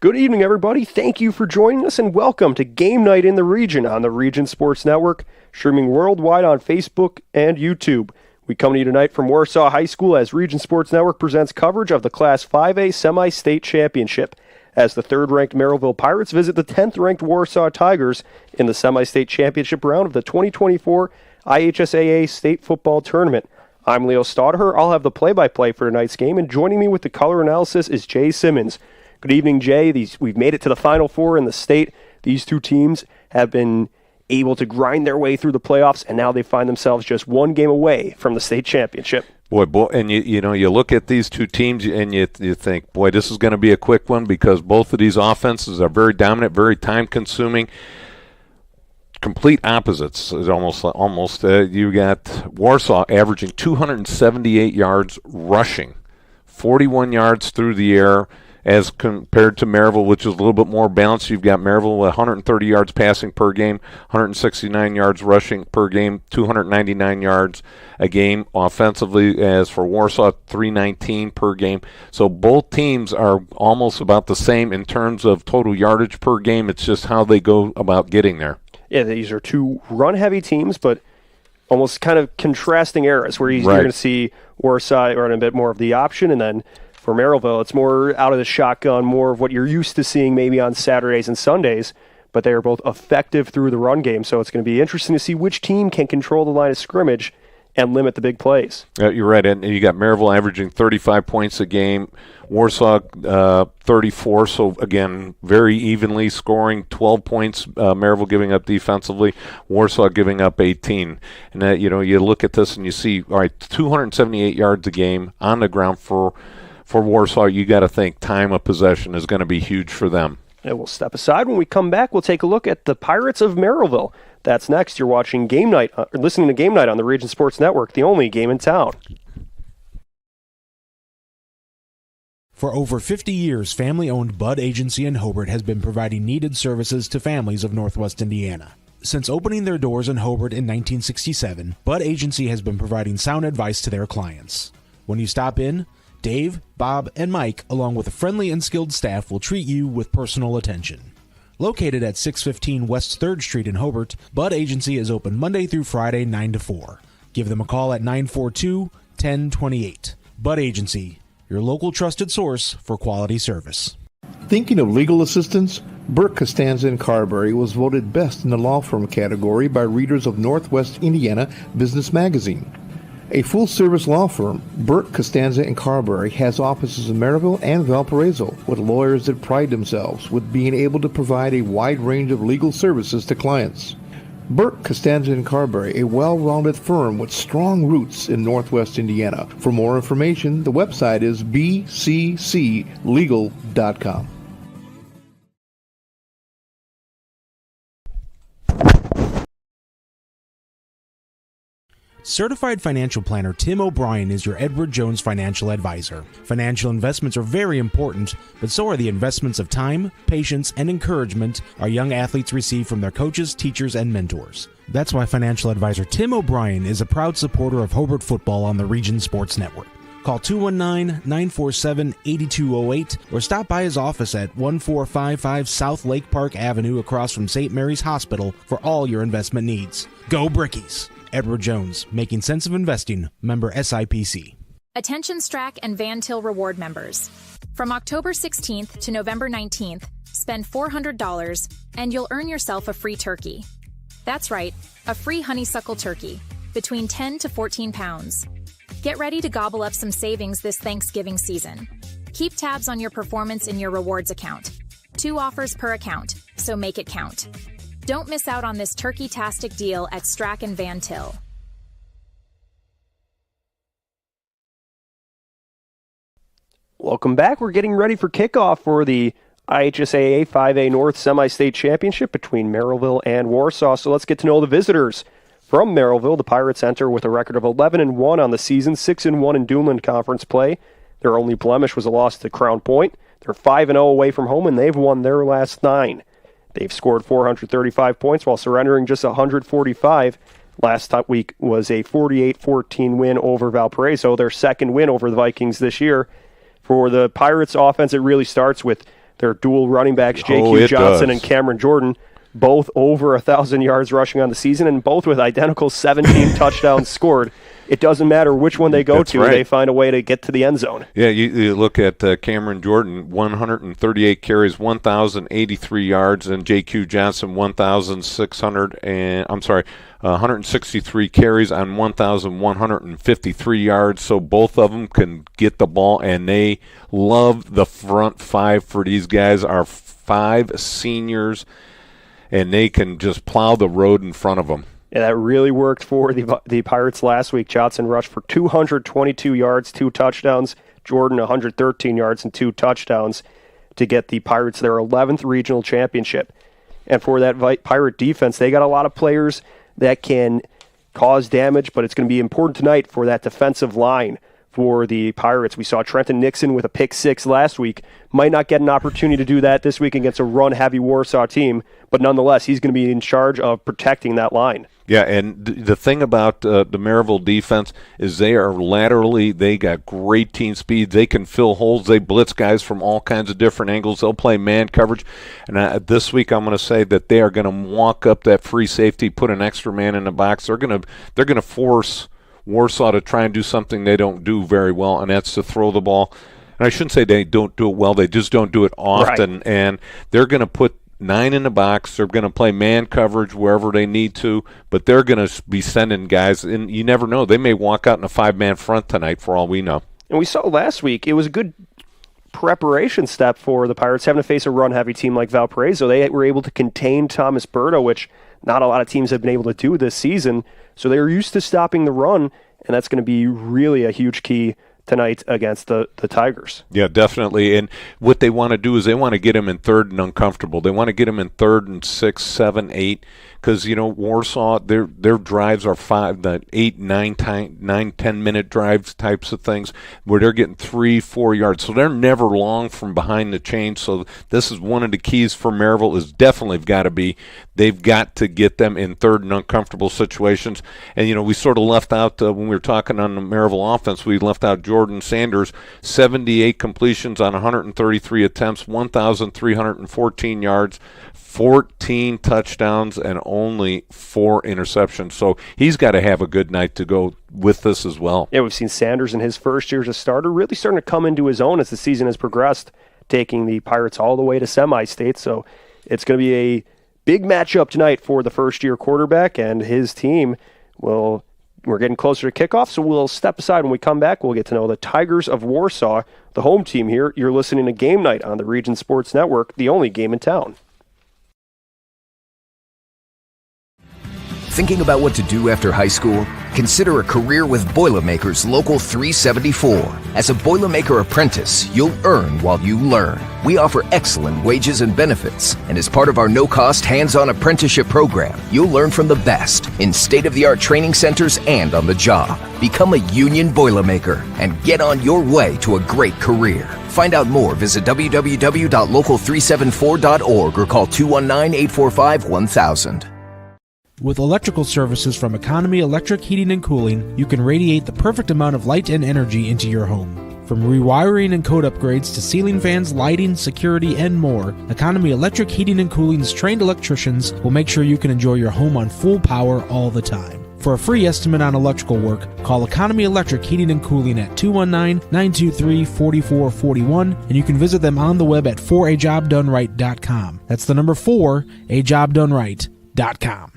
Good evening, everybody. Thank you for joining us, and welcome to Game Night in the Region on the Region Sports Network, streaming worldwide on Facebook and YouTube. We come to you tonight from Warsaw High School as Region Sports Network presents coverage of the Class 5A Semi-State Championship as the third-ranked Merrillville Pirates visit the 10th-ranked Warsaw Tigers in the Semi-State Championship round of the 2024 IHSAA State Football Tournament. I'm Leo Staudaher. I'll have the play-by-play for tonight's game, and joining me with the color analysis is Jay Simmons. Good evening, Jay. We've made it to the Final Four in the state. These two teams have been able to grind their way through the playoffs, and now they find themselves just one game away from the state championship. Boy, and you look at these two teams and you think, boy, this is going to be a quick one because both of these offenses are very dominant, very time-consuming. Complete opposites. Is almost. You got Warsaw averaging 278 yards rushing, 41 yards through the air, as compared to Merrillville, which is a little bit more balanced. You've got Merrillville with 130 yards passing per game, 169 yards rushing per game, 299 yards a game offensively. As for Warsaw, 319 per game. So both teams are almost about the same in terms of total yardage per game. It's just how they go about getting there. Yeah, these are two run-heavy teams, but almost kind of contrasting eras where you're going to see Warsaw run a bit more of the option, and then for Merrillville, it's more out of the shotgun, more of what you're used to seeing maybe on Saturdays and Sundays, but they are both effective through the run game, so it's going to be interesting to see which team can control the line of scrimmage and limit the big plays. You're right, and you got Merrillville averaging 35 points a game, Warsaw 34, so again, very evenly scoring, 12 points, Merrillville giving up defensively, Warsaw giving up 18. And you look at this and you see, all right, 278 yards a game on the ground for Warsaw. You got to think time of possession is going to be huge for them. And we'll step aside. When we come back, we'll take a look at the Pirates of Merrillville. That's next. You're watching Game Night, or listening to Game Night on the Region Sports Network, the only game in town. For over 50 years, family-owned Bud Agency in Hobart has been providing needed services to families of Northwest Indiana. Since opening their doors in Hobart in 1967, Bud Agency has been providing sound advice to their clients. When you stop in, Dave, Bob, and Mike, along with a friendly and skilled staff, will treat you with personal attention. Located at 615 West 3rd Street in Hobart, Bud Agency is open Monday through Friday, 9 to 4. Give them a call at 942-1028. Bud Agency, your local trusted source for quality service. Thinking of legal assistance? Burke Costanza & Carberry was voted best in the law firm category by readers of Northwest Indiana Business Magazine. A full-service law firm, Burke Costanza & Carberry has offices in Merrillville and Valparaiso, with lawyers that pride themselves with being able to provide a wide range of legal services to clients. Burke Costanza & Carberry, a well-rounded firm with strong roots in Northwest Indiana. For more information, the website is bcclegal.com. Certified financial planner Tim O'Brien is your Edward Jones financial advisor. Financial investments are very important, but so are the investments of time, patience, and encouragement our young athletes receive from their coaches, teachers, and mentors. That's why financial advisor Tim O'Brien is a proud supporter of Hobart football on the Region Sports Network. Call 219-947-8208 or stop by his office at 1455 South Lake Park Avenue across from St. Mary's Hospital for all your investment needs. Go Brickies! Edward Jones, making sense of investing, member SIPC. Attention Strack and Van Til Reward members. From October 16th to November 19th, spend $400 and you'll earn yourself a free turkey. That's right, a free honeysuckle turkey, between 10 to 14 pounds. Get ready to gobble up some savings this Thanksgiving season. Keep tabs on your performance in your rewards account. 2 offers per account, so make it count. Don't miss out on this turkey-tastic deal at Strack and Van Til. Welcome back. We're getting ready for kickoff for the IHSAA 5A North Semi-State Championship between Merrillville and Warsaw. So let's get to know the visitors. From Merrillville, the Pirates enter with a record of 11-1 on the season, 6-1 in Duneland Conference play. Their only blemish was a loss to Crown Point. They're 5-0 away from home, and they've won their last 9. They've scored 435 points while surrendering just 145. Last week was a 48-14 win over Valparaiso, their second win over the Vikings this year. For the Pirates offense, it really starts with their dual running backs, J.Q. Johnson and Cameron Jordan, both over 1,000 yards rushing on the season, and both with identical 17 touchdowns scored. It doesn't matter which one they go to. Right. They find a way to get to the end zone. Yeah, you look at Cameron Jordan, 138 carries, 1,083 yards, and J.Q. Johnson, 163 carries on 1,153 yards. So both of them can get the ball, and they love the front five for these guys. Are 5 seniors, and they can just plow the road in front of them. Yeah, that really worked for the Pirates last week. Johnson rushed for 222 yards, 2 touchdowns. Jordan, 113 yards and 2 touchdowns to get the Pirates their 11th regional championship. And for that Pirate defense, they got a lot of players that can cause damage, but it's going to be important tonight for that defensive line for the Pirates. We saw Trenton Nixon with a pick 6 last week. Might not get an opportunity to do that this week against a run-heavy Warsaw team, but nonetheless, he's going to be in charge of protecting that line. Yeah, and the thing about the Merrillville defense is they are laterally, they got great team speed. They can fill holes. They blitz guys from all kinds of different angles. They'll play man coverage. And this week I'm going to say that they are going to walk up that free safety, put an extra man in the box. They're going to force Warsaw to try and do something they don't do very well, and that's to throw the ball. And I shouldn't say they don't do it well. They just don't do it often. Right. And they're going to put 9 in the box. They're going to play man coverage wherever they need to, but they're going to be sending guys, and you never know. They may walk out in a 5-man front tonight for all we know. And we saw last week, it was a good preparation step for the Pirates having to face a run-heavy team like Valparaiso. They were able to contain Thomas Berto, which not a lot of teams have been able to do this season. So they were used to stopping the run, and that's going to be really a huge key tonight against the Tigers. Yeah, definitely. And what they want to do is they want to get him in 3rd and uncomfortable. They want to get him in 3rd and 6, 7, 8, because Warsaw, their drives are 5, 8, 9, 10-minute drives types of things where they're getting 3, 4 yards. So they're never long from behind the chain. So this is one of the keys for Merrillville is definitely got to be they've got to get them in 3rd and uncomfortable situations. And we sort of left out when we were talking on the Merrillville offense, we left out Jordan Sanders, 78 completions on 133 attempts, 1,314 yards, 14 touchdowns, and only 4 interceptions. So he's got to have a good night to go with this as well. Yeah, we've seen Sanders in his first year as a starter really starting to come into his own as the season has progressed, taking the Pirates all the way to semi-state. So it's going to be a big matchup tonight for the first-year quarterback and his team. We're getting closer to kickoff, so we'll step aside. When we come back, we'll get to know the Tigers of Warsaw, the home team here. You're listening to Game Night on the Region Sports Network, the only game in town. Thinking about what to do after high school? Consider a career with Boilermakers Local 374. As a Boilermaker apprentice, you'll earn while you learn. We offer excellent wages and benefits, and as part of our no-cost hands-on apprenticeship program, you'll learn from the best in state-of-the-art training centers and on the job. Become a union Boilermaker and get on your way to a great career. Find out more, visit www.local374.org or call 219-845-1000. With electrical services from Economy Electric Heating and Cooling, you can radiate the perfect amount of light and energy into your home. From rewiring and code upgrades to ceiling fans, lighting, security, and more, Economy Electric Heating and Cooling's trained electricians will make sure you can enjoy your home on full power all the time. For a free estimate on electrical work, call Economy Electric Heating and Cooling at 219-923-4441, and you can visit them on the web at forajobdoneright.com. That's the number 4, ajobdoneright.com.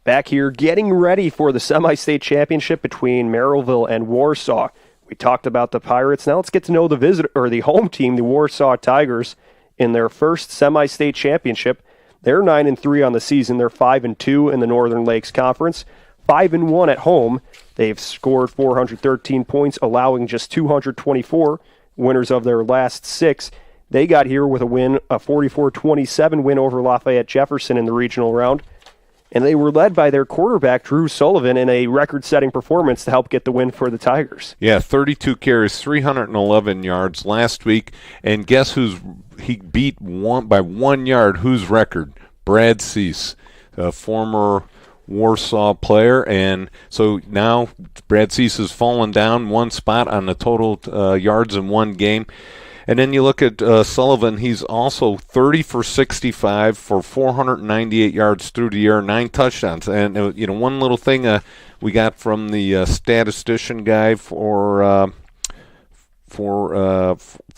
Back here getting ready for the semi-state championship between Merrillville and Warsaw. We talked about the Pirates. Now let's get to know the home team, the Warsaw Tigers, in their first semi-state championship. They're 9-3 on the season. They're 5-2 in the Northern Lakes Conference, 5-1 at home. They've scored 413 points, allowing just 224. Winners of their last 6. They got here with a win, a 44-27 win over Lafayette Jefferson in the regional round. And they were led by their quarterback, Drew Sullivan, in a record-setting performance to help get the win for the Tigers. Yeah, 32 carries, 311 yards last week. And guess he beat by 1 yard? Whose record? Brad Cease, a former Warsaw player, and so now Brad Cease has fallen down one spot on the total yards in one game. And then you look at Sullivan. He's also 30 for 65 for 498 yards through the air, 9 touchdowns. And one little thing we got from the statistician guy for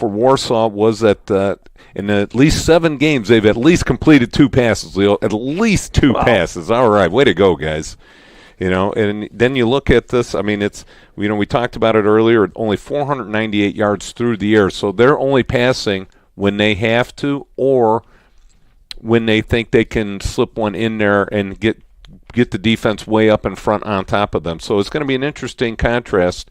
Warsaw was that in at least 7 games they've at least completed 2 passes, Leo. At least 2 passes. All right, way to go, guys. And then you look at this. I mean, it's we talked about it earlier. Only 498 yards through the air, so they're only passing when they have to or when they think they can slip one in there and get the defense way up in front on top of them. So it's going to be an interesting contrast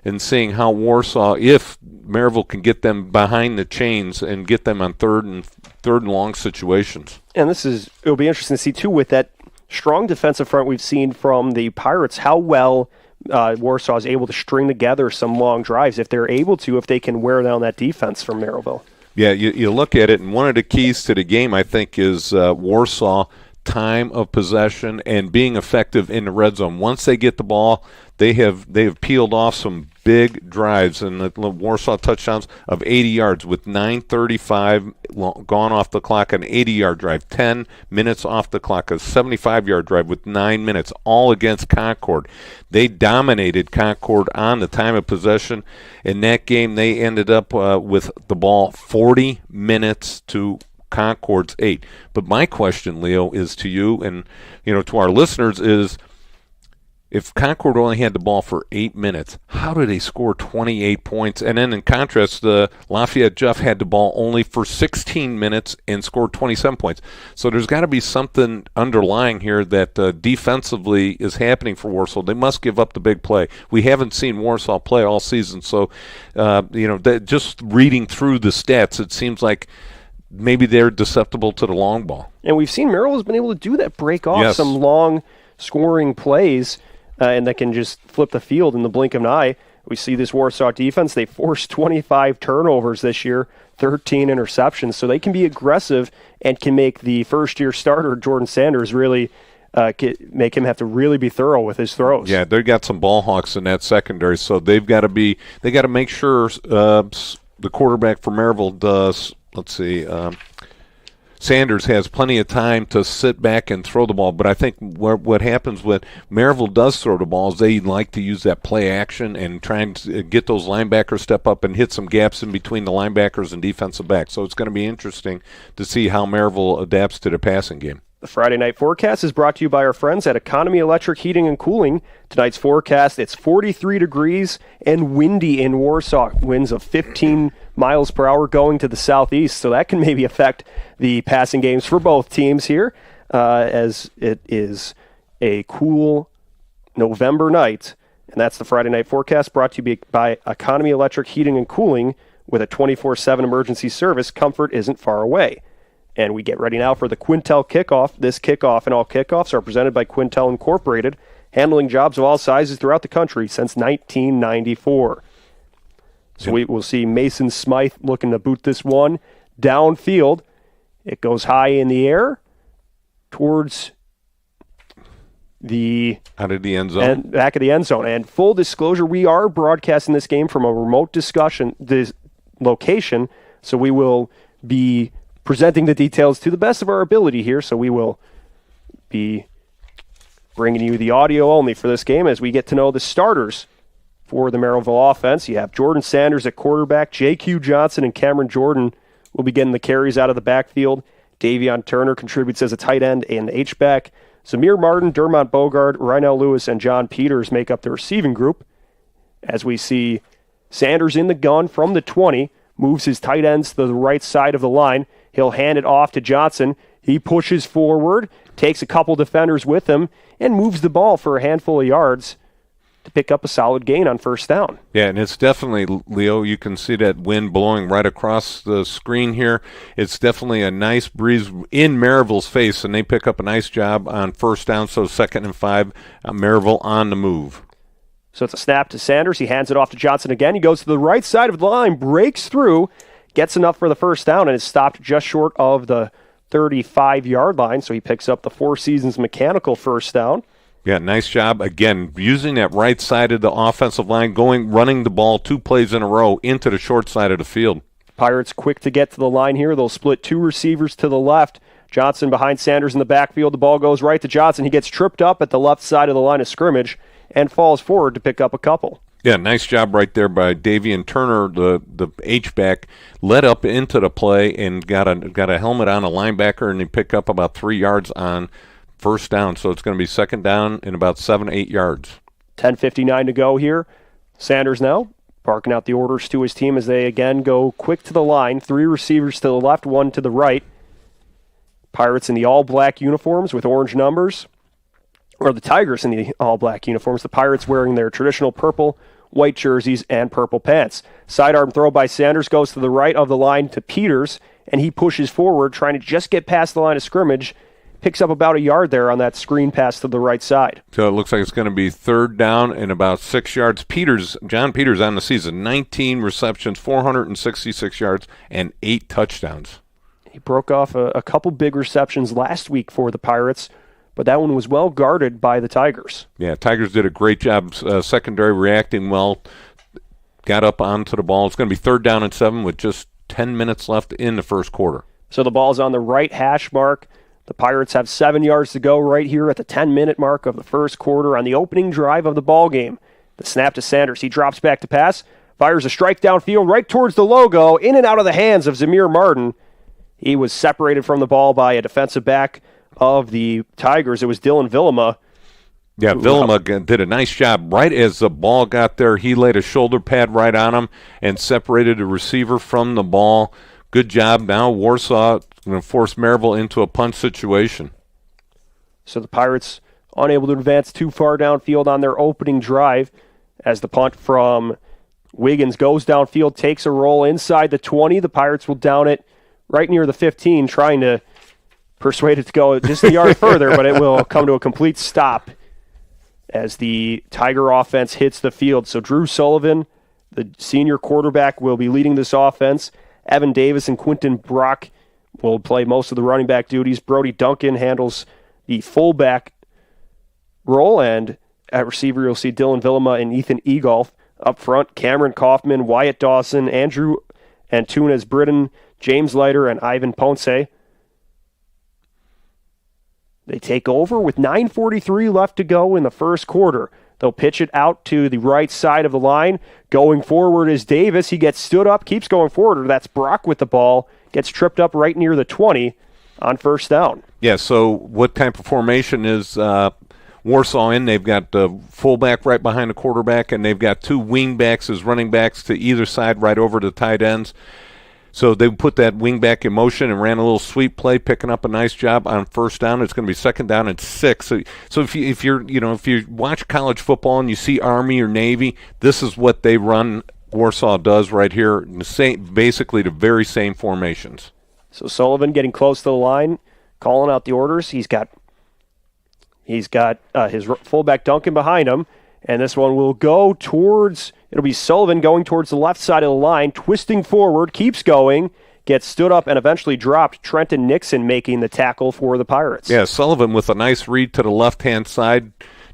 in seeing how Warsaw, if Merrillville can get them behind the chains and get them on third and long situations. And it'll be interesting to see too with that strong defensive front we've seen from the Pirates, how well Warsaw is able to string together some long drives if they can wear down that defense from Merrillville. Yeah, you look at it, and one of the keys to the game, I think, is Warsaw time of possession and being effective in the red zone. Once they get the ball, they have peeled off some big drives, and the Warsaw touchdowns of 80 yards with 9:35 gone off the clock, an 80-yard drive, 10 minutes off the clock, a 75-yard drive with 9 minutes, all against Concord. They dominated Concord on the time of possession. In that game, they ended up with the ball 40 minutes to Concord's 8. But my question, Leo, is to you and to our listeners is, if Concord only had the ball for 8 minutes, how did they score 28 points? And then in contrast, Lafayette Jeff had the ball only for 16 minutes and scored 27 points. So there's got to be something underlying here that defensively is happening for Warsaw. They must give up the big play. We haven't seen Warsaw play all season. So, just reading through the stats, it seems like maybe they're susceptible to the long ball. And we've seen Merrill has been able to do that, break off some long scoring plays, and that can just flip the field in the blink of an eye. We see this Warsaw defense. They forced 25 turnovers this year, 13 interceptions. So they can be aggressive and can make the first-year starter, Jordan Sanders, really make him have to really be thorough with his throws. Yeah, they've got some ball hawks in that secondary, so they got to make sure the quarterback for Merrillville does. Let's see. Sanders has plenty of time to sit back and throw the ball, but I think what happens when Merrillville does throw the ball is they like to use that play action and try and get those linebackers step up and hit some gaps in between the linebackers and defensive backs. So it's going to be interesting to see how Merrillville adapts to the passing game. The Friday night forecast is brought to you by our friends at Economy Electric Heating and Cooling. Tonight's forecast, it's 43 degrees and windy in Warsaw. Winds of 15 miles per hour going to the southeast, so that can maybe affect the passing games for both teams here, as it is a cool November night. And that's the Friday night forecast, brought to you by Economy Electric Heating and Cooling. With a 24/7 emergency service, comfort isn't far away. And we get ready now for the Quintel kickoff. This kickoff and all kickoffs are presented by Quintel Incorporated, handling jobs of all sizes throughout the country since 1994. So we will see Mason Smythe looking to boot this one downfield. It goes high in the air towards out of the end zone. And back of the end zone. And full disclosure, we are broadcasting this game from a remote location, so we will be presenting the details to the best of our ability here, so we will be bringing you the audio only for this game as we get to know the starters for the Merrillville offense. You have Jordan Sanders at quarterback, J.Q. Johnson and Cameron Jordan will be getting the carries out of the backfield. Davion Turner contributes as a tight end and H-back. Zamir Martin, Dermont Bogard, Rynell Lewis, and John Peters make up the receiving group. As we see Sanders in the gun from the 20, moves his tight ends to the right side of the line. He'll hand it off to Johnson. He pushes forward, takes a couple defenders with him, and moves the ball for a handful of yards to pick up a solid gain on first down. Yeah, and it's definitely, Leo, you can see that wind blowing right across the screen here. It's definitely a nice breeze in Merrillville's face, and they pick up a nice job on first down, so 2nd and 5, Merrillville on the move. So it's a snap to Sanders. He hands it off to Johnson again. He goes to the right side of the line, breaks through, gets enough for the first down, and is stopped just short of the 35-yard line, so he picks up the Four Seasons mechanical first down. Yeah, nice job. Again, using that right side of the offensive line, running the ball 2 plays in a row into the short side of the field. Pirates quick to get to the line here. They'll split 2 receivers to the left. Johnson behind Sanders in the backfield. The ball goes right to Johnson. He gets tripped up at the left side of the line of scrimmage and falls forward to pick up a couple. Yeah, nice job right there by Davian Turner, the H-back, led up into the play and got a helmet on a linebacker, and he picked up about 3 yards on first down. So it's going to be second down in about 7-8 yards. 10:59 to go here. Sanders now barking out the orders to his team as they again go quick to the line. 3 receivers to the left, 1 to the right. Pirates in the all-black uniforms with orange numbers. Or the Tigers in the all-black uniforms. The Pirates wearing their traditional purple, white jerseys, and purple pants. Sidearm throw by Sanders goes to the right of the line to Peters, and he pushes forward, trying to just get past the line of scrimmage. Picks up about a yard there on that screen pass to the right side. So it looks like it's going to be third down and about 6 yards. John Peters on the season, 19 receptions, 466 yards, and 8 touchdowns. He broke off a couple big receptions last week for the Pirates, but that one was well guarded by the Tigers. Yeah, Tigers did a great job secondary reacting well, got up onto the ball. It's going to be third down and 7 with just 10 minutes left in the first quarter. So the ball's on the right hash mark. The Pirates have 7 yards to go right here at the 10-minute mark of the first quarter on the opening drive of the ball game. The snap to Sanders. He drops back to pass, fires a strike downfield right towards the logo, in and out of the hands of Zamir Martin. He was separated from the ball by a defensive back of the Tigers. It was Dylan Villama. Yeah, Villama did a nice job. Right as the ball got there, he laid a shoulder pad right on him and separated the receiver from the ball. Good job. Now Warsaw going to force Merrillville into a punt situation. So the Pirates unable to advance too far downfield on their opening drive as the punt from Wiggins goes downfield, takes a roll inside the 20. The Pirates will down it right near the 15, trying to persuade it to go just a yard further, but it will come to a complete stop as the Tiger offense hits the field. So Drew Sullivan, the senior quarterback, will be leading this offense. Evan Davis and Quinton Brock will play most of the running back duties. Brody Duncan handles the fullback role, and at receiver you'll see Dylan Villama and Ethan Egolf. Up front, Cameron Kaufman, Wyatt Dawson, Andrew Antunes Britton, James Leiter, and Ivan Ponce. They take over with 9:43 left to go in the first quarter. They'll pitch it out to the right side of the line. Going forward is Davis. He gets stood up, keeps going forward. That's Brock with the ball. Gets tripped up right near the 20 on first down. Yeah, so what type of formation is Warsaw in? They've got the fullback right behind the quarterback, and they've got 2 wing backs as running backs to either side right over the tight ends. So they put that wing back in motion and ran a little sweep play, picking up a nice job on first down. It's going to be second down and 6. So if you watch college football and you see Army or Navy, this is what they run. Warsaw does right here. Basically the very same formations. So Sullivan getting close to the line, calling out the orders. He's got his fullback Duncan behind him, and this one will go towards. It'll be Sullivan going towards the left side of the line, twisting forward, keeps going, gets stood up, and eventually dropped. Trenton Nixon making the tackle for the Pirates. Yeah, Sullivan with a nice read to the left-hand side,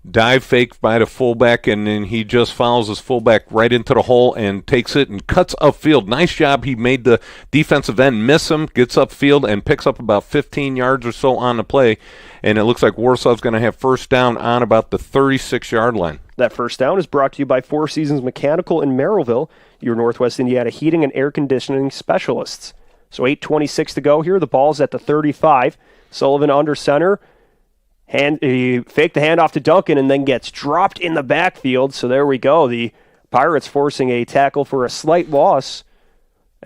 dive fake by the fullback, and then he just follows his fullback right into the hole and takes it and cuts upfield. Nice job. He made the defensive end miss him, gets upfield, and picks up about 15 yards or so on the play. And it looks like Warsaw's going to have first down on about the 36-yard line. That first down is brought to you by Four Seasons Mechanical in Merrillville, your Northwest Indiana heating and air conditioning specialists. So 8:26 to go here. The ball's at the 35. Sullivan under center. He faked the handoff to Duncan and then gets dropped in the backfield. So there we go. The Pirates forcing a tackle for a slight loss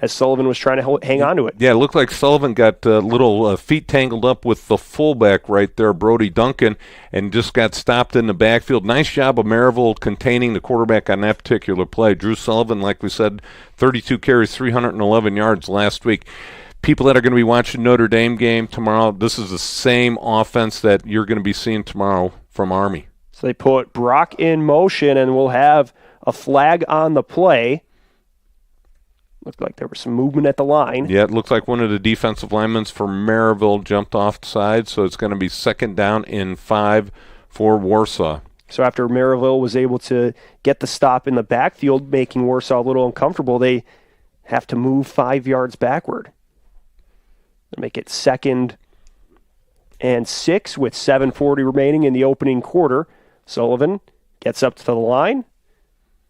as Sullivan was trying to hang on to it. Yeah, it looked like Sullivan got little feet tangled up with the fullback right there, Brody Duncan, and just got stopped in the backfield. Nice job of Merrillville containing the quarterback on that particular play. Drew Sullivan, like we said, 32 carries, 311 yards last week. People that are going to be watching Notre Dame game tomorrow, this is the same offense that you're going to be seeing tomorrow from Army. So they put Brock in motion, and we'll have a flag on the play. Looked like there was some movement at the line. Yeah, it looks like one of the defensive linemen for Merrillville jumped offside, so it's going to be 2nd down and 5 for Warsaw. So after Merrillville was able to get the stop in the backfield, making Warsaw a little uncomfortable, they have to move 5 yards backward. They make it 2nd and 6 with 7:40 remaining in the opening quarter. Sullivan gets up to the line.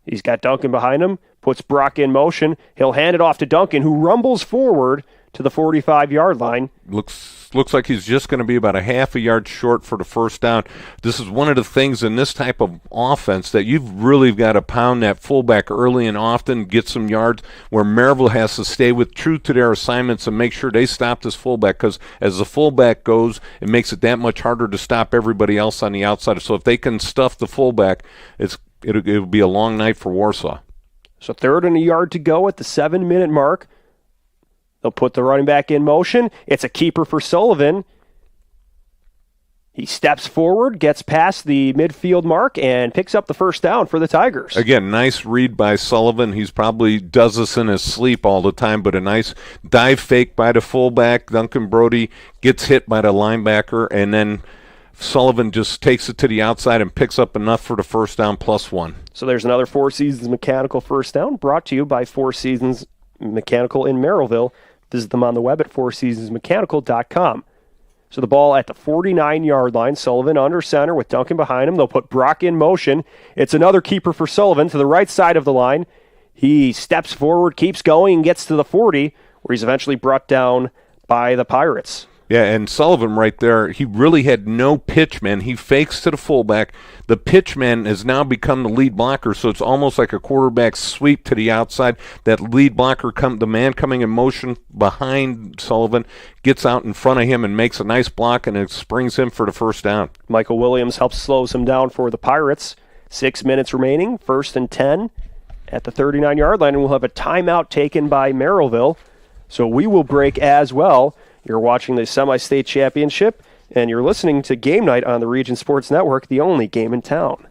He's got Duncan behind him, puts Brock in motion. He'll hand it off to Duncan, who rumbles forward to the 45-yard line. Looks like he's just going to be about a half a yard short for the first down. This is one of the things in this type of offense that you've really got to pound that fullback early and often, get some yards, where Merrillville has to stay true to their assignments and make sure they stop this fullback, because as the fullback goes, it makes it that much harder to stop everybody else on the outside. So if they can stuff the fullback, it'll be a long night for Warsaw. So 3rd and a yard to go at the 7-minute mark. They'll put the running back in motion. It's a keeper for Sullivan. He steps forward, gets past the midfield mark, and picks up the first down for the Tigers. Again, nice read by Sullivan. He's probably does this in his sleep all the time, but a nice dive fake by the fullback. Duncan Brody gets hit by the linebacker, and then Sullivan just takes it to the outside and picks up enough for the first down +1. So there's another Four Seasons Mechanical first down, brought to you by Four Seasons Mechanical in Merrillville. Visit them on the web at fourseasonsmechanical.com. So the ball at the 49-yard line. Sullivan under center with Duncan behind him. They'll put Brock in motion. It's another keeper for Sullivan to the right side of the line. He steps forward, keeps going, and gets to the 40, where he's eventually brought down by the Pirates. Yeah, and Sullivan right there, he really had no pitch man. He fakes to the fullback. The pitch man has now become the lead blocker, so it's almost like a quarterback sweep to the outside. That lead blocker, the man coming in motion behind Sullivan, gets out in front of him and makes a nice block, and it springs him for the first down. Michael Williams helps slows him down for the Pirates. 6 minutes remaining, 1st and 10 at the 39-yard line, and we'll have a timeout taken by Merrillville. So we will break as well. You're watching the semi-state championship, and you're listening to Game Night on the Region Sports Network, the only game in town.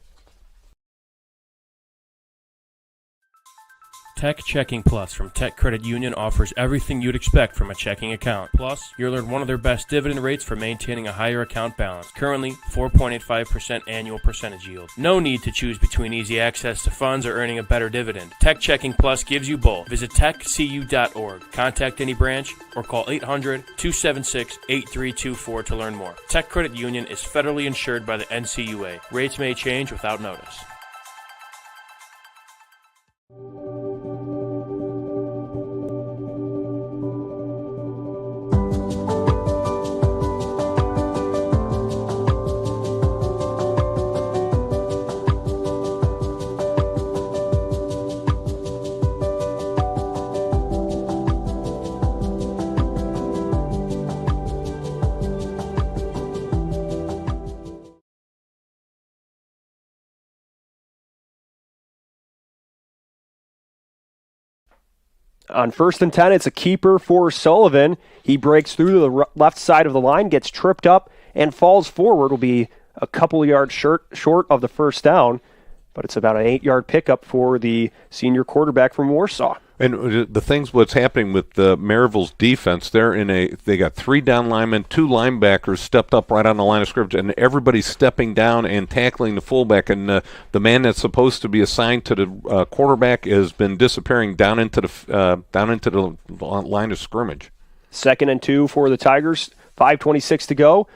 Tech Checking Plus from Tech Credit Union offers everything you'd expect from a checking account. Plus, you'll earn one of their best dividend rates for maintaining a higher account balance. Currently, 4.85% annual percentage yield. No need to choose between easy access to funds or earning a better dividend. Tech Checking Plus gives you both. Visit techcu.org, contact any branch, or call 800-276-8324 to learn more. Tech Credit Union is federally insured by the NCUA. Rates may change without notice. On 1st and 10, it's a keeper for Sullivan. He breaks through to the left side of the line, gets tripped up, and falls forward. Will be a couple yards short of the first down, but it's about an 8-yard pickup for the senior quarterback from Warsaw. And what's happening with Merrillville's defense, they got 3 down linemen, 2 linebackers stepped up right on the line of scrimmage, and everybody's stepping down and tackling the fullback. And the man that's supposed to be assigned to the quarterback has been disappearing down into the line of scrimmage. 2nd and 2 for the Tigers. 5:26 to go.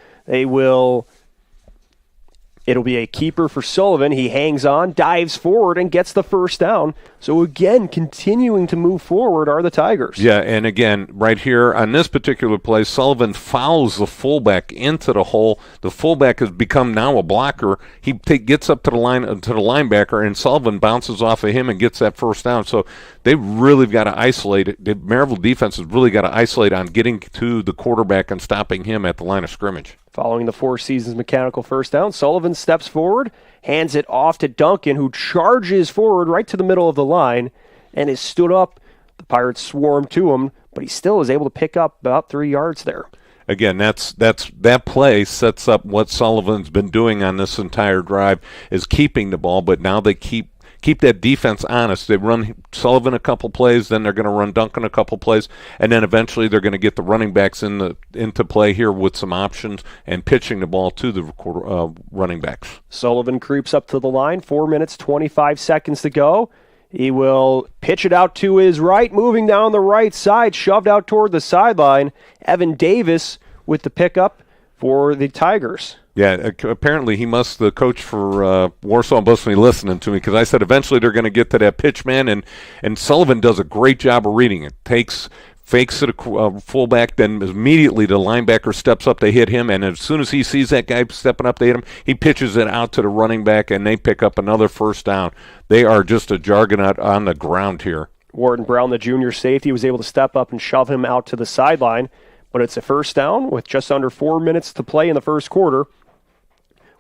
It'll be a keeper for Sullivan. He hangs on, dives forward, and gets the first down. So again, continuing to move forward are the Tigers. Yeah, and again, right here on this particular play, Sullivan fouls the fullback into the hole. The fullback has become now a blocker. He gets up to the linebacker, and Sullivan bounces off of him and gets that first down. So they really got to isolate it. The Merrillville defense has really got to isolate on getting to the quarterback and stopping him at the line of scrimmage. Following the Four Seasons Mechanical first down, Sullivan steps forward, hands it off to Duncan, who charges forward right to the middle of the line and is stood up. The Pirates swarm to him, but he still is able to pick up about 3 yards there. Again, that play sets up what Sullivan's been doing on this entire drive, is keeping the ball, but now they keep keep that defense honest. They run Sullivan a couple plays, then they're going to run Duncan a couple plays, and then eventually they're going to get the running backs into play here with some options and pitching the ball to the running backs. Sullivan creeps up to the line, 4 minutes, 25 seconds to go. He will pitch it out to his right, moving down the right side, shoved out toward the sideline. Evan Davis with the pickup for the Tigers. Yeah, apparently the coach for Warsaw must be listening to me, because I said eventually they're going to get to that pitch man, and Sullivan does a great job of reading it. Fakes it a fullback, then immediately the linebacker steps up to hit him, and as soon as he sees that guy stepping up to hit him, he pitches it out to the running back, and they pick up another first down. They are just a juggernaut on the ground here. Warden Brown, the junior safety, was able to step up and shove him out to the sideline, but it's a first down with just under 4 minutes to play in the first quarter.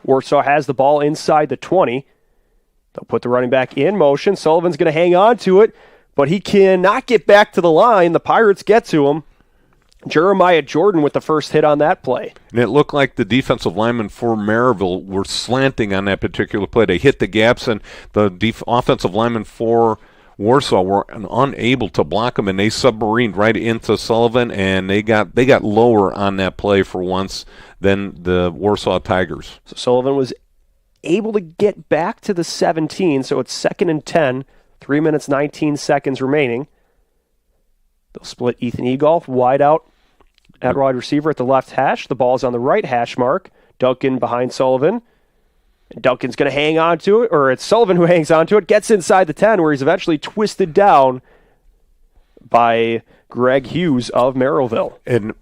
Warsaw has the ball inside the 20. They'll put the running back in motion. Sullivan's going to hang on to it, but he cannot get back to the line. The Pirates get to him. Jeremiah Jordan with the first hit on that play. And it looked like the defensive linemen for Merrillville were slanting on that particular play. They hit the gaps, and the offensive linemen for Warsaw were unable to block them, and they submarined right into Sullivan, and they got lower on that play for once than the Warsaw Tigers. So Sullivan was able to get back to the 17, so it's 2nd and 10, 3 minutes, 19 seconds remaining. They'll split Ethan Egolf wide out at wide receiver at the left hash. The ball's on the right hash mark. Duncan behind Sullivan. Duncan's going to hang on to it, or it's Sullivan who hangs on to it, gets inside the 10, where he's eventually twisted down by Greg Hughes of Merrillville. And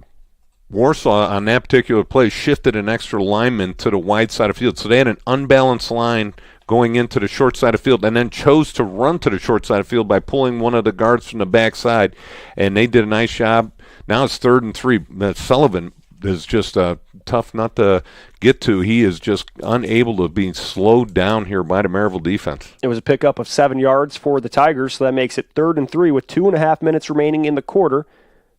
Warsaw, on that particular play, shifted an extra lineman to the wide side of field. So they had an unbalanced line going into the short side of field, and then chose to run to the short side of field by pulling one of the guards from the backside, and they did a nice job. Now it's 3rd and 3. Sullivan is just tough not to get to. He is just unable to be slowed down here by the Merrillville defense. It was a pickup of 7 yards for the Tigers, so that makes it 3rd and 3 with 2.5 minutes remaining in the quarter.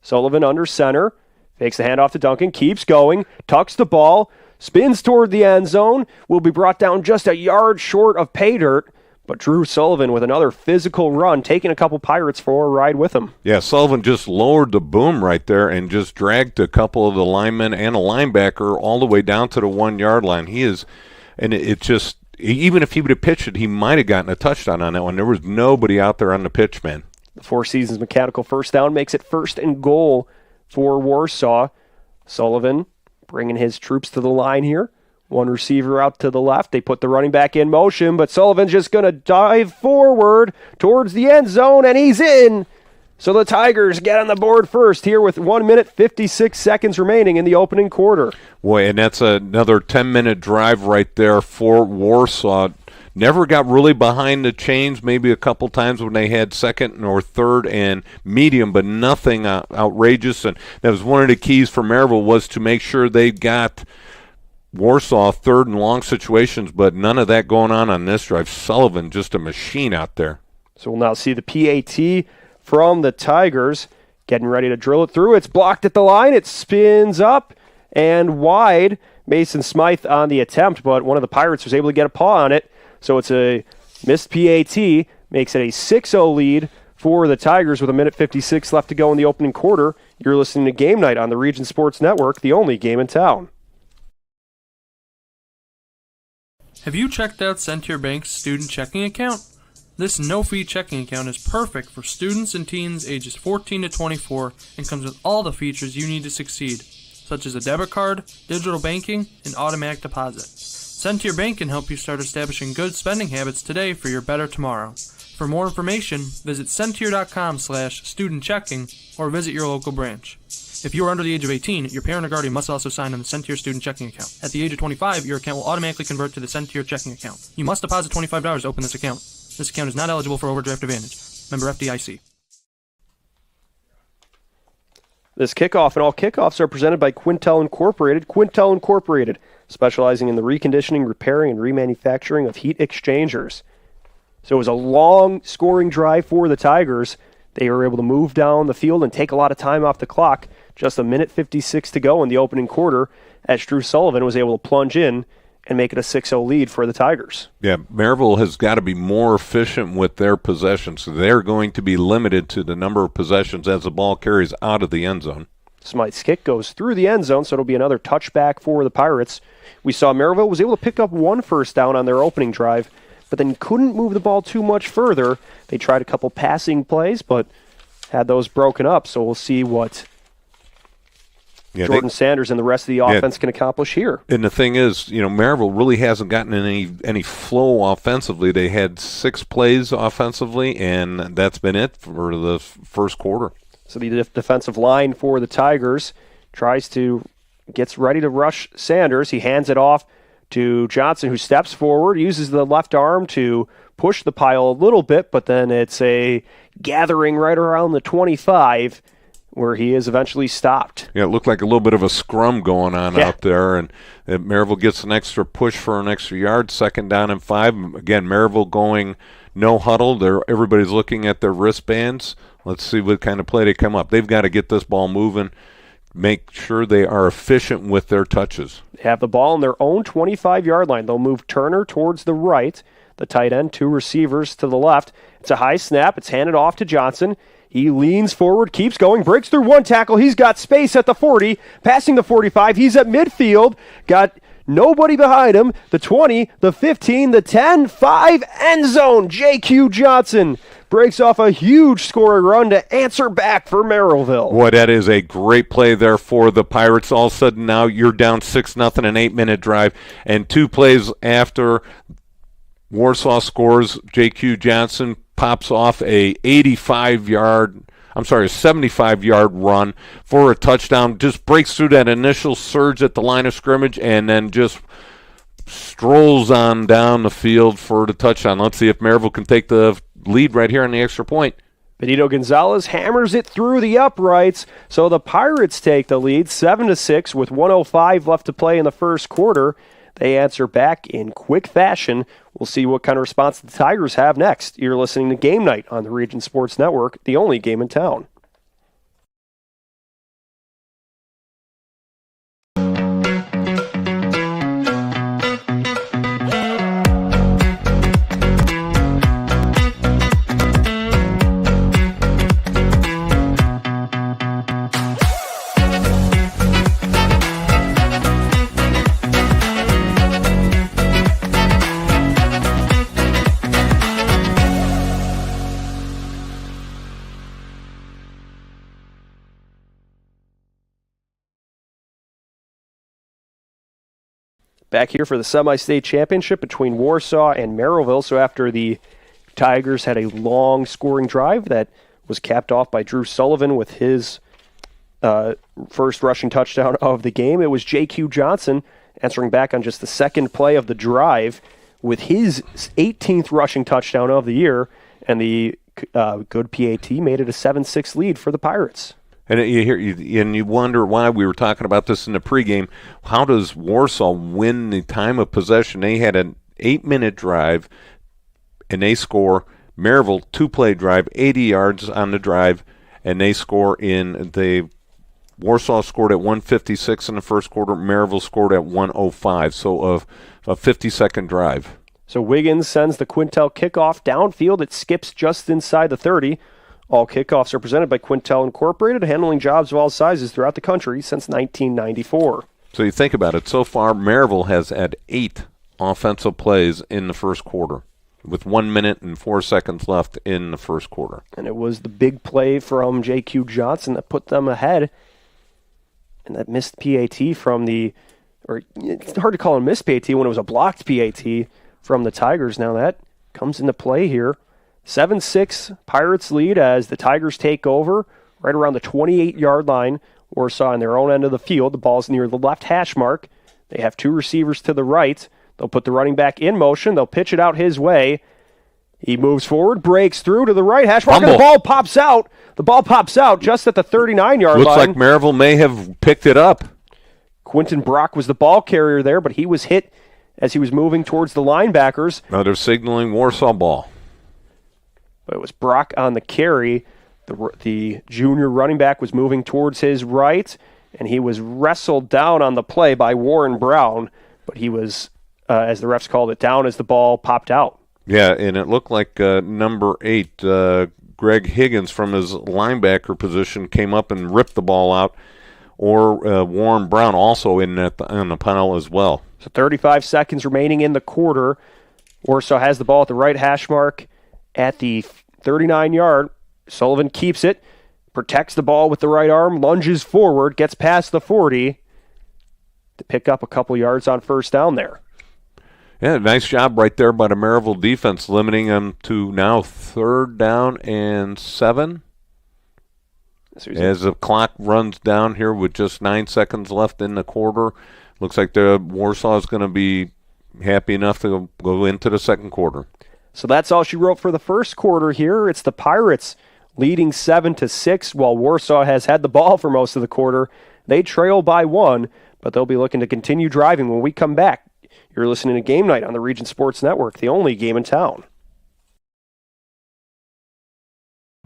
Sullivan under center, fakes the handoff to Duncan, keeps going, tucks the ball, spins toward the end zone, will be brought down just a yard short of pay dirt, but Drew Sullivan with another physical run, taking a couple Pirates for a ride with him. Yeah, Sullivan just lowered the boom right there and just dragged a couple of the linemen and a linebacker all the way down to the 1 yard line. It just, even if he would have pitched it, he might have gotten a touchdown on that one. There was nobody out there on the pitch, man. The Four Seasons mechanical first down makes it 1st and goal for Warsaw. Sullivan bringing his troops to the line here. One receiver out to the left. They put the running back in motion, but Sullivan's just going to dive forward towards the end zone, and he's in. So the Tigers get on the board first here with 1 minute, 56 seconds remaining in the opening quarter. Boy, and that's another 10-minute drive right there for Warsaw. Never got really behind the chains, maybe a couple times when they had 2nd or 3rd and medium, but nothing outrageous. And that was one of the keys for Merrillville, was to make sure they got Warsaw 3rd and long situations, but none of that going on this drive. Sullivan, just a machine out there. So we'll now see the PAT from the Tigers, getting ready to drill it through. It's blocked at the line. It spins up and wide. Mason Smythe on the attempt, but one of the Pirates was able to get a paw on it. So it's a missed PAT, makes it a 6-0 lead for the Tigers with 1 minute 56 left to go in the opening quarter. You're listening to Game Night on the Region Sports Network, the only game in town. Have you checked out Centier Bank's student checking account? This no-fee checking account is perfect for students and teens ages 14 to 24 and comes with all the features you need to succeed, such as a debit card, digital banking, and automatic deposit. Centier Bank can help you start establishing good spending habits today for your better tomorrow. For more information, visit Centier.com/student-checking or visit your local branch. If you are under the age of 18, your parent or guardian must also sign on the Centier student checking account. At the age of 25, your account will automatically convert to the Centier checking account. You must deposit $25 to open this account. This account is not eligible for overdraft advantage. Member FDIC. This kickoff and all kickoffs are presented by Quintel Incorporated. Quintel Incorporated, specializing in the reconditioning, repairing, and remanufacturing of heat exchangers. So it was a long scoring drive for the Tigers. They were able to move down the field and take a lot of time off the clock. Just 1 minute 56 to go in the opening quarter as Drew Sullivan was able to plunge in and make it a 6-0 lead for the Tigers. Yeah, Merrillville has got to be more efficient with their possessions. So they're going to be limited to the number of possessions as the ball carries out of the end zone. Smythe's kick goes through the end zone, so it'll be another touchback for the Pirates. We saw Merrillville was able to pick up one first down on their opening drive, but then couldn't move the ball too much further. They tried a couple passing plays, but had those broken up, so we'll see what Jordan Sanders and the rest of the offense can accomplish here. And the thing is, Merrillville really hasn't gotten any flow offensively. They had 6 plays offensively, and that's been it for the first quarter. So the defensive line for the Tigers gets ready to rush Sanders. He hands it off to Johnson, who steps forward, uses the left arm to push the pile a little bit, but then it's a gathering right around the 25 where he is eventually stopped. Yeah, it looked like a little bit of a scrum going on out there, and Merrillville gets an extra push for an extra yard, 2nd down and 5. Again, Merrillville going no huddle. Everybody's looking at their wristbands. Let's see what kind of play they come up. They've got to get this ball moving, make sure they are efficient with their touches. They have the ball on their own 25-yard line. They'll move Turner towards the right, the tight end, 2 receivers to the left. It's a high snap. It's handed off to Johnson. He leans forward, keeps going, breaks through one tackle. He's got space at the 40, passing the 45. He's at midfield, got nobody behind him. The 20, the 15, the 10, 5, end zone. J.Q. Johnson breaks off a huge scoring run to answer back for Merrillville. Boy, that is a great play there for the Pirates. All of a sudden now you're down 6-0, an 8-minute drive, and 2 plays after Warsaw scores, J.Q. Johnson pops off a 75-yard run for a touchdown, just breaks through that initial surge at the line of scrimmage and then just strolls on down the field for the touchdown. Let's see if Merrillville can take the lead right here on the extra point. Benito Gonzalez hammers it through the uprights, so the Pirates take the lead 7-6 with 1:05 left to play in the first quarter. They answer back in quick fashion. We'll see what kind of response the Tigers have next. You're listening to Game Night on the Region Sports Network, the only game in town. Back here for the semi-state championship between Warsaw and Merrillville. So after the Tigers had a long scoring drive that was capped off by Drew Sullivan with his first rushing touchdown of the game, it was J.Q. Johnson answering back on just the second play of the drive with his 18th rushing touchdown of the year, and the good PAT made it a 7-6 lead for the Pirates. And you wonder why. We were talking about this in the pregame. How does Warsaw win the time of possession? They had an 8-minute drive, and they score. Merrillville, 2-play drive, 80 yards on the drive, and they score Warsaw scored at 1:56 in the first quarter. Merrillville scored at 1:05, so a 50-second drive. So Wiggins sends the Quintel kickoff downfield. It skips just inside the 30. All kickoffs are presented by Quintel Incorporated, handling jobs of all sizes throughout the country since 1994. So you think about it. So far, Merrillville has had 8 offensive plays in the first quarter, with 1 minute and 4 seconds left in the first quarter. And it was the big play from J.Q. Johnson that put them ahead. And that missed PAT from it's hard to call a missed PAT when it was a blocked PAT from the Tigers. Now that comes into play here. 7-6 Pirates lead as the Tigers take over right around the 28-yard line. Warsaw on their own end of the field. The ball's near the left hash mark. They have 2 receivers to the right. They'll put the running back in motion. They'll pitch it out his way. He moves forward, breaks through to the right hash mark, and the ball pops out. The ball pops out just at the 39-yard line. Looks like Merrillville may have picked it up. Quentin Brock was the ball carrier there, but he was hit as he was moving towards the linebackers. Now they're signaling Warsaw ball. But it was Brock on the carry. The junior running back was moving towards his right, and he was wrestled down on the play by Warren Brown, but he was as the refs called it down as the ball popped out. Yeah, and it looked like number 8, Greg Higgins from his linebacker position came up and ripped the ball out, or Warren Brown also in on the panel as well. So 35 seconds remaining in the quarter. Warsaw has the ball at the right hash mark at the 39-yard. Sullivan keeps it, protects the ball with the right arm, lunges forward, gets past the 40 to pick up a couple yards on first down there. Yeah, nice job right there by the Merrillville defense, limiting them to now 3rd down and 7. As the clock runs down here with just 9 seconds left in the quarter, looks like the Warsaw is going to be happy enough to go into the second quarter. So that's all she wrote for the first quarter here. It's the Pirates leading 7-6 while Warsaw has had the ball for most of the quarter. They trail by 1, but they'll be looking to continue driving when we come back. You're listening to Game Night on the Region Sports Network, the only game in town.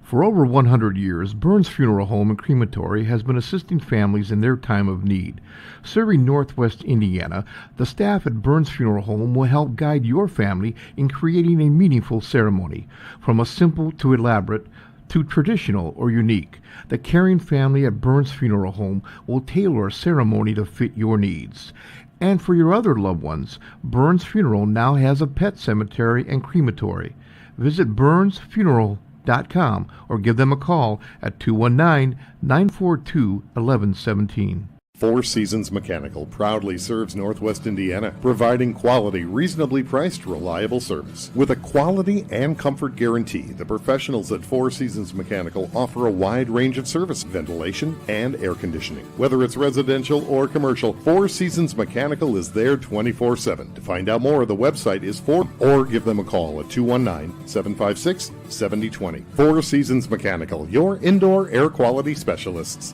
For over 100 years, Burns Funeral Home and Crematory has been assisting families in their time of need. Serving Northwest Indiana, the staff at Burns Funeral Home will help guide your family in creating a meaningful ceremony. From a simple to elaborate, to traditional or unique, the caring family at Burns Funeral Home will tailor a ceremony to fit your needs. And for your other loved ones, Burns Funeral now has a pet cemetery and crematory. Visit burnsfuneral.com or give them a call at 219-942-1117. Four Seasons Mechanical proudly serves Northwest Indiana, providing quality, reasonably priced, reliable service. With a quality and comfort guarantee, the professionals at Four Seasons Mechanical offer a wide range of service, ventilation, and air conditioning. Whether it's residential or commercial, Four Seasons Mechanical is there 24/7. To find out more, the website is or give them a call at 219-756-7020. Four Seasons Mechanical, your indoor air quality specialists.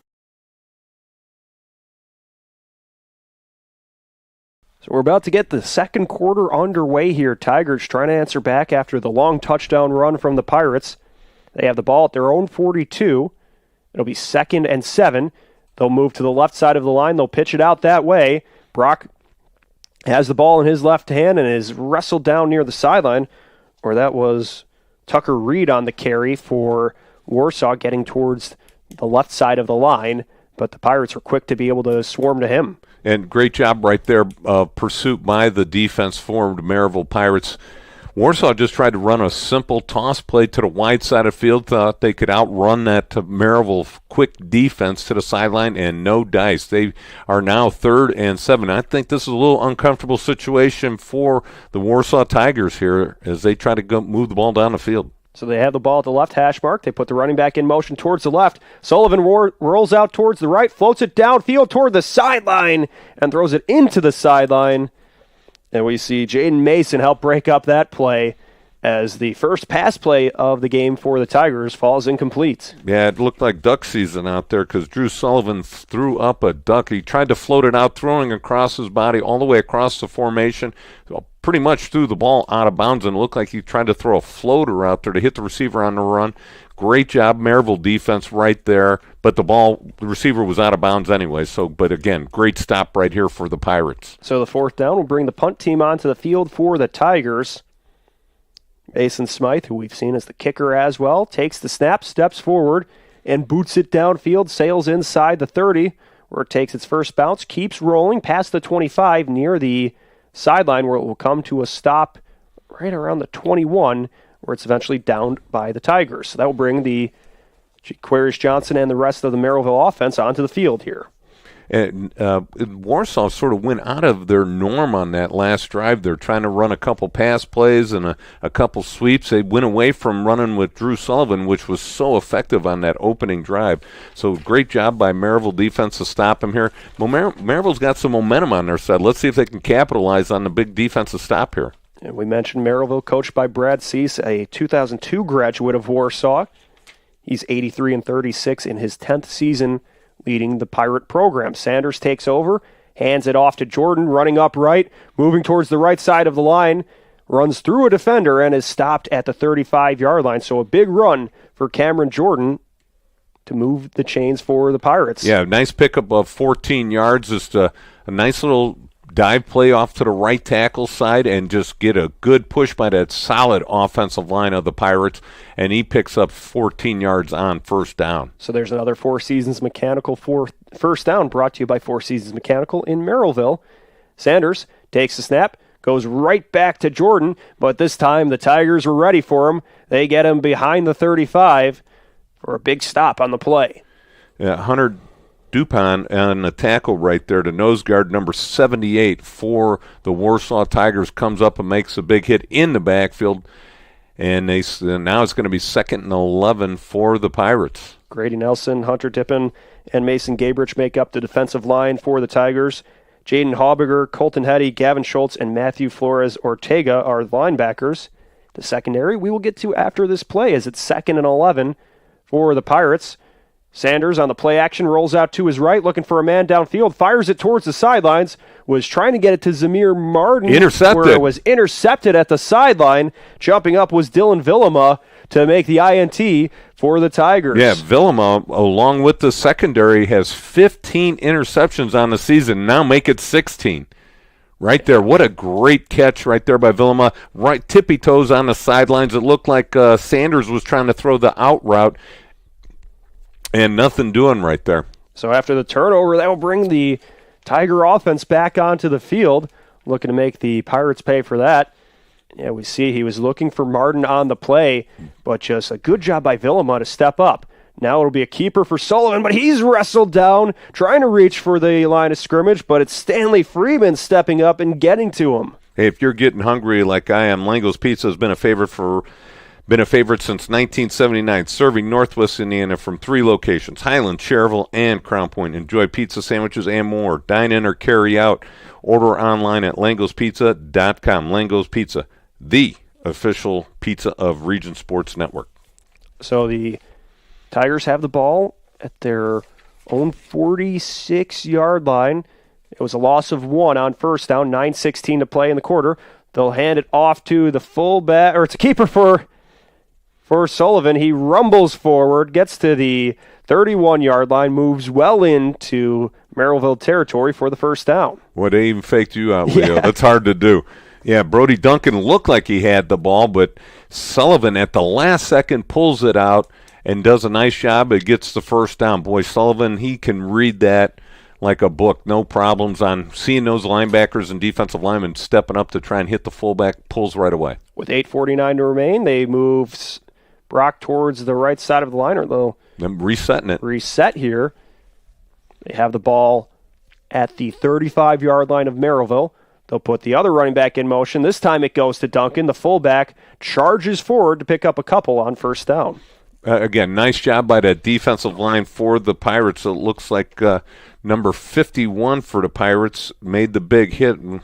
So we're about to get the second quarter underway here. Tigers trying to answer back after the long touchdown run from the Pirates. They have the ball at their own 42. It'll be 2nd and 7. They'll move to the left side of the line. They'll pitch it out that way. Brock has the ball in his left hand and is wrestled down near the sideline, or that was Tucker Reed on the carry for Warsaw getting towards the left side of the line, but the Pirates were quick to be able to swarm to him. And great job right there, pursuit by the defense for the Merrillville Pirates. Warsaw just tried to run a simple toss play to the wide side of the field, thought they could outrun that Merrillville quick defense to the sideline, and no dice. They are now 3rd and 7. I think this is a little uncomfortable situation for the Warsaw Tigers here as they try to move the ball down the field. So they have the ball at the left hash mark. They put the running back in motion towards the left. Sullivan rolls out towards the right, floats it downfield toward the sideline, and throws it into the sideline. And we see Jaden Mason help break up that play as the first pass play of the game for the Tigers falls incomplete. Yeah, it looked like duck season out there because Drew Sullivan threw up a duck. He tried to float it out, throwing across his body all the way across the formation. Pretty much threw the ball out of bounds, and it looked like he tried to throw a floater out there to hit the receiver on the run. Great job, Merrillville defense right there, but the receiver was out of bounds anyway. But again, great stop right here for the Pirates. So the 4th down will bring the punt team onto the field for the Tigers. Mason Smythe, who we've seen as the kicker as well, takes the snap, steps forward, and boots it downfield, sails inside the 30, where it takes its first bounce, keeps rolling past the 25 near the sideline, where it will come to a stop right around the 21, where it's eventually downed by the Tigers. So that will bring the Quarish Johnson and the rest of the Merrillville offense onto the field here. And Warsaw sort of went out of their norm on that last drive. They're trying to run a couple pass plays and a couple sweeps. They went away from running with Drew Sullivan, which was so effective on that opening drive. So great job by Merrillville defense to stop him here. Well, Merrillville's got some momentum on their side. Let's see if they can capitalize on the big defensive stop here. And we mentioned Merrillville, coached by Brad Cease, a 2002 graduate of Warsaw. He's 83-36 in his 10th season leading the Pirate program. Sanders takes over, hands it off to Jordan, running upright, moving towards the right side of the line, runs through a defender and is stopped at the 35-yard line. So a big run for Cameron Jordan to move the chains for the Pirates. Yeah, nice pickup of 14 yards. Just a nice little dive play off to the right tackle side and just get a good push by that solid offensive line of the Pirates, and he picks up 14 yards on first down. So there's another Four Seasons Mechanical first down brought to you by Four Seasons Mechanical in Merrillville. Sanders takes the snap, goes right back to Jordan, but this time the Tigers were ready for him. They get him behind the 35 for a big stop on the play. Yeah, Hunter Dupont on the tackle right there, the nose guard number 78 for the Warsaw Tigers, comes up and makes a big hit in the backfield, and now it's going to be 2nd and 11 for the Pirates. Grady Nelson, Hunter Tippin, and Mason Gabrich make up the defensive line for the Tigers. Jaden Haubiger, Colton Hetty, Gavin Schultz, and Matthew Flores Ortega are linebackers. The secondary we will get to after this play as it's 2nd and 11 for the Pirates. Sanders on the play action rolls out to his right, looking for a man downfield, fires it towards the sidelines, was trying to get it to Zamir Martin. Intercepted. Where it was intercepted at the sideline. Jumping up was Dylan Villama to make the INT for the Tigers. Yeah, Villama, along with the secondary, has 15 interceptions on the season. Now make it 16. Right there. What a great catch right there by Villama. Right, tippy toes on the sidelines. It looked like Sanders was trying to throw the out route, and nothing doing right there. So after the turnover, that will bring the Tiger offense back onto the field, looking to make the Pirates pay for that. Yeah, we see he was looking for Martin on the play, but just a good job by Villama to step up. Now it'll be a keeper for Sullivan, but he's wrestled down, trying to reach for the line of scrimmage, but it's Stanley Freeman stepping up and getting to him. Hey, if you're getting hungry like I am, Lango's Pizza has been a favorite since 1979, serving Northwest Indiana from 3 locations, Highland, Cherville, and Crown Point. Enjoy pizza sandwiches and more. Dine in or carry out. Order online at langospizza.com. Lango's Pizza, the official pizza of Region Sports Network. So the Tigers have the ball at their own 46-yard line. It was a loss of 1 on first down, 9:16 to play in the quarter. They'll hand it off to the fullback, or it's a keeper for Sullivan. He rumbles forward, gets to the 31-yard line, moves well into Merrillville territory for the first down. Well, they even faked you out, Leo. Yeah. That's hard to do. Yeah, Brody Duncan looked like he had the ball, but Sullivan at the last second pulls it out and does a nice job. It gets the first down. Boy, Sullivan, he can read that like a book. No problems on seeing those linebackers and defensive linemen stepping up to try and hit the fullback. Pulls right away. With 8:49 to remain, they move Brock towards the right side of the line, or they'll resetting it. Reset here. They have the ball at the 35-yard line of Merrillville. They'll put the other running back in motion. This time it goes to Duncan. The fullback charges forward to pick up a couple on first down. Again, nice job by that defensive line for the Pirates. It looks like number 51 for the Pirates made the big hit, and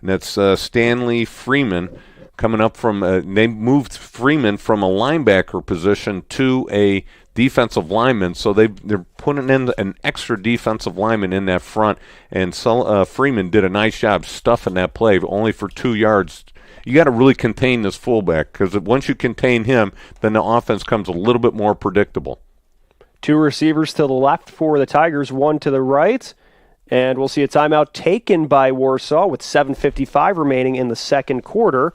that's Stanley Freeman coming up from they moved Freeman from a linebacker position to a defensive lineman, so they're putting in an extra defensive lineman in that front, and Freeman did a nice job stuffing that play, only for 2 yards. You got to really contain this fullback, because once you contain him, then the offense comes a little bit more predictable. 2 receivers to the left for the Tigers, 1 to the right, and we'll see a timeout taken by Warsaw with 7:55 remaining in the second quarter.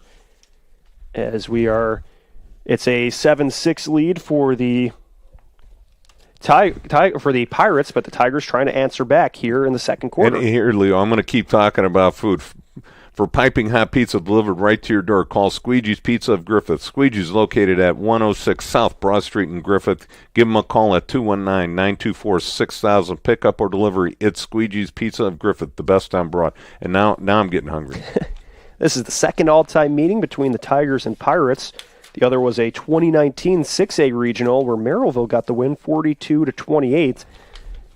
It's a 7-6 lead for the for the Pirates, but the Tigers trying to answer back here in the second quarter. And here, Leo, I'm going to keep talking about food. For piping hot pizza delivered right to your door, call Squeegee's Pizza of Griffith. Squeegee's located at 106 South Broad Street in Griffith. Give them a call at 219-924-6000. Pickup or delivery. It's Squeegee's Pizza of Griffith, the best on Broad. And now I'm getting hungry. This is the second all-time meeting between the Tigers and Pirates. The other was a 2019 6A regional where Merrillville got the win 42-28.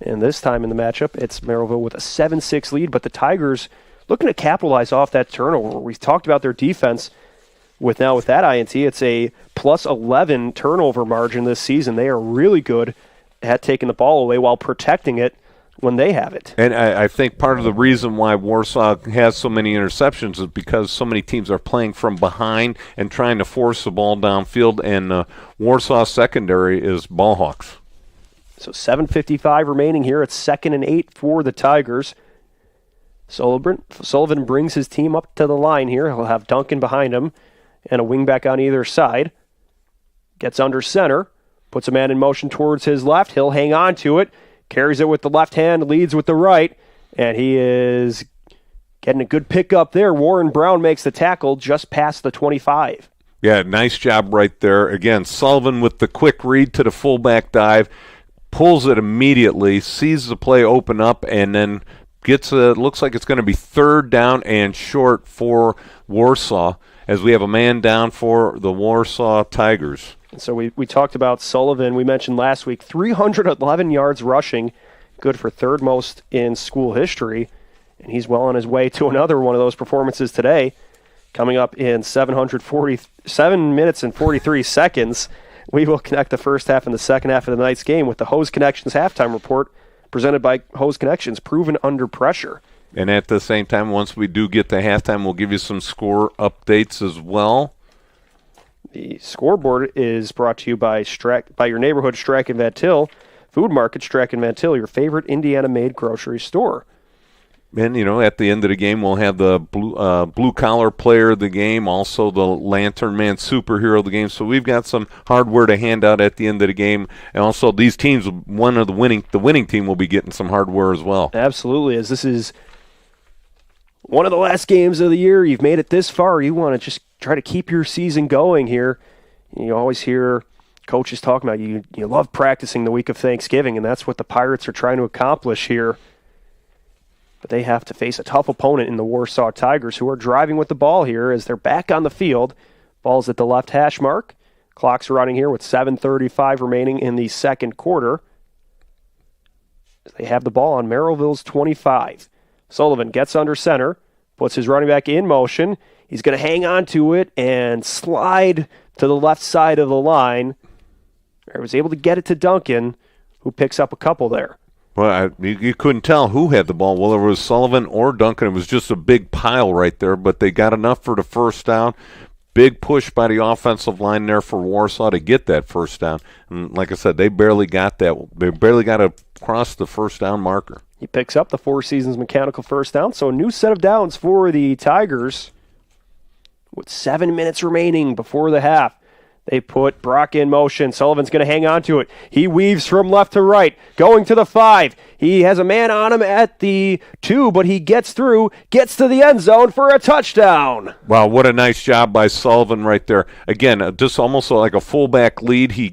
And this time in the matchup, it's Merrillville with a 7-6 lead, but the Tigers looking to capitalize off that turnover. We've talked about their defense with that INT. It's a plus 11 turnover margin this season. They are really good at taking the ball away while protecting it when they have it. And I think part of the reason why Warsaw has so many interceptions is because so many teams are playing from behind and trying to force the ball downfield, and Warsaw's secondary is ball hawks. So 7:55 remaining here. It's 2nd and 8 for the Tigers. Sullivan brings his team up to the line here. He'll have Duncan behind him and a wingback on either side. Gets under center, puts a man in motion towards his left. He'll hang on to it, carries it with the left hand, leads with the right, and he is getting a good pickup there. Warren Brown makes the tackle just past the 25. Yeah, nice job right there. Again, Sullivan with the quick read to the fullback dive, pulls it immediately, sees the play open up, and then looks like it's going to be third down and short for Warsaw as we have a man down for the Warsaw Tigers. So we talked about Sullivan. We mentioned last week 311 yards rushing, good for third most in school history, and he's well on his way to another one of those performances today. Coming up in 7 minutes and 43 seconds, we will connect the first half and the second half of the night's game with the Hose Connections halftime report presented by Hose Connections, proven under pressure. And at the same time, once we do get to halftime, we'll give you some score updates as well. The scoreboard is brought to you by your neighborhood Strack and Van Til Food Market. Strack and Van Til, your favorite Indiana-made grocery store. And, at the end of the game, we'll have the blue-collar player of the game, also the Lantern Man superhero of the game. So we've got some hardware to hand out at the end of the game. And also these teams, the winning team will be getting some hardware as well. Absolutely, as this is one of the last games of the year. You've made it this far. You want to just try to keep your season going here. You always hear coaches talking about you love practicing the week of Thanksgiving, and that's what the Pirates are trying to accomplish here. But they have to face a tough opponent in the Warsaw Tigers, who are driving with the ball here as they're back on the field. Ball's at the left hash mark. Clock's running here with 7:35 remaining in the second quarter. They have the ball on Merrillville's 25. Sullivan gets under center, puts his running back in motion. He's going to hang on to it and slide to the left side of the line. He was able to get it to Duncan, who picks up a couple there. Well, you couldn't tell who had the ball, whether it was Sullivan or Duncan. It was just a big pile right there, but they got enough for the first down. Big push by the offensive line there for Warsaw to get that first down. And like I said, they barely got that. They barely got across the first down marker. He picks up the Four Seasons mechanical first down, so a new set of downs for the Tigers with 7 minutes remaining before the half. They put Brock in motion. Sullivan's going to hang on to it. He weaves from left to right, going to the 5. He has a man on him at the 2, but he gets through, gets to the end zone for a touchdown. Wow, what a nice job by Sullivan right there. Again, just almost like a fullback lead. He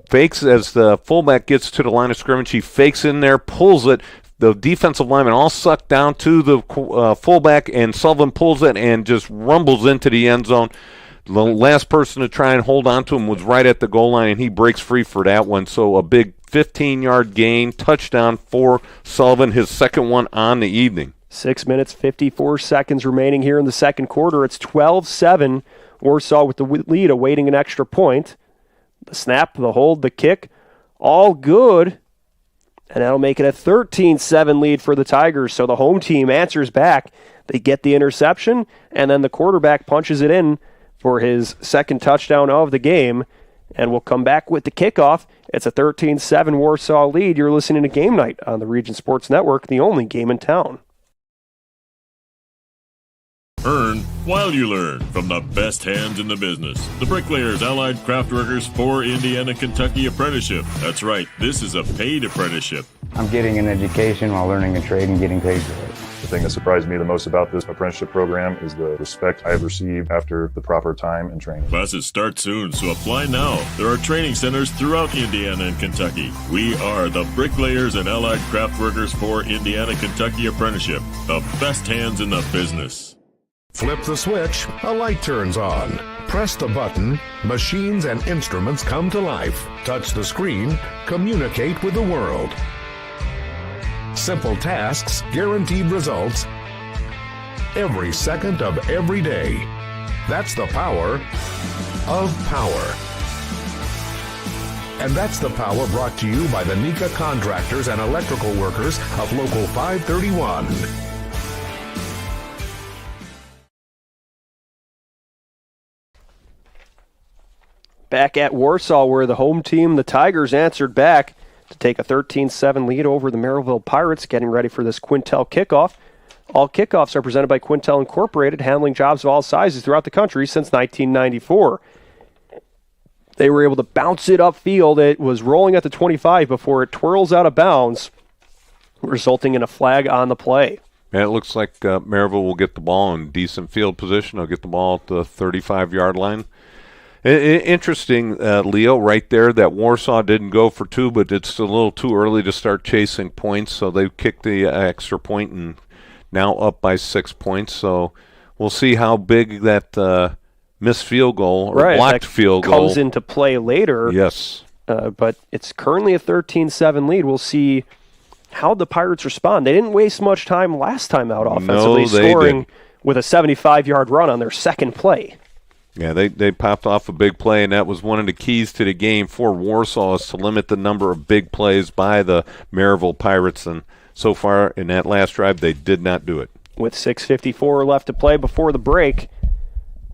fakes as the fullback gets to the line of scrimmage. He fakes in there, pulls it. The defensive lineman all sucked down to the fullback, and Sullivan pulls it and just rumbles into the end zone. The last person to try and hold on to him was right at the goal line, and he breaks free for that one. So a big 15-yard gain, touchdown for Sullivan, his second one on the evening. 6 minutes, 54 seconds remaining here in the second quarter. It's 12-7. Warsaw with the lead, awaiting an extra point. The snap, the hold, the kick, all good. And that'll make it a 13-7 lead for the Tigers. So the home team answers back. They get the interception, and then the quarterback punches it in for his second touchdown of the game, and we'll come back with the kickoff. It's a 13-7 Warsaw lead. You're listening to Game Night on the Region Sports Network, the only game in town. Earn while you learn from the best hands in the business. The Bricklayers Allied Craft Workers for Indiana, Kentucky Apprenticeship. That's right, this is a paid apprenticeship. I'm getting an education while learning a trade and getting paid for it. The thing that surprised me the most about this apprenticeship program is the respect I have received after the proper time and training. Classes start soon, so apply now. There are training centers throughout Indiana and Kentucky. We are the Bricklayers and Allied Craft Workers for Indiana, Kentucky Apprenticeship. The best hands in the business. Flip the switch, a light turns on. Press the button, machines and instruments come to life. Touch the screen, communicate with the world. Simple tasks, guaranteed results, every second of every day. That's the power of power. And that's the power brought to you by the NECA contractors and electrical workers of Local 531. Back at Warsaw, where the home team, the Tigers, answered back. to take a 13-7 lead over the Merrillville Pirates, getting ready for this Quintel kickoff. All kickoffs are presented by Quintel Incorporated, handling jobs of all sizes throughout the country since 1994. They were able to bounce it upfield. It was rolling at the 25 before it twirls out of bounds, resulting in a flag on the play. Yeah, it looks like Merrillville will get the ball in decent field position. They'll get the ball at the 35-yard line. Interesting, Leo, right there, that Warsaw didn't go for two, but it's a little too early to start chasing points, so they kicked the extra point and now up by 6 points. So we'll see how big that missed field goal or blocked field goal comes into play later. Yes. But it's currently a 13-7 lead. We'll see how the Pirates respond. They didn't waste much time last time out offensively, scoring with a 75-yard run on their second play. Yeah, they popped off a big play, and that was one of the keys to the game for Warsaw, is to limit the number of big plays by the Merrillville Pirates. And so far in that last drive, they did not do it. With 6:54 left to play before the break,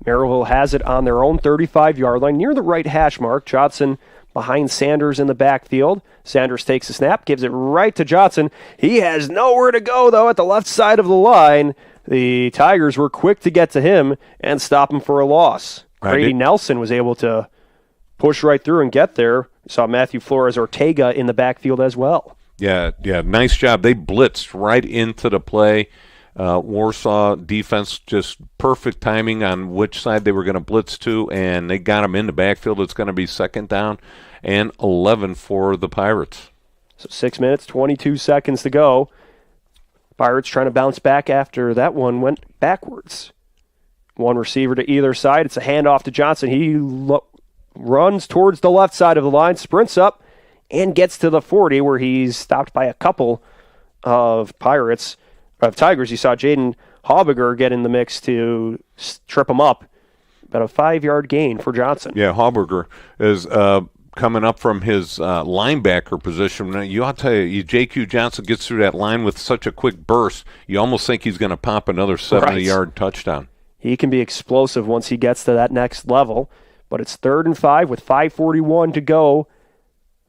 Merrillville has it on their own 35-yard line near the right hash mark. Johnson behind Sanders in the backfield. Sanders takes a snap, gives it right to Johnson. He has nowhere to go, though, at the left side of the line. The Tigers were quick to get to him and stop him for a loss. Grady Nelson was able to push right through and get there. We saw Matthew Flores Ortega in the backfield as well. Yeah, nice job. They blitzed right into the play. Warsaw defense, just perfect timing on which side they were going to blitz to, and they got him in the backfield. It's going to be 2nd down and 11 for the Pirates. So 6 minutes, 22 seconds to go. Pirates trying to bounce back after that one went backwards. One receiver to either side. It's a handoff to Johnson. He runs towards the left side of the line, sprints up, and gets to the 40, where he's stopped by a couple of Tigers. You saw Jaden Haubiger get in the mix to trip him up. About a 5-yard gain for Johnson. Yeah, Haubiger is coming up from his linebacker position. I'll tell you, J.Q. Johnson gets through that line with such a quick burst, you almost think he's going to pop another 70-yard touchdown. He can be explosive once he gets to that next level. But it's 3rd and 5 with 5:41 to go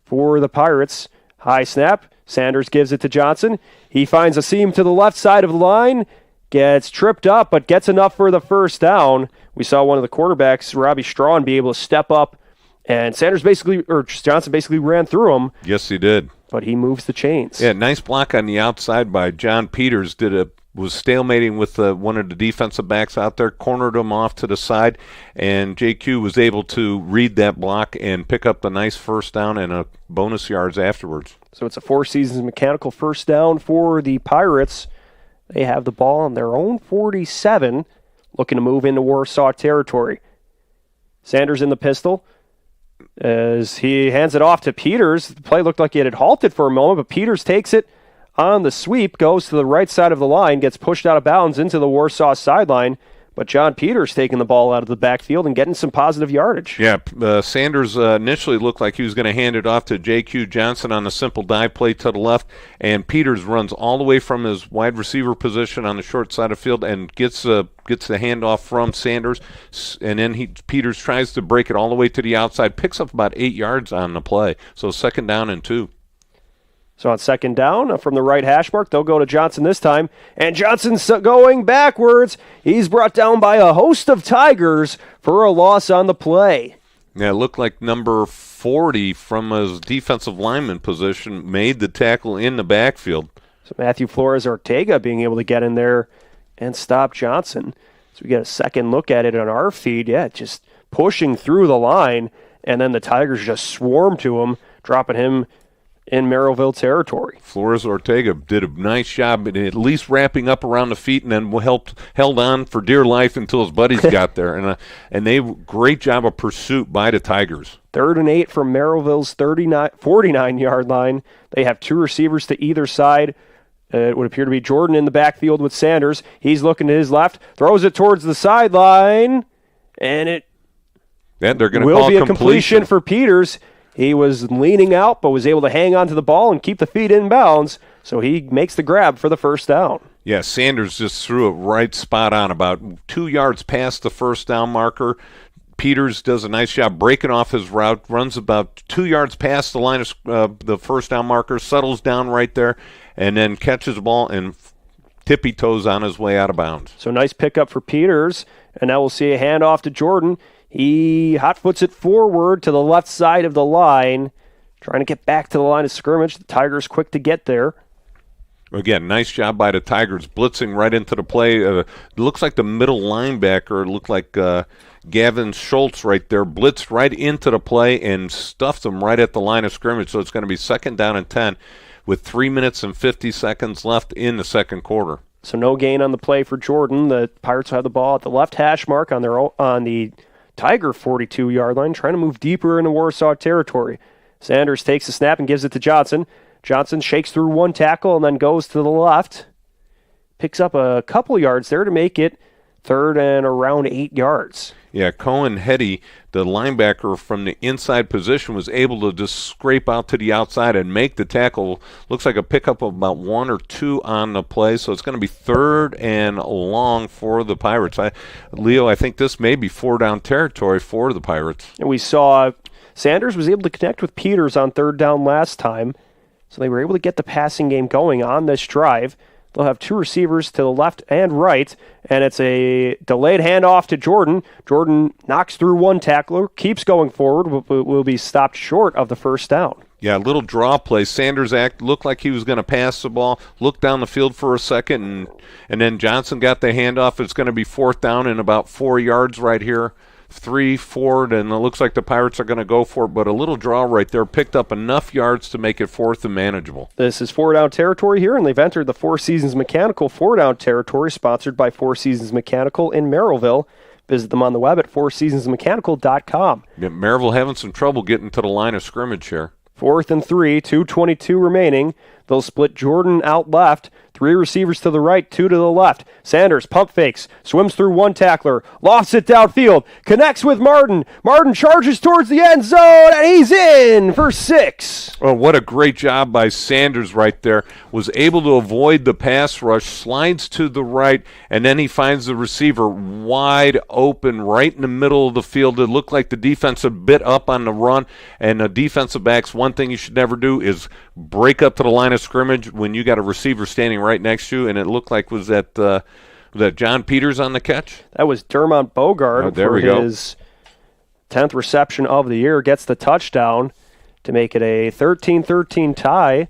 for the Pirates. High snap. Sanders gives it to Johnson. He finds a seam to the left side of the line, gets tripped up, but gets enough for the first down. We saw one of the quarterbacks, Robbie Strawn, be able to step up, and Johnson basically ran through him. Yes, he did. But he moves the chains. Yeah, nice block on the outside by John Peters. Was stalemating with one of the defensive backs out there, cornered him off to the side, and JQ was able to read that block and pick up the nice first down and a bonus yards afterwards. So it's a Four Seasons mechanical first down for the Pirates. They have the ball on their own 47, looking to move into Warsaw territory. Sanders in the pistol as he hands it off to Peters. The play looked like it had halted for a moment, but Peters takes it on the sweep, goes to the right side of the line, gets pushed out of bounds into the Warsaw sideline. But John Peters taking the ball out of the backfield and getting some positive yardage. Yeah, Sanders initially looked like he was going to hand it off to J.Q. Johnson on a simple dive play to the left, and Peters runs all the way from his wide receiver position on the short side of the field and gets the handoff from Sanders, and then Peters tries to break it all the way to the outside, picks up about 8 yards on the play. So 2nd down and 2. So on 2nd down from the right hash mark, they'll go to Johnson this time. And Johnson's going backwards. He's brought down by a host of Tigers for a loss on the play. Yeah, it looked like number 40 from his defensive lineman position made the tackle in the backfield. So Matthew Flores Ortega being able to get in there and stop Johnson. So we get a second look at it on our feed. Yeah, just pushing through the line. And then the Tigers just swarm to him, dropping him in Merrillville territory. Flores Ortega did a nice job at least wrapping up around the feet, and then held on for dear life until his buddies got there. And they great job of pursuit by the Tigers. 3rd and 8 from Merrillville's 49-yard line. They have 2 receivers to either side. It would appear to be Jordan in the backfield with Sanders. He's looking to his left, throws it towards the sideline, and they're going to will call be a completion for Peters. He was leaning out, but was able to hang on to the ball and keep the feet in bounds, so he makes the grab for the first down. Yeah, Sanders just threw it right spot on, about 2 yards past the first down marker. Peters does a nice job breaking off his route, runs about 2 yards past the line of the first down marker, settles down right there, and then catches the ball and tippy-toes on his way out of bounds. So nice pickup for Peters, and now we'll see a handoff to Jordan. He hot-foots it forward to the left side of the line, trying to get back to the line of scrimmage. The Tigers quick to get there. Again, nice job by the Tigers, blitzing right into the play. It looks like the middle linebacker, it looked like Gavin Schultz right there, blitzed right into the play and stuffed them right at the line of scrimmage. So it's going to be 2nd down and 10 with 3 minutes and 50 seconds left in the second quarter. So no gain on the play for Jordan. The Pirates will have the ball at the left hash mark on the Tiger 42-yard line, trying to move deeper into Warsaw territory. Sanders takes the snap and gives it to Johnson. Johnson shakes through one tackle and then goes to the left. Picks up a couple yards there to make it 3rd and around 8 yards. Yeah, Cohen Hetty, the linebacker from the inside position, was able to just scrape out to the outside and make the tackle. Looks like a pickup of about 1 or 2 on the play, so it's going to be 3rd and long for the Pirates. Leo, I think this may be 4-down territory for the Pirates. And we saw Sanders was able to connect with Peters on 3rd down last time, so they were able to get the passing game going on this drive. They'll have 2 receivers to the left and right, and it's a delayed handoff to Jordan. Jordan knocks through one tackler, keeps going forward, but will be stopped short of the 1st down. Yeah, a little draw play. Sanders looked like he was going to pass the ball, looked down the field for a second, and then Johnson got the handoff. It's going to be 4th down and about 4 yards right here. 3 forward, and it looks like the Pirates are going to go for it, but a little draw right there picked up enough yards to make it 4th and manageable. This is 4-down territory here, and they've entered the Four Seasons Mechanical 4-down territory, sponsored by Four Seasons Mechanical in Merrillville. Visit them on the web at fourseasonsmechanical.com. Yeah, Merrillville having some trouble getting to the line of scrimmage here. 4th and 3, 2:22 remaining. They'll split Jordan out left. 3 receivers to the right, 2 to the left. Sanders pump fakes, swims through one tackler, lofts it downfield, connects with Martin. Martin charges towards the end zone, and he's in for 6. Oh, what a great job by Sanders right there. Was able to avoid the pass rush, slides to the right, and then he finds the receiver wide open right in the middle of the field. It looked like the defense had bit up on the run, and the defensive backs, one thing you should never do is break up to the line of scrimmage when you got a receiver standing right next to you, and it looked like was that John Peters on the catch? That was Dermont Bogard for his 10th reception of the year. Gets the touchdown to make it a 13-13 tie.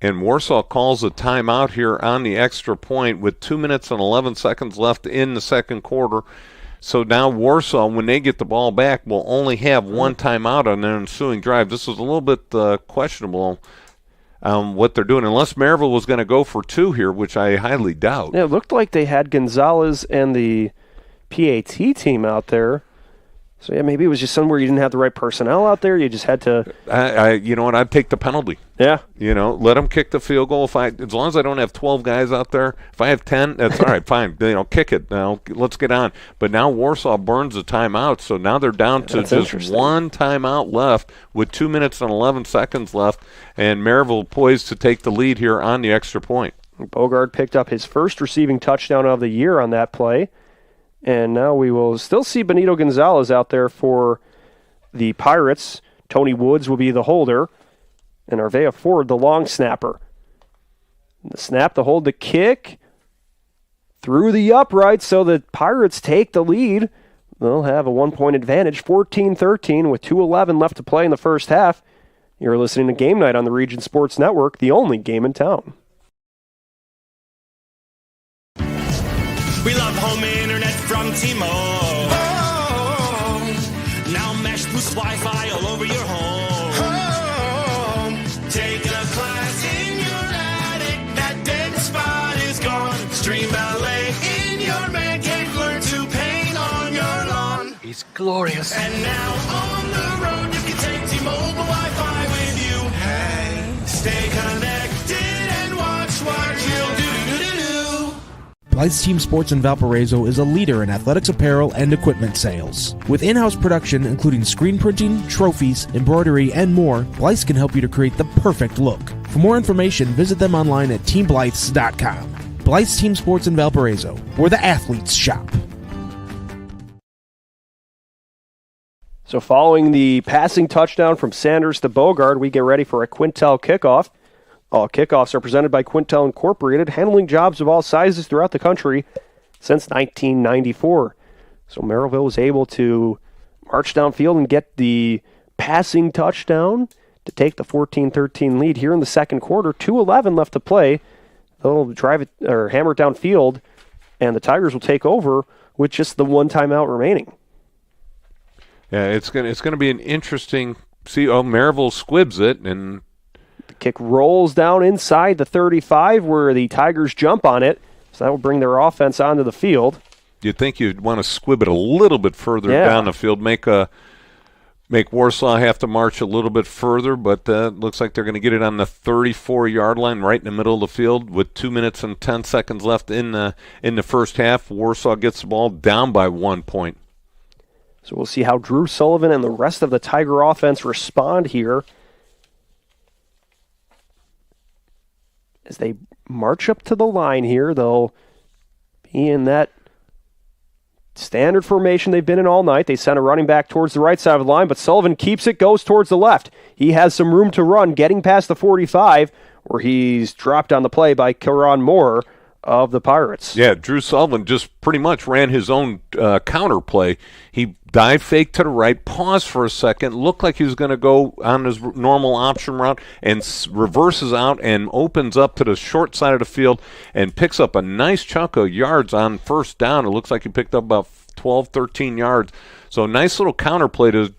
And Warsaw calls a timeout here on the extra point with 2 minutes and 11 seconds left in the second quarter. So now Warsaw, when they get the ball back, will only have 1 timeout on their ensuing drive. This is a little bit questionable what they're doing, unless Merrillville was going to go for 2 here, which I highly doubt. Yeah, it looked like they had Gonzalez and the PAT team out there. So, yeah, maybe it was just somewhere you didn't have the right personnel out there. You just had to... you know what? I'd take the penalty. Yeah. You know, let them kick the field goal. As long as I don't have 12 guys out there, if I have 10, that's all right, fine. You know, kick it. Now, let's get on. But now Warsaw burns the timeout, so now they're down to just 1 timeout left with 2 minutes and 11 seconds left, and Merrillville poised to take the lead here on the extra point. Bogard picked up his first receiving touchdown of the year on that play. And now we will still see Benito Gonzalez out there for the Pirates. Tony Woods will be the holder. And Arvea Ford, the long snapper. The snap, the hold, the kick. Through the upright, so the Pirates take the lead. They'll have a 1-point advantage, 14-13, with 2:11 left to play in the first half. You're listening to Game Night on the Region Sports Network, the only game in town. We love home internet from T-Mobile. Oh, now Mesh boosts Wi-Fi all over your home. Taking a class in your attic, that dead spot is gone. Stream ballet in your man cave, learn to paint on your lawn. It's glorious. And now on the road, you can take T-Mobile Wi-Fi with you. Hey, stay connected and watch what you'll do. Blythe's Team Sports in Valparaiso is a leader in athletics apparel and equipment sales. With in-house production including screen printing, trophies, embroidery, and more, Blythe's can help you to create the perfect look. For more information, visit them online at teamblythes.com. Blythe's Team Sports in Valparaiso, where the athletes shop. So following the passing touchdown from Sanders to Bogard, we get ready for a Quintel kickoff. All kickoffs are presented by Quintel Incorporated, handling jobs of all sizes throughout the country since 1994. So Merrillville was able to march downfield and get the passing touchdown to take the 14-13 lead here in the second quarter. 2:11 left to play. They'll drive it or hammer it downfield, and the Tigers will take over with just the one timeout remaining. Yeah, it's gonna be an interesting. Merrillville squibs it, and the kick rolls down inside the 35, where the Tigers jump on it. So that will bring their offense onto the field. You'd think you'd want to squib it a little bit further down the field, make Warsaw have to march a little bit further, but looks like they're going to get it on the 34-yard line, right in the middle of the field, with 2 minutes and 10 seconds left in the first half. Warsaw gets the ball down by 1 point. So we'll see how Drew Sullivan and the rest of the Tiger offense respond here as they march up to the line here. They'll be in that standard formation they've been in all night. They send a running back towards the right side of the line, but Sullivan keeps it, goes towards the left. He has some room to run, getting past the 45, where he's dropped on the play by Karan Moore of the Pirates. Yeah, Drew Sullivan just pretty much ran his own counter play. He dive fake to the right, paused for a second, looked like he was going to go on his normal option route, and reverses out and opens up to the short side of the field and picks up a nice chunk of yards on first down. It looks like he picked up about 12, 13 yards. So nice little counter play to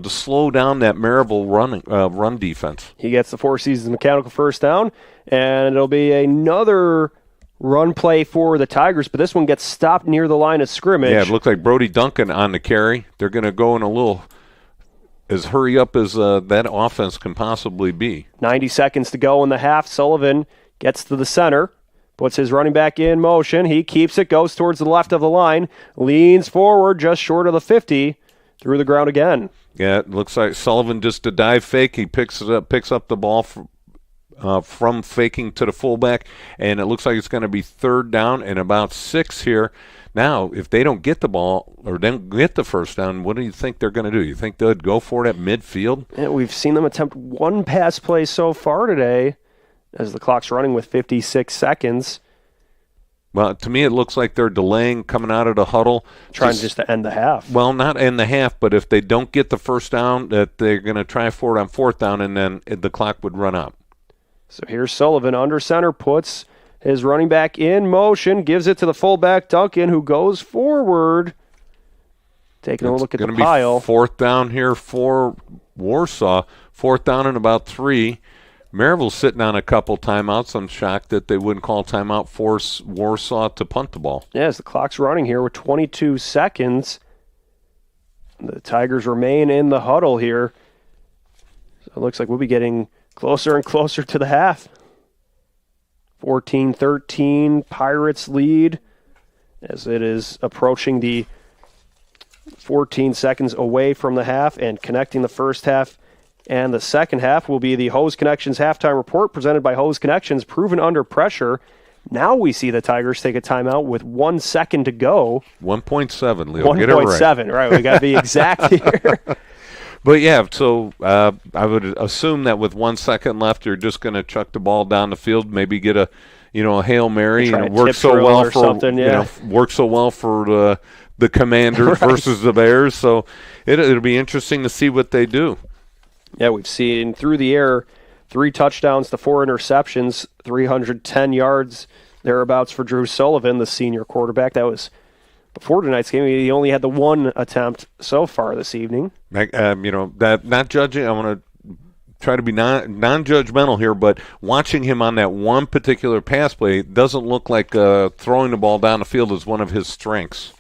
slow down that Merrillville run defense. He gets the Four Seasons mechanical first down, and it'll be another run play for the Tigers, but this one gets stopped near the line of scrimmage. Yeah, it looked like Brody Duncan on the carry. They're going to go in a little as hurry up as that offense can possibly be. 90 seconds to go in the half. Sullivan gets to the center, puts his running back in motion. He keeps it, goes towards the left of the line, leans forward just short of the 50, through the ground again. Yeah, it looks like Sullivan just a dive fake. He picks up the ball from faking to the fullback, and it looks like it's going to be third down and about 6 here. Now, if they don't get the ball or don't get the first down, what do you think they're going to do? You think they'd go for it at midfield? Yeah, we've seen them attempt one pass play so far today as the clock's running with 56 seconds. Well, to me, it looks like they're delaying coming out of the huddle. Trying just to end the half. Well, not end the half, but if they don't get the first down, that they're going to try for it on fourth down, and then the clock would run out. So here's Sullivan under center, puts his running back in motion, gives it to the fullback Duncan, who goes forward. Taking a look at the pile. It's going to be fourth down here for Warsaw. Fourth down and about 3. Merrillville's sitting on a couple timeouts. I'm shocked that they wouldn't call timeout, force Warsaw to punt the ball. Yes, the clock's running here with 22 seconds. The Tigers remain in the huddle here. So it looks like we'll be getting closer and closer to the half. 14-13, Pirates lead as it is approaching the 14 seconds away from the half, and connecting the first half and the second half will be the Hose Connections halftime report presented by Hose Connections, proven under pressure. Now we see the Tigers take a timeout with 1 second to go. 1.7, Leo. Get it right. 1.7, right. We got to be exact here. But yeah, so I would assume that with 1 second left, you're just going to chuck the ball down the field, maybe get a Hail Mary. Works so well for the Commanders right. versus the Bears. So it'll be interesting to see what they do. Yeah, we've seen through the air 3 touchdowns to 4 interceptions, 310 yards thereabouts for Drew Sullivan, the senior quarterback. That was before tonight's game. He only had the 1 attempt so far this evening. That not judging. I want to try to be non-judgmental here, but watching him on that one particular pass play, it doesn't look like throwing the ball down the field is one of his strengths.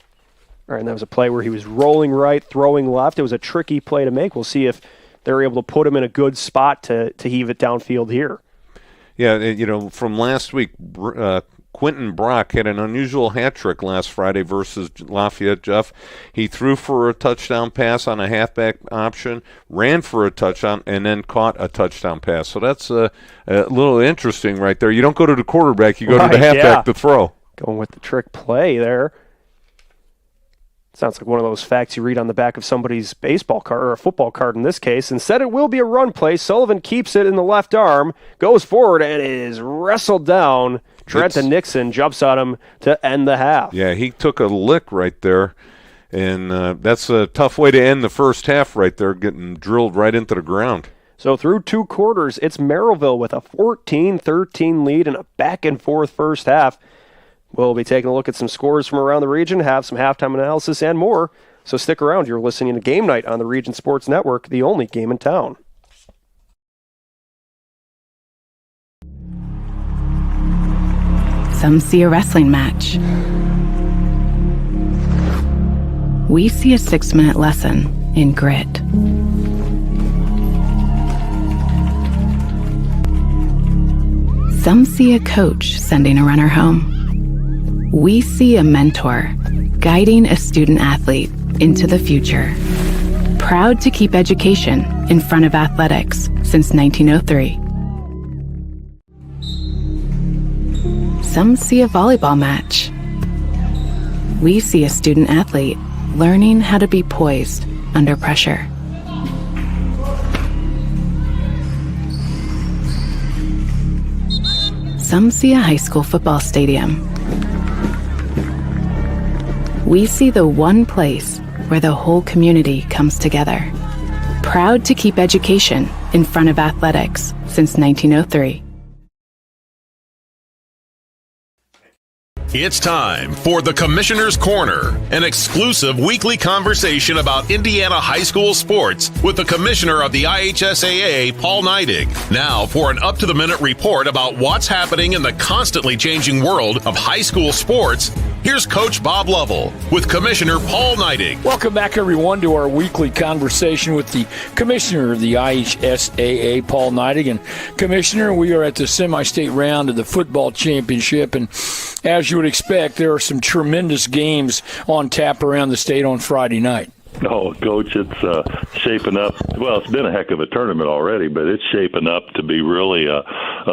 All right, and that was a play where he was rolling right, throwing left. It was a tricky play to make. We'll see if they're able to put him in a good spot to heave it downfield here. Yeah, from last week, Quentin Brock had an unusual hat trick last Friday versus Lafayette. Jeff, he threw for a touchdown pass on a halfback option, ran for a touchdown, and then caught a touchdown pass. So that's a little interesting right there. You don't go to the quarterback, you go to the halfback to throw. Going with the trick play there. Sounds like one of those facts you read on the back of somebody's baseball card, or a football card in this case. Instead, it will be a run play. Sullivan keeps it in the left arm, goes forward, and is wrestled down. Trenton Nixon jumps on him to end the half. Yeah, he took a lick right there, and that's a tough way to end the first half right there, getting drilled right into the ground. So through 2 quarters, it's Merrillville with a 14-13 lead in a back-and-forth first half. We'll be taking a look at some scores from around the region, have some halftime analysis, and more. So stick around. You're listening to Game Night on the Region Sports Network, the only game in town. Some see a wrestling match. We see a 6-minute lesson in grit. Some see a coach sending a runner home. We see a mentor guiding a student athlete into the future. Proud to keep education in front of athletics since 1903. Some see a volleyball match. We see a student athlete learning how to be poised under pressure. Some see a high school football stadium. We see the one place where the whole community comes together. Proud to keep education in front of athletics since 1903. It's time for the Commissioner's Corner, an exclusive weekly conversation about Indiana high school sports with the Commissioner of the IHSAA, Paul Neidig. Now for an up-to-the-minute report about what's happening in the constantly changing world of high school sports, here's Coach Bob Lovell with Commissioner Paul Neidig. Welcome back, everyone, to our weekly conversation with the Commissioner of the IHSAA, Paul Neidig. And Commissioner, we are at the semi-state round of the football championship, and as you would expect, there are some tremendous games on tap around the state on Friday night. Oh, Coach, it's shaping up. Well, it's been a heck of a tournament already, but it's shaping up to be really a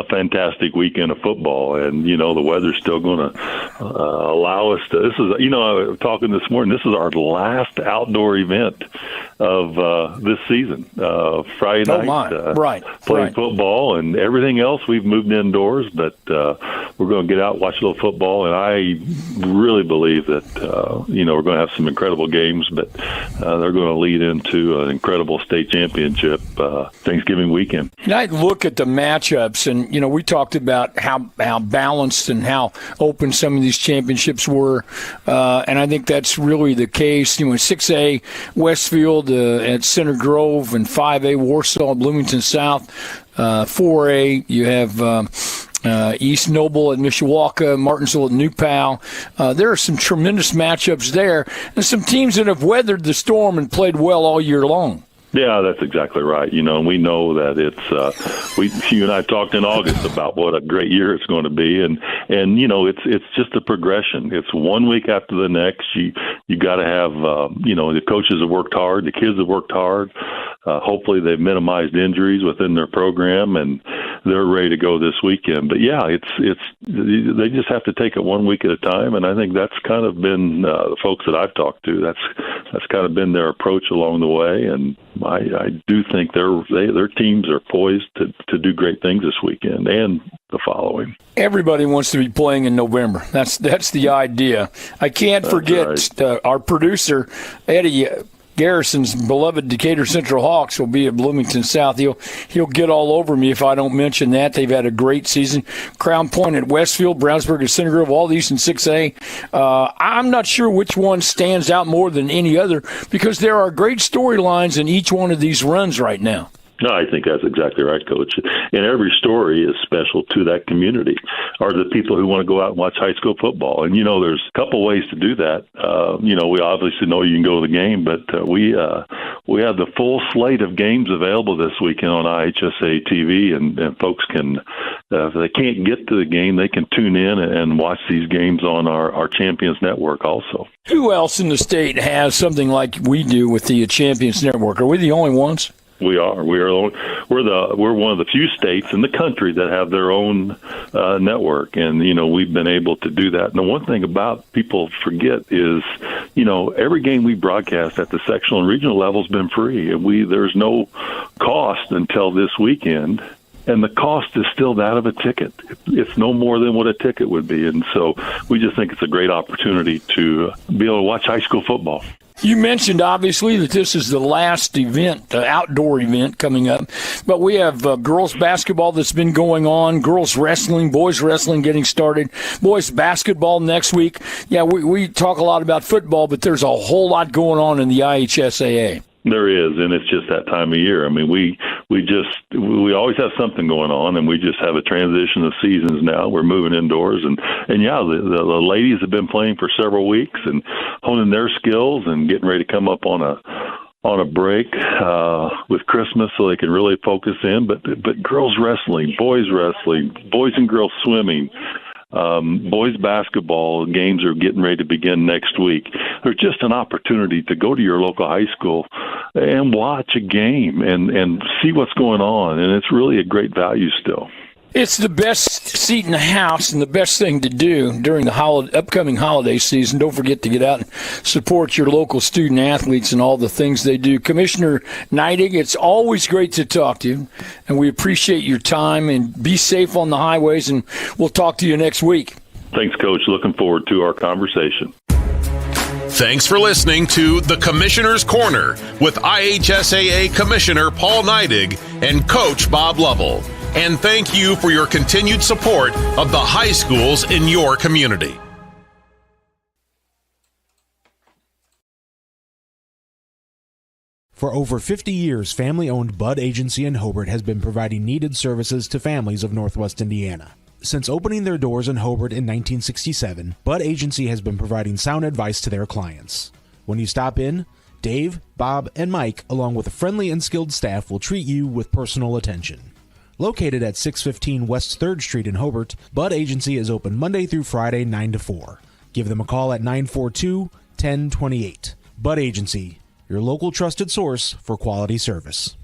fantastic weekend of football. And, you know, the weather's still going to allow us to. This is, you know, I was talking this morning, this is our last outdoor event of this season. Friday night, playing football, and everything else we've moved indoors, but we're going to get out and watch a little football. And I really believe that, you know, we're going to have some incredible games, but they're going to lead into an incredible state championship Thanksgiving weekend. And I look at the matchups, and, you know, we talked about how balanced and how open some of these championships were, and I think that's really the case. You know, 6A Westfield at Center Grove, and 5A Warsaw, Bloomington South. 4A, you have East Noble at Mishawaka, Martinsville at New Pal. There are some tremendous matchups there, and some teams that have weathered the storm and played well all year long. Yeah, that's exactly right. You know, and we know that it's you and I talked in August about what a great year it's going to be, and you know, it's just a progression. It's one week after the next. You got to have you know, the coaches have worked hard, the kids have worked hard. Hopefully, they've minimized injuries within their program, and they're ready to go this weekend. But yeah, it's they just have to take it 1 week at a time, and I think that's kind of been the folks that I've talked to. That's kind of been their approach along the way, and I do think their teams are poised to do great things this weekend and the following. Everybody wants to be playing in November. That's the idea. I can't forget our producer, Eddie Garrison's beloved Decatur Central Hawks will be at Bloomington South. He'll get all over me if I don't mention that. They've had a great season. Crown Point at Westfield, Brownsburg at Center Grove, all these in 6A. I'm not sure which one stands out more than any other because there are great storylines in each one of these runs right now. No, I think that's exactly right, Coach. And every story is special to that community, or the people who want to go out and watch high school football. And, you know, there's a couple ways to do that. You know, we obviously know you can go to the game, but we have the full slate of games available this weekend on IHSA TV, and folks can, if they can't get to the game, they can tune in and watch these games on our Champions Network also. Who else in the state has something like we do with the Champions Network? Are we the only ones? We are. We're one of the few states in the country that have their own network, and we've been able to do that. And the one thing about people forget is, every game we broadcast at the sectional and regional level has been free, and there's no cost until this weekend. And the cost is still that of a ticket. It's no more than what a ticket would be. And so we just think it's a great opportunity to be able to watch high school football. You mentioned, obviously, that this is the last event, the outdoor event coming up. But we have girls basketball that's been going on, girls wrestling, boys wrestling getting started, boys basketball next week. Yeah, we talk a lot about football, but there's a whole lot going on in the IHSAA. There is, and it's just that time of year. I mean, we always have something going on, and we just have a transition of seasons now. We're moving indoors, and yeah, the ladies have been playing for several weeks and honing their skills and getting ready to come up on a break with Christmas, so they can really focus in. But girls wrestling, boys and girls swimming. Boys basketball games are getting ready to begin next week. There's just an opportunity to go to your local high school and watch a game and see what's going on, and it's really a great value still. It's the best seat in the house and the best thing to do during the upcoming holiday season. Don't forget to get out and support your local student athletes and all the things they do. Commissioner Neidig, it's always great to talk to you, and we appreciate your time, and be safe on the highways, and we'll talk to you next week. Thanks, Coach. Looking forward to our conversation. Thanks for listening to The Commissioner's Corner with IHSAA Commissioner Paul Neidig and Coach Bob Lovell. And thank you for your continued support of the high schools in your community. For over 50 years, family-owned Bud Agency in Hobart has been providing needed services to families of Northwest Indiana. Since opening their doors in Hobart in 1967, Bud Agency has been providing sound advice to their clients. When you stop in, Dave, Bob, and Mike, along with a friendly and skilled staff, will treat you with personal attention. Located at 615 West 3rd Street in Hobart, Bud Agency is open Monday through Friday, 9 to 4. Give them a call at 942-1028. Bud Agency, your local trusted source for quality service.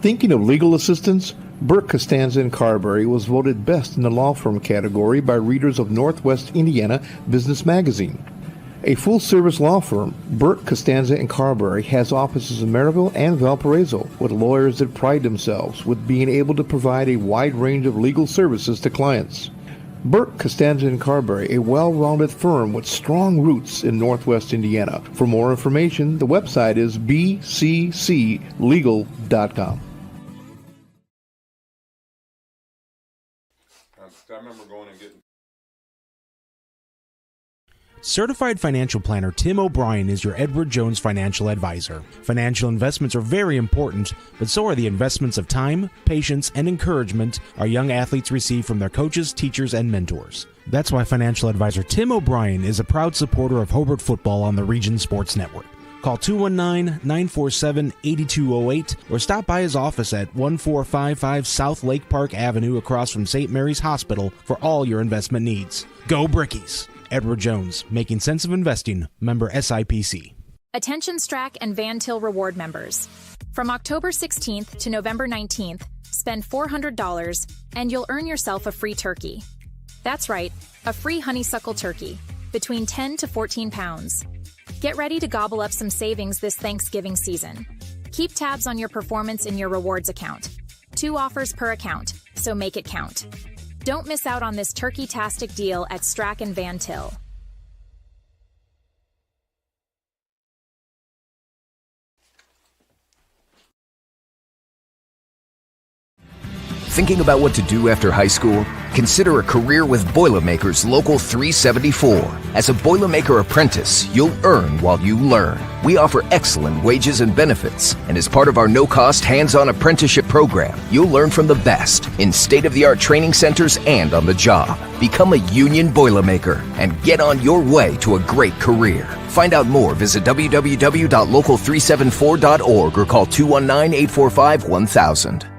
Thinking of legal assistance? Burke Costanza and Carberry was voted best in the law firm category by readers of Northwest Indiana Business Magazine. A full-service law firm, Burke Costanza and Carberry has offices in Merrillville and Valparaiso, with lawyers that pride themselves with being able to provide a wide range of legal services to clients. Burke Costanza and Carberry, a well-rounded firm with strong roots in Northwest Indiana. For more information, the website is bcclegal.com. I remember going and getting. Certified financial planner Tim O'Brien is your Edward Jones financial advisor. Financial investments are very important, but so are the investments of time, patience, and encouragement our young athletes receive from their coaches, teachers, and mentors. That's why financial advisor Tim O'Brien is a proud supporter of Hobart football on the Region Sports Network. Call 219-947-8208 or stop by his office at 1455 South Lake Park Avenue across from St. Mary's Hospital for all your investment needs. Go Brickies! Edward Jones, making sense of investing, member SIPC. Attention Strack and Van Til reward members. From October 16th to November 19th, spend $400 and you'll earn yourself a free turkey. That's right, a free honeysuckle turkey, between 10 to 14 pounds. Get ready to gobble up some savings this Thanksgiving season. Keep tabs on your performance in your rewards account. 2 offers per account, so make it count. Don't miss out on this turkey-tastic deal at Strack and Van Til. Thinking about what to do after high school? Consider a career with Boilermakers Local 374. As a Boilermaker apprentice, you'll earn while you learn. We offer excellent wages and benefits, and as part of our no-cost hands-on apprenticeship program, you'll learn from the best in state-of-the-art training centers and on the job. Become a union Boilermaker and get on your way to a great career. Find out more, visit www.local374.org or call 219-845-1000.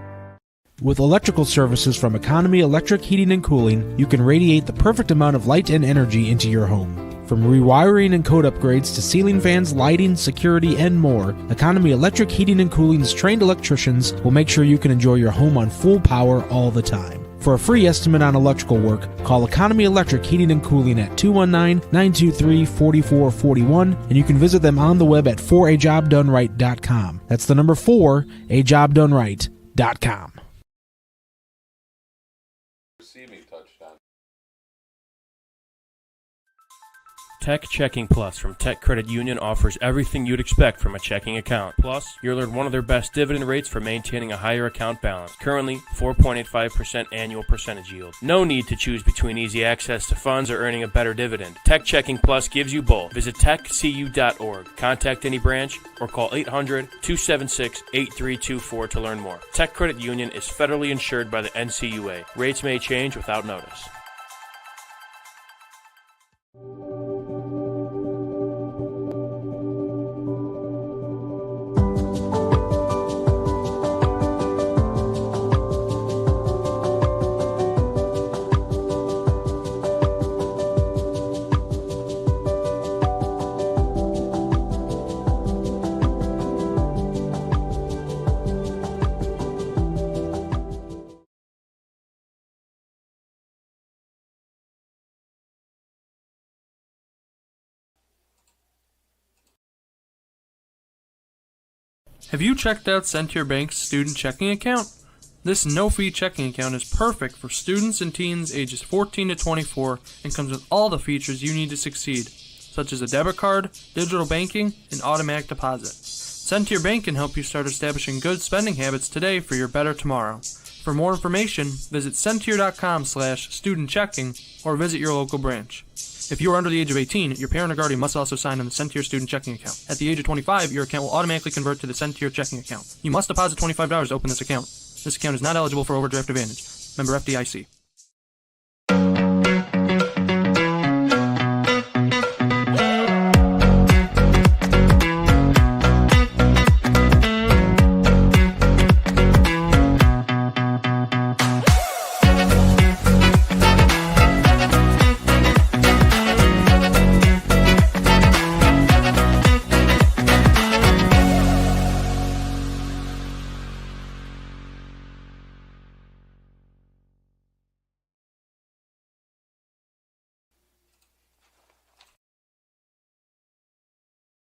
With electrical services from Economy Electric Heating and Cooling, you can radiate the perfect amount of light and energy into your home. From rewiring and code upgrades to ceiling fans, lighting, security, and more, Economy Electric Heating and Cooling's trained electricians will make sure you can enjoy your home on full power all the time. For a free estimate on electrical work, call Economy Electric Heating and Cooling at 219-923-4441, and you can visit them on the web at forajobdoneright.com. That's the number 4ajobdoneright.com. Tech Checking Plus from Tech Credit Union offers everything you'd expect from a checking account. Plus, you'll earn one of their best dividend rates for maintaining a higher account balance. Currently, 4.85% annual percentage yield. No need to choose between easy access to funds or earning a better dividend. Tech Checking Plus gives you both. Visit techcu.org, contact any branch, or call 800-276-8324 to learn more. Tech Credit Union is federally insured by the NCUA. Rates may change without notice. Have you checked out Centier Bank's student checking account? This no-fee checking account is perfect for students and teens ages 14 to 24 and comes with all the features you need to succeed, such as a debit card, digital banking, and automatic deposit. Centier Bank can help you start establishing good spending habits today for your better tomorrow. For more information, visit Centier.com/student-checking or visit your local branch. If you are under the age of 18, your parent or guardian must also sign on the Centier student checking account. At the age of 25, your account will automatically convert to the Centier checking account. You must deposit $25 to open this account. This account is not eligible for overdraft advantage. Member FDIC.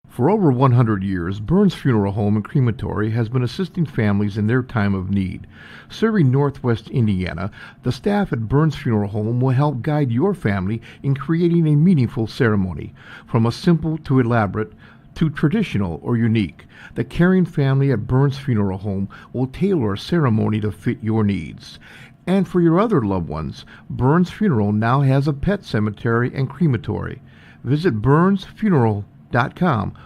For over 100 years, Burns Funeral Home and Crematory has been assisting families in their time of need. Serving Northwest Indiana, the staff at Burns Funeral Home will help guide your family in creating a meaningful ceremony. From a simple to elaborate, to traditional or unique, the caring family at Burns Funeral Home will tailor a ceremony to fit your needs. And for your other loved ones, Burns Funeral now has a pet cemetery and crematory. Visit burnsfuneral.com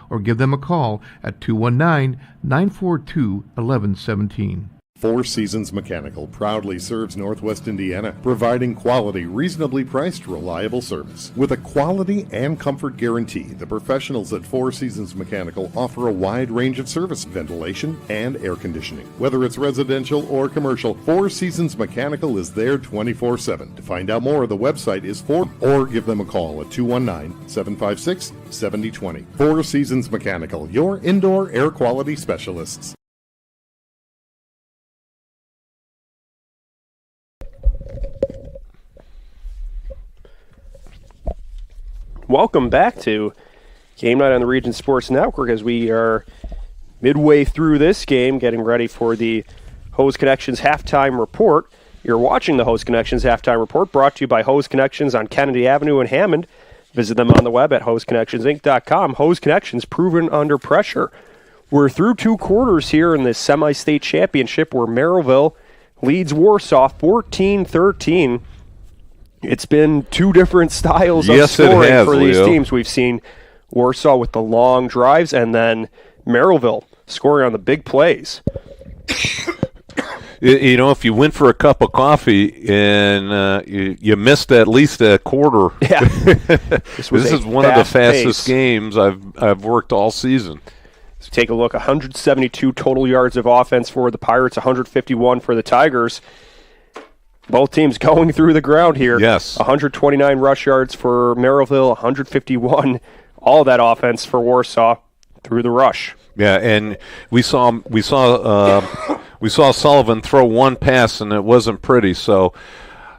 or give them a call at 219-942-1117. Four Seasons Mechanical proudly serves Northwest Indiana, providing quality, reasonably priced, reliable service. With a quality and comfort guarantee, the professionals at Four Seasons Mechanical offer a wide range of service, ventilation, and air conditioning. Whether it's residential or commercial, Four Seasons Mechanical is there 24/7. To find out more, the website is or give them a call at 219-756-7020. Four Seasons Mechanical, your indoor air quality specialists. Welcome back to Game Night on the Region Sports Network as we are midway through this game, getting ready for the Hose Connections halftime report. You're watching the Hose Connections halftime report, brought to you by Hose Connections on Kennedy Avenue in Hammond. Visit them on the web at hoseconnectionsinc.com. Hose Connections, proven under pressure. We're through two quarters here in this semi-state championship where Merrillville leads Warsaw 14-13. It's been two different styles of scoring for these teams. We've seen Warsaw with the long drives and then Merrillville scoring on the big plays. You know, if you went for a cup of coffee and you missed at least a quarter, yeah. This is one of the fastest games I've worked all season. So take a look, 172 total yards of offense for the Pirates, 151 for the Tigers. Both teams going through the ground here. Yes. 129 rush yards for Merrillville, 151. All that offense for Warsaw through the rush. Yeah, and we saw Sullivan throw one pass, and it wasn't pretty. So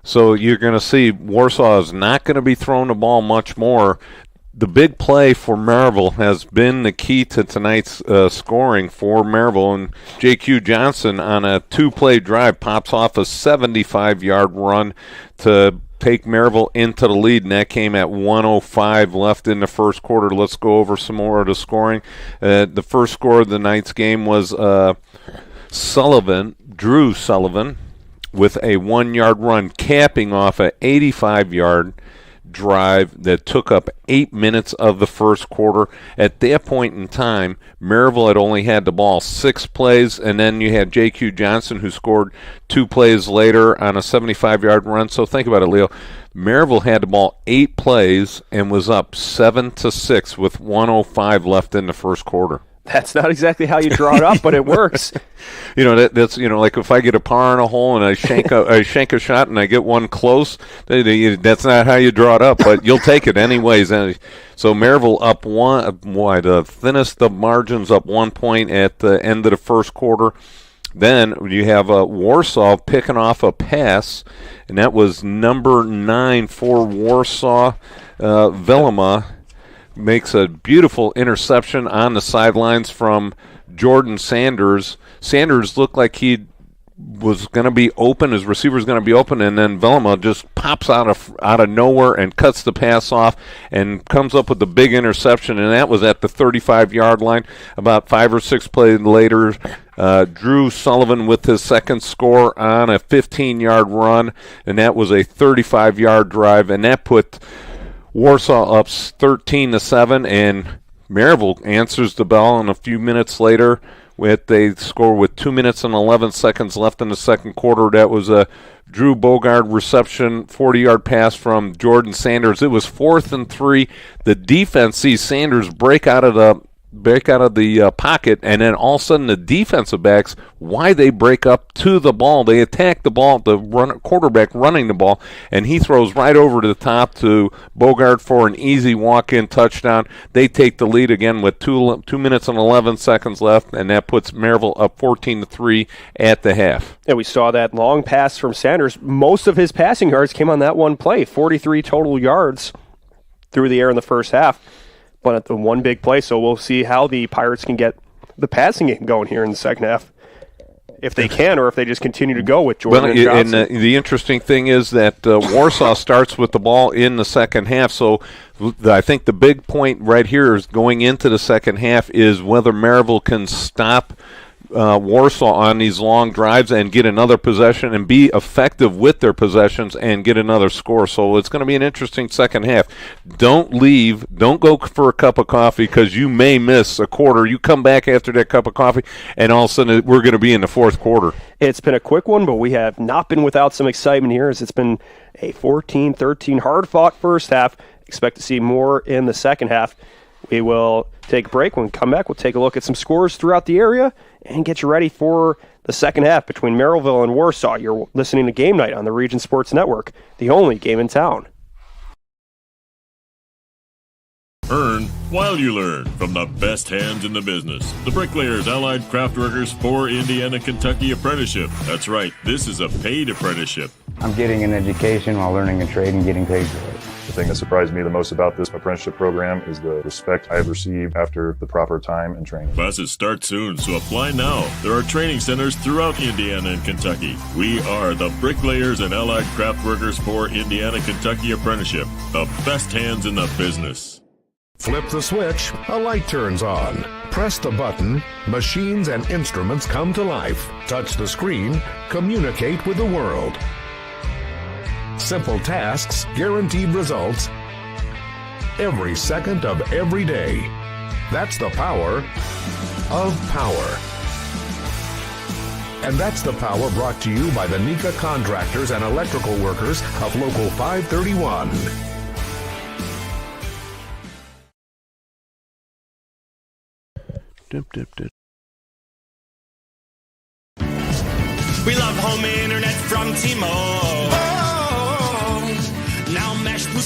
you're going to see Warsaw is not going to be throwing the ball much more. The big play for Merrillville has been the key to tonight's scoring for Merrillville, and J.Q. Johnson on a 2-play drive pops off a 75-yard run to take Merrillville into the lead, and that came at 1:05 left in the first quarter. Let's go over some more of the scoring. The first score of the night's game was Drew Sullivan, with a 1-yard run, capping off an 85-yard drive that took up 8 minutes of the first quarter. At that point in time, Merrillville had only had the ball 6 plays, and then you had J.Q. Johnson, who scored 2 plays later on a 75-yard run. So think about it, Leo. Merrillville had the ball 8 plays and was up 7-6 with 1:05 left in the first quarter. That's not exactly how you draw it up, but it works. That's like if I get a par in a hole and I shank a shot and I get one close, that's not how you draw it up, but you'll take it anyways. So Merrillville up the thinnest of margins, up 1 point at the end of the first quarter. Then you have Warsaw picking off a pass, and that was number 9 for Warsaw, Velema. Makes a beautiful interception on the sidelines from Jordan Sanders. Sanders looked like he was going to be open, his receiver was going to be open, and then Velema just pops out of nowhere and cuts the pass off and comes up with the big interception, and that was at the 35-yard line. About 5 or 6 plays later, Drew Sullivan with his second score on a 15-yard run, and that was a 35-yard drive, and that put Warsaw up 13-7, and Merrillville answers the bell, and a few minutes later, they score with 2 minutes and 11 seconds left in the second quarter. That was a Drew Bogard reception, 40-yard pass from Jordan Sanders. It was 4th and 3. The defense sees Sanders break out of the pocket, and then all of a sudden the defensive backs, why they break up to the ball, they attack the ball, quarterback running the ball, and he throws right over to the top to Bogard for an easy walk-in touchdown. They take the lead again with 2 minutes and 11 seconds left, and that puts Merrillville up 14-3 at the half. And we saw that long pass from Sanders. Most of his passing yards came on that one play, 43 total yards through the air in the first half. But at the one big play, so we'll see how the Pirates can get the passing game going here in the second half, if they can, or if they just continue to go with Jordan and Johnson. And the interesting thing is that Warsaw starts with the ball in the second half, so I think the big point right here is going into the second half is whether Merrillville can stop Warsaw on these long drives and get another possession and be effective with their possessions and get another score. So it's going to be an interesting second half. Don't go for a cup of coffee, because you may miss a quarter. You come back after that cup of coffee, and all of a sudden we're going to be in the fourth quarter. It's been a quick one, but we have not been without some excitement here, as it's been a 14-13 hard-fought first half. Expect to see more in the second half. We will take a break. When we come back, we'll take a look at some scores throughout the area and get you ready for the second half between Merrillville and Warsaw. You're listening to Game Night on the Region Sports Network, the only game in town. Earn while you learn from the best hands in the business. The Bricklayers Allied Craftworkers for Indiana Kentucky Apprenticeship. That's right, this is a paid apprenticeship. I'm getting an education while learning a trade and getting paid for it. The thing that surprised me the most about this apprenticeship program is the respect I've received after the proper time and training. Classes start soon, so apply now. There are training centers throughout Indiana and Kentucky. We are the Bricklayers and Allied Craftworkers for Indiana Kentucky Apprenticeship. The best hands in the business. Flip the switch, a light turns on. Press the button, machines and instruments come to life. Touch the screen, communicate with the world. Simple tasks, guaranteed results, every second of every day. That's the power of power. And that's the power brought to you by the Nika contractors and electrical workers of Local 531. We love home internet from T-Mobile.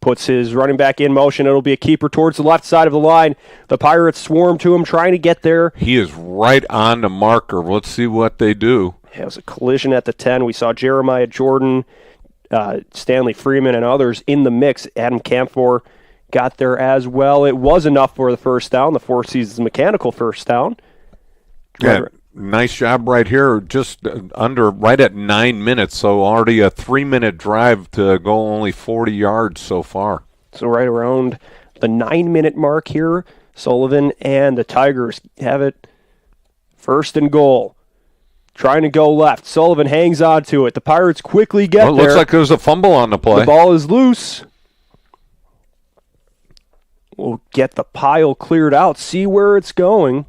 puts his running back in motion. It'll be a keeper towards the left side of the line. The Pirates swarm to him, trying to get there. He is right on the marker. Let's see what they do. It was a collision at the 10. We saw Jeremiah Jordan, Stanley Freeman, and others in the mix. Adam Camphor got there as well. It was enough for the first down, the Four Seasons Mechanical first down. Yeah, nice job right here. Just right at 9 minutes, so already a 3-minute drive to go only 40 yards so far. So right around the 9-minute mark here, Sullivan and the Tigers have it first and goal. Trying to go left. Sullivan hangs on to it. The Pirates quickly get there. Looks like there's a fumble on the play. The ball is loose. We'll get the pile cleared out, see where it's going.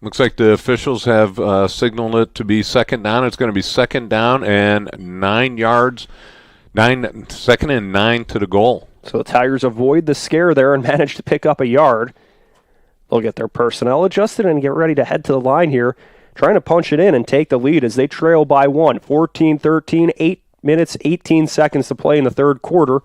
Looks like the officials have signaled it to be second down. It's going to be second down and 9 yards. 2nd and 9 to the goal. So the Tigers avoid the scare there and manage to pick up a yard. They'll get their personnel adjusted and get ready to head to the line here, trying to punch it in and take the lead as they trail by 1. 14-13, 8 minutes, 18 seconds to play in the third quarter.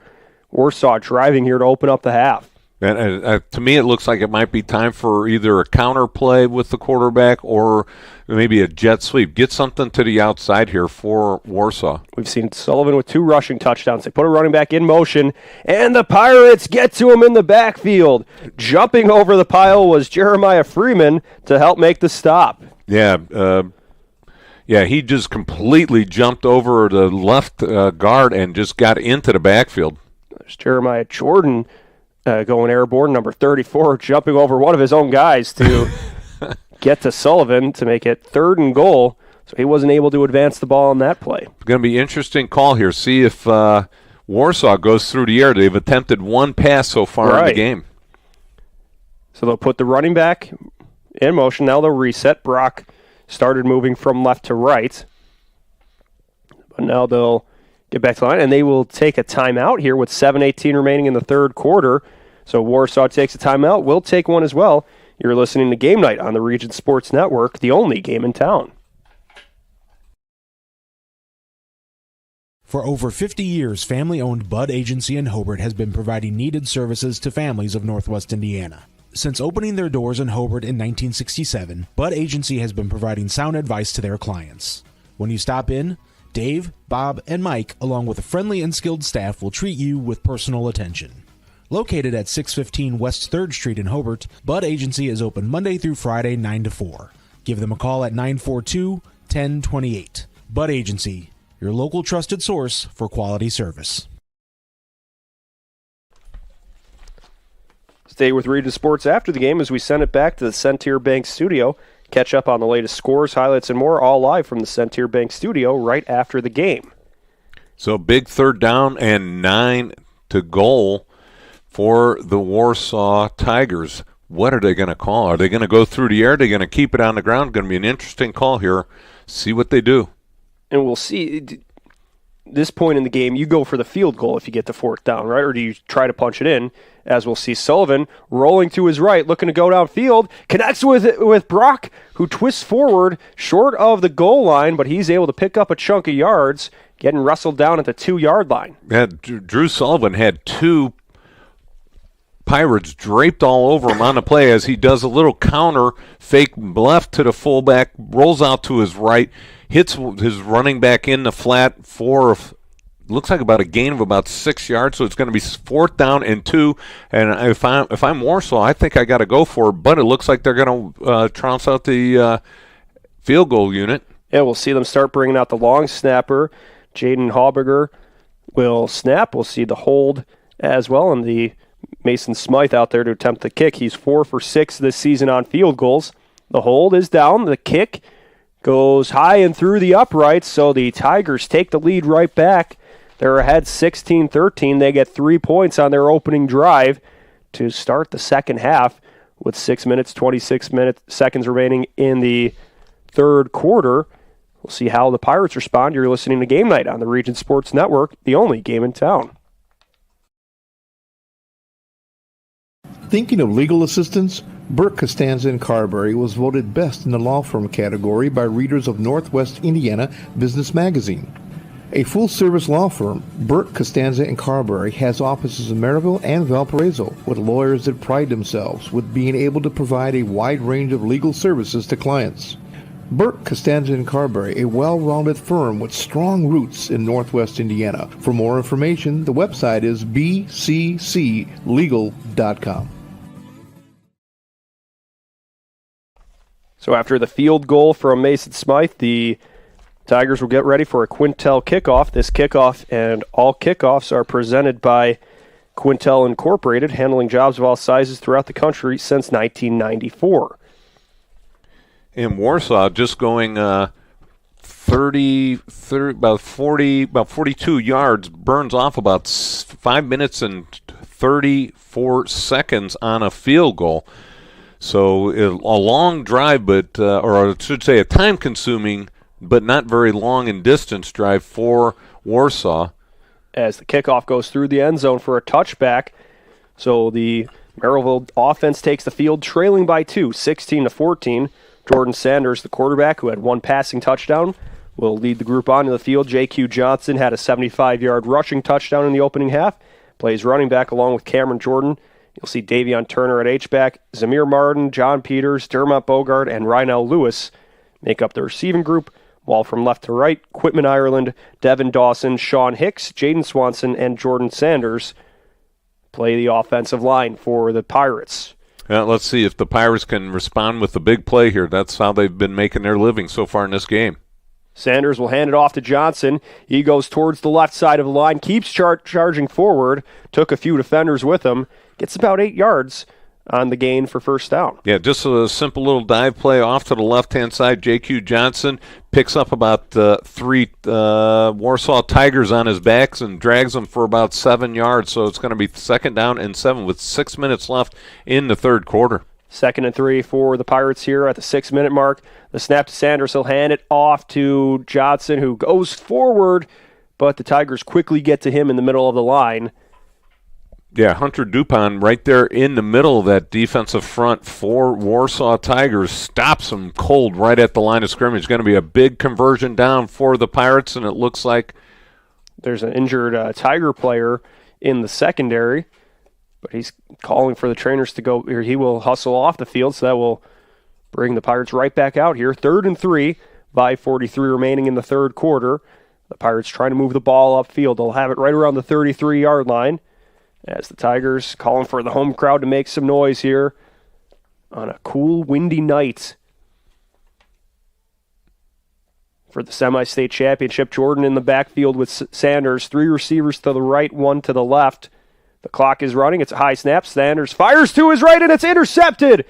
Warsaw driving here to open up the half. And to me, it looks like it might be time for either a counter play with the quarterback or maybe a jet sweep. Get something to the outside here for Warsaw. We've seen Sullivan with 2 rushing touchdowns. They put a running back in motion, and the Pirates get to him in the backfield. Jumping over the pile was Jeremiah Freeman to help make the stop. Yeah, he just completely jumped over the left guard and just got into the backfield. There's Jeremiah Jordan going airborne, number 34, jumping over one of his own guys to get to Sullivan to make it 3rd and goal. So he wasn't able to advance the ball on that play. It's going to be an interesting call here. See if Warsaw goes through the air. They've attempted 1 pass so far in the game. So they'll put the running back in motion. Now they'll reset. Brock started moving from left to right. But now they'll get back to the line, and they will take a timeout here with 7:18 remaining in the third quarter. So Warsaw takes a timeout. We'll take one as well. You're listening to Game Night on the Region Sports Network, the only game in town. For over 50 years, family-owned Bud Agency in Hobart has been providing needed services to families of Northwest Indiana. Since opening their doors in Hobart in 1967, Bud Agency has been providing sound advice to their clients. When you stop in, Dave, Bob, and Mike, along with a friendly and skilled staff, will treat you with personal attention. Located at 615 West 3rd Street in Hobart, Bud Agency is open Monday through Friday, 9 to 4. Give them a call at 942-1028. Bud Agency, your local trusted source for quality service. Stay with Region Sports after the game as we send it back to the Centier Bank studio. Catch up on the latest scores, highlights, and more, all live from the Centier Bank studio right after the game. So big 3rd down and 9 to goal for the Warsaw Tigers. What are they going to call? Are they going to go through the air? Are they going to keep it on the ground? Going to be an interesting call here. See what they do. And we'll see. This point in the game, you go for the field goal if you get the 4th down, right? Or do you try to punch it in? As we'll see Sullivan rolling to his right, looking to go downfield, connects with Brock, who twists forward short of the goal line, but he's able to pick up a chunk of yards, getting wrestled down at the 2-yard line. Yeah, Drew Sullivan had 2 Pirates draped all over him on the play as he does a little counter fake left to the fullback, rolls out to his right, hits his running back in the flat for looks like about a gain of about 6 yards, so it's going to be 4th down and 2. And if I'm Warsaw, I think I got to go for it, but it looks like they're going to trounce out the field goal unit. Yeah, we'll see them start bringing out the long snapper. Jaden Hauberger will snap. We'll see the hold as well, and the Mason Smythe out there to attempt the kick. He's 4 for 6 this season on field goals. The hold is down. The kick goes high and through the uprights, so the Tigers take the lead right back. They're ahead 16-13. They get 3 points on their opening drive to start the second half with 6 minutes, 26 seconds remaining in the third quarter. We'll see how the Pirates respond. You're listening to Game Night on the Region Sports Network, the only game in town. Thinking of legal assistance? Burke Costanza & Carberry was voted best in the law firm category by readers of Northwest Indiana Business Magazine. A full-service law firm, Burke, Costanza & Carberry, has offices in Merrillville and Valparaiso, with lawyers that pride themselves with being able to provide a wide range of legal services to clients. Burke, Costanza & Carberry, a well-rounded firm with strong roots in Northwest Indiana. For more information, the website is bcclegal.com. So after the field goal from Mason Smythe, the Tigers will get ready for a Quintel kickoff. This kickoff and all kickoffs are presented by Quintel Incorporated, handling jobs of all sizes throughout the country since 1994. In Warsaw, just going about 42 yards, burns off about 5 minutes and 34 seconds on a field goal. So a long drive, but or I should say a time-consuming but not very long in distance drive for Warsaw. As the kickoff goes through the end zone for a touchback. So the Merrillville offense takes the field trailing by 2, 16-14. Jordan Sanders, the quarterback, who had one passing touchdown, will lead the group onto the field. J.Q. Johnson had a 75-yard rushing touchdown in the opening half. Plays running back along with Cameron Jordan. You'll see Davion Turner at H-back. Zamir Martin, John Peters, Dermot Bogart, and Rynell Lewis make up the receiving group. While from left to right, Quitman Ireland, Devin Dawson, Sean Hicks, Jaden Swanson, and Jordan Sanders play the offensive line for the Pirates. Let's see if the Pirates can respond with the big play here. That's how they've been making their living so far in this game. Sanders will hand it off to Johnson. He goes towards the left side of the line, keeps charging forward, took a few defenders with him, gets about 8 yards on the gain for first down. Yeah, just a simple little dive play off to the left-hand side. J.Q. Johnson picks up about 3 Warsaw Tigers on his backs and drags them for about 7 yards. So it's going to be 2nd down and 7 with 6 minutes left in the third quarter. 2nd and 3 for the Pirates here at the 6-minute mark. The snap to Sanders. He'll hand it off to Johnson, who goes forward, but the Tigers quickly get to him in the middle of the line. Yeah, Hunter Dupont right there in the middle of that defensive front for Warsaw Tigers stops him cold right at the line of scrimmage. Going to be a big conversion down for the Pirates, and it looks like there's an injured Tiger player in the secondary, but he's calling for the trainers to go. He will hustle off the field, so that will bring the Pirates right back out here. 3rd and 3, 5:43 remaining in the third quarter. The Pirates trying to move the ball upfield. They'll have it right around the 33-yard line. As the Tigers calling for the home crowd to make some noise here on a cool, windy night for the semi-state championship. Jordan in the backfield with Sanders. 3 receivers to the right, 1 to the left. The clock is running. It's a high snap. Sanders fires to his right, and it's intercepted.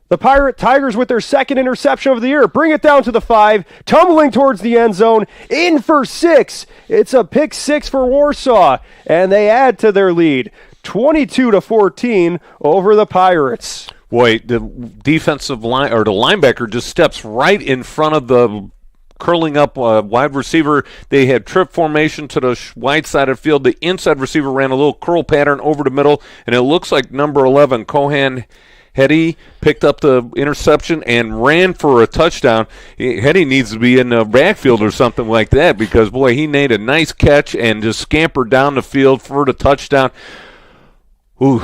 The Tigers with their 2nd interception of the year. Bring it down to the 5, tumbling towards the end zone, in for 6. It's a pick 6 for Warsaw, and they add to their lead, 22-14 over the Pirates. Boy, the defensive line or the linebacker just steps right in front of the curling up wide receiver. They had trip formation to the wide side of the field. The inside receiver ran a little curl pattern over the middle, and it looks like number 11, Cohan Hetty, picked up the interception and ran for a touchdown. Hetty needs to be in the backfield or something like that because, boy, he made a nice catch and just scampered down the field for the touchdown. Ooh,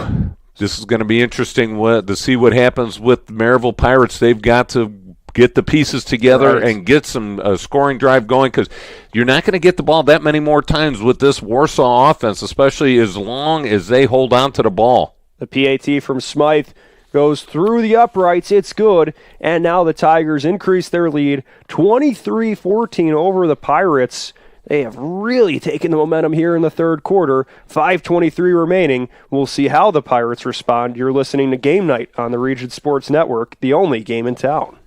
this is going to be interesting to see what happens with the Merrillville Pirates. They've got to get the pieces together and get some scoring drive going because you're not going to get the ball that many more times with this Warsaw offense, especially as long as they hold on to the ball. The PAT from Smythe goes through the uprights. It's good. And now the Tigers increase their lead 23-14 over the Pirates. They have really taken the momentum here in the third quarter. 5:23 remaining. We'll see how the Pirates respond. You're listening to Game Night on the Region Sports Network, the only game in town.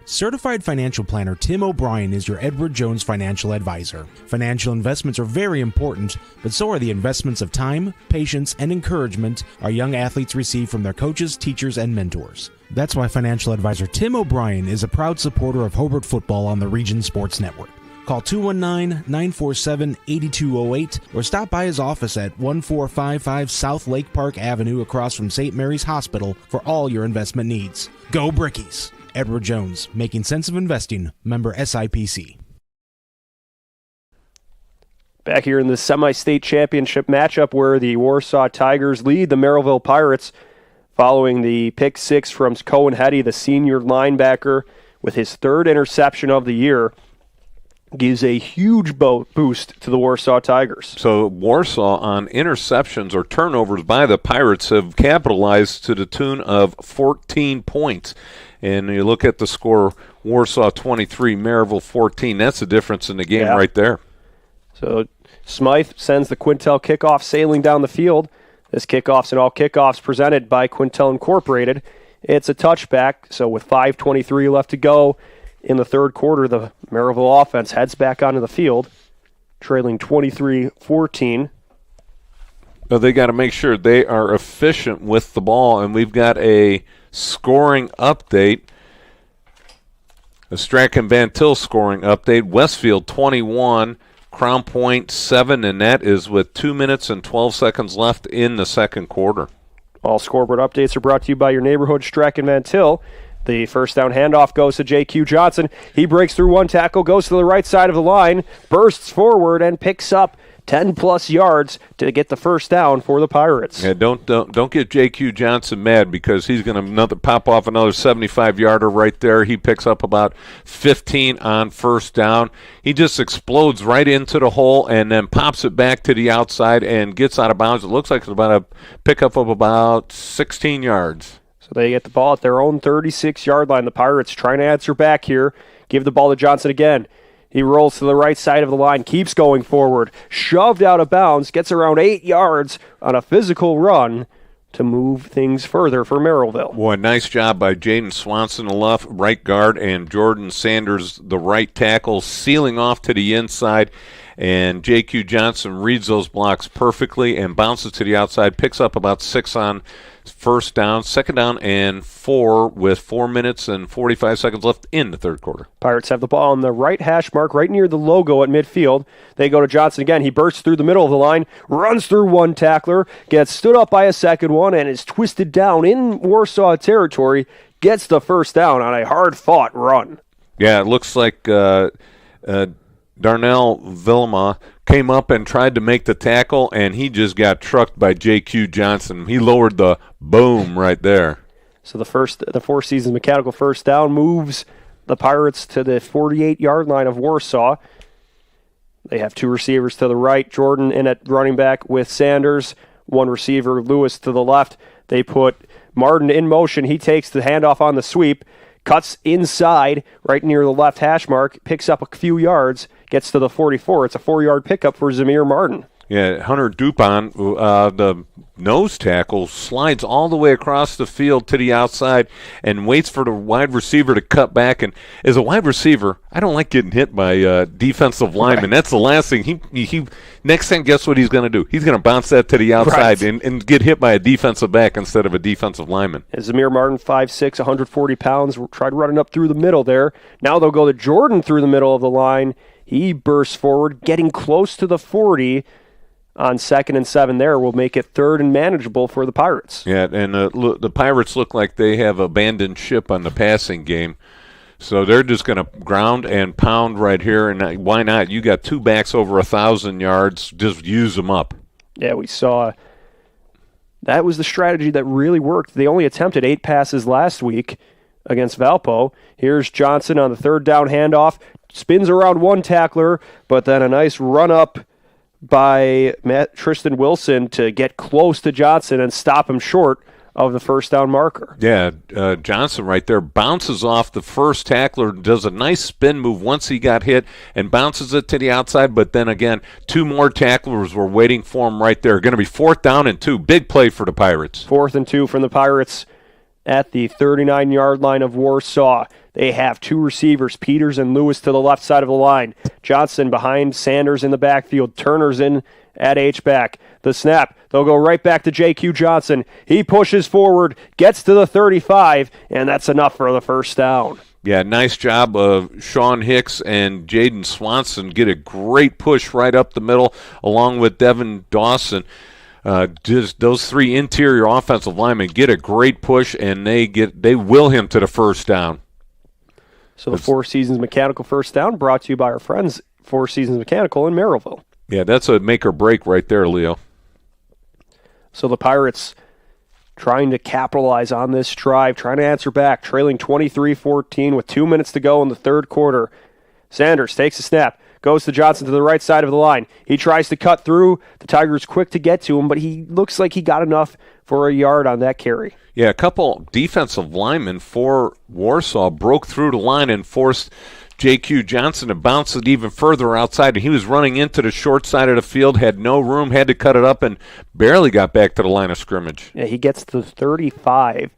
Certified financial planner Tim O'Brien is your Edward Jones financial advisor. Financial investments are very important, but so are the investments of time, patience, and encouragement our young athletes receive from their coaches, teachers, and mentors. That's why financial advisor Tim O'Brien is a proud supporter of Hobart football on the Region Sports Network. Call 219-947-8208 or stop by his office at 1455 South Lake Park Avenue across from St. Mary's Hospital for all your investment needs. Go Brickies! Edward Jones, Making Sense of Investing, member SIPC. Back here in the semi-state championship matchup where the Warsaw Tigers lead the Merrillville Pirates following the pick six from Cohen Hetty, the senior linebacker, with his third interception of the year, gives a huge boost to the Warsaw Tigers. So Warsaw on interceptions or turnovers by the Pirates have capitalized to the tune of 14 points. And you look at the score, Warsaw 23, Merrillville 14. That's the difference in the game right there. So Smythe sends the Quintel kickoff sailing down the field. This kickoff's and all kickoffs presented by Quintel Incorporated. It's a touchback, so with 5:23 left to go in the third quarter, the Merrillville offense heads back onto the field, trailing 23-14. But they got to make sure they are efficient with the ball, and we've got a scoring update. A Strachan Van Til scoring update. Westfield 21, Crown Point 7, and that is with 2 minutes and 12 seconds left in the second quarter. All scoreboard updates are brought to you by your neighborhood Strachan Van Til. The first down handoff goes to J.Q. Johnson. He breaks through one tackle, goes to the right side of the line, bursts forward, and picks up 10-plus yards to get the first down for the Pirates. Yeah, don't get J.Q. Johnson mad because he's going to pop off another 75-yarder right there. He picks up about 15 on first down. He just explodes right into the hole and then pops it back to the outside and gets out of bounds. It looks like it's about a pickup of about 16 yards. So they get the ball at their own 36-yard line. The Pirates trying to answer back here. Give the ball to Johnson again. He rolls to the right side of the line, keeps going forward, shoved out of bounds, gets around 8 yards on a physical run to move things further for Merrillville. Boy, nice job by Jaden Swanson, the left right guard, and Jordan Sanders, the right tackle, sealing off to the inside. And J.Q. Johnson reads those blocks perfectly and bounces to the outside, picks up about 6 on first down, second down, and 4 with 4 minutes and 45 seconds left in the third quarter. Pirates have the ball on the right hash mark, right near the logo at midfield. They go to Johnson again. He bursts through the middle of the line, runs through one tackler, gets stood up by a second one, and is twisted down in Warsaw territory, gets the first down on a hard-fought run. Yeah, it looks like Darnell Vilma came up and tried to make the tackle, and he just got trucked by J.Q. Johnson. He lowered the boom right there. So the Four Seasons mechanical first down moves the Pirates to the 48-yard line of Warsaw. They have 2 receivers to the right, Jordan in at running back with Sanders, 1 receiver, Lewis, to the left. They put Martin in motion. He takes the handoff on the sweep, cuts inside right near the left hash mark, picks up a few yards, gets to the 44. It's a 4-yard pickup for Zamir Martin. Yeah, Hunter Dupont, the nose tackle, slides all the way across the field to the outside and waits for the wide receiver to cut back. And as a wide receiver, I don't like getting hit by defensive linemen. Right. That's the last thing. He next thing, guess what he's going to do? He's going to bounce that to the outside and get hit by a defensive back instead of a defensive lineman. And Zamir Martin, 5'6", 140 pounds, tried running up through the middle there. Now they'll go to Jordan through the middle of the line. He bursts forward, getting close to the 40 on 2nd and 7 there will make it 3rd and manageable for the Pirates. Yeah, and the Pirates look like they have abandoned ship on the passing game. So they're just going to ground and pound right here, and why not? You got 2 backs over 1,000 yards. Just use them up. Yeah, we saw that was the strategy that really worked. They only attempted 8 passes last week against Valpo. Here's Johnson on the 3rd down handoff. Spins around one tackler, but then a nice run-up by Tristan Wilson to get close to Johnson and stop him short of the first down marker. Yeah, Johnson right there bounces off the first tackler, does a nice spin move once he got hit and bounces it to the outside, but then again, 2 more tacklers were waiting for him right there. Going to be 4th down and 2. Big play for the Pirates. 4th and 2 from the Pirates at the 39-yard line of Warsaw. They have 2 receivers, Peters and Lewis, to the left side of the line. Johnson behind Sanders in the backfield. Turner's in at H-back. The snap. They'll go right back to J.Q. Johnson. He pushes forward, gets to the 35, and that's enough for the first down. Yeah, nice job of Sean Hicks and Jaden Swanson. Get a great push right up the middle along with Devin Dawson. Just those 3 interior offensive linemen get a great push, and they will him to the first down. So the Four Seasons Mechanical first down brought to you by our friends Four Seasons Mechanical in Merrillville. Yeah, that's a make or break right there, Leo. So the Pirates trying to capitalize on this drive, trying to answer back, trailing 23-14 with 2 minutes to go in the third quarter. Sanders takes a snap, goes to Johnson to the right side of the line. He tries to cut through. The Tigers quick to get to him, but he looks like he got enough for a yard on that carry. Yeah, a couple defensive linemen for Warsaw broke through the line and forced J.Q. Johnson to bounce it even further outside. He was running into the short side of the field, had no room, had to cut it up, and barely got back to the line of scrimmage. Yeah, he gets to 35,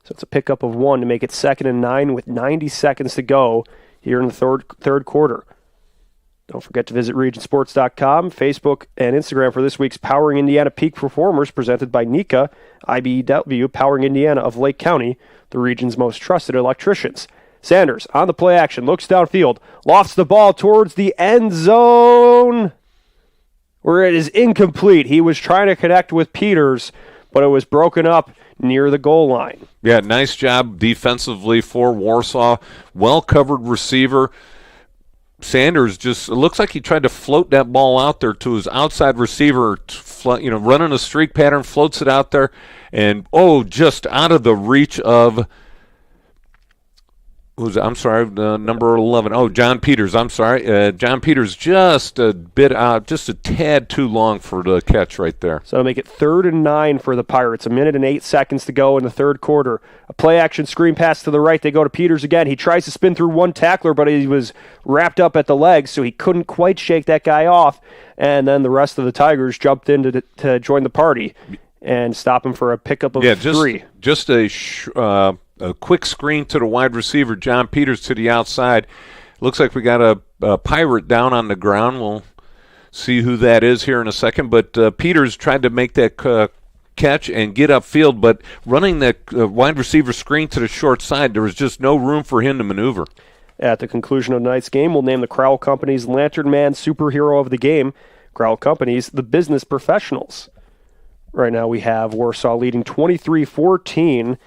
so it's a pickup of 1 to make it 2nd and 9 with 90 seconds to go here in the third quarter. Don't forget to visit regionsports.com, Facebook, and Instagram for this week's Powering Indiana Peak Performers presented by NECA, IBEW, Powering Indiana of Lake County, the region's most trusted electricians. Sanders on the play action, looks downfield, lofts the ball towards the end zone where it is incomplete. He was trying to connect with Peters, but it was broken up near the goal line. Yeah, nice job defensively for Warsaw. Well-covered receiver. Sanders just, it looks like he tried to float that ball out there to his outside receiver, running a streak pattern, floats it out there, and, just out of the reach of, number 11. John Peters, I'm sorry. John Peters just a bit out, just a tad too long for the catch right there. So make it 3rd and 9 for the Pirates. 1 minute and 8 seconds to go in the third quarter. A play-action screen pass to the right. They go to Peters again. He tries to spin through one tackler, but he was wrapped up at the legs, so he couldn't quite shake that guy off. And then the rest of the Tigers jumped in to join the party and stop him for a pickup of 3. Just a quick screen to the wide receiver, John Peters to the outside. Looks like we got a Pirate down on the ground. We'll see who that is here in a second. But Peters tried to make that catch and get upfield, but running that wide receiver screen to the short side, there was just no room for him to maneuver. At the conclusion of tonight's game, we'll name the Crowell Company's Lantern Man Superhero of the Game. Crowell Company's The Business Professionals. Right now we have Warsaw leading 23-14.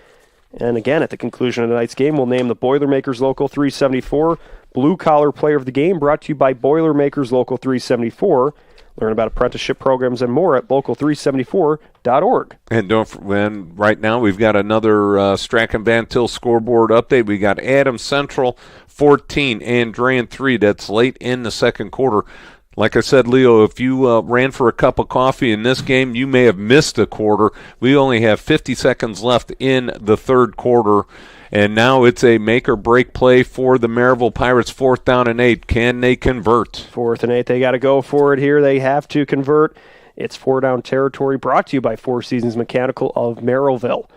And again, at the conclusion of tonight's game, we'll name the Boilermakers Local 374 Blue Collar Player of the Game, brought to you by Boilermakers Local 374. Learn about apprenticeship programs and more at local374.org. And right now we've got another Strachan Van Til scoreboard update. We got Adams Central 14, Andrean 3. That's late in the second quarter. Like I said, Leo, if you ran for a cup of coffee in this game, you may have missed a quarter. We only have 50 seconds left in the third quarter, and now it's a make-or-break play for the Merrillville Pirates, 4th down and 8. Can they convert? 4th and 8, they got to go for it here. They have to convert. It's 4-down territory, brought to you by Four Seasons Mechanical of Merrillville.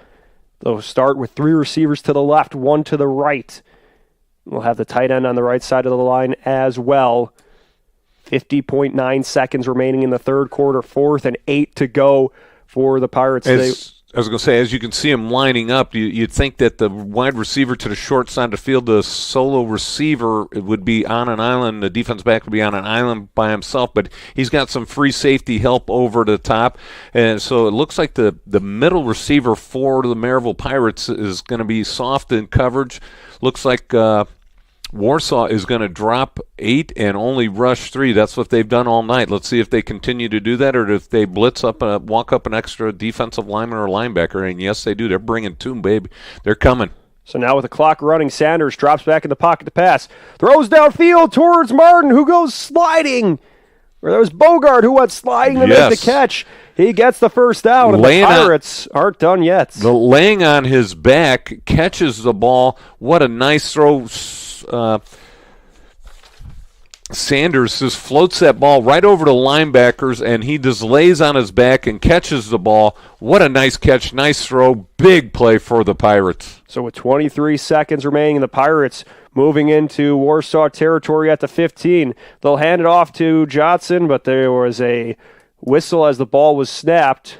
They'll start with 3 receivers to the left, 1 to the right. We'll have the tight end on the right side of the line as well. 50.9 seconds remaining in the third quarter, 4th and 8 to go for the Pirates. I was going to say, as you can see them lining up, you'd think that the wide receiver to the short side of the field, the solo receiver would be on an island, the defense back would be on an island by himself, but he's got some free safety help over the top. And so it looks like the middle receiver for the Merrillville Pirates is going to be soft in coverage. Looks like Warsaw is going to drop 8 and only rush 3. That's what they've done all night. Let's see if they continue to do that or if they blitz up, walk up an extra defensive lineman or linebacker. And yes, they do. They're bringing 2, baby. They're coming. So now with the clock running, Sanders drops back in the pocket to pass. Throws downfield towards Martin, who goes sliding. Or there was Bogart who went sliding to make the catch. He gets the first down, and the Pirates aren't done yet. The laying on his back, catches the ball. What a nice throw. Sanders just floats that ball right over the linebackers, and he just lays on his back and catches the ball. What a nice catch, nice throw, big play for the Pirates. So with 23 seconds remaining, the Pirates moving into Warsaw territory at the 15. They'll hand it off to Johnson, but there was a whistle as the ball was snapped.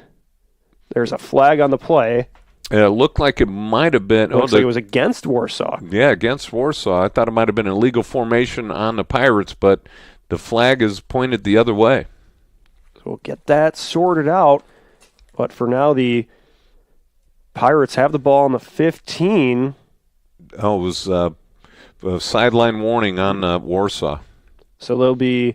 There's a flag on the play. It looked like it might have been. Looks like it was against Warsaw. Yeah, against Warsaw. I thought it might have been an illegal formation on the Pirates, but the flag is pointed the other way. So we'll get that sorted out. But for now, the Pirates have the ball on the 15. Oh, it was a sideline warning on Warsaw. So they'll be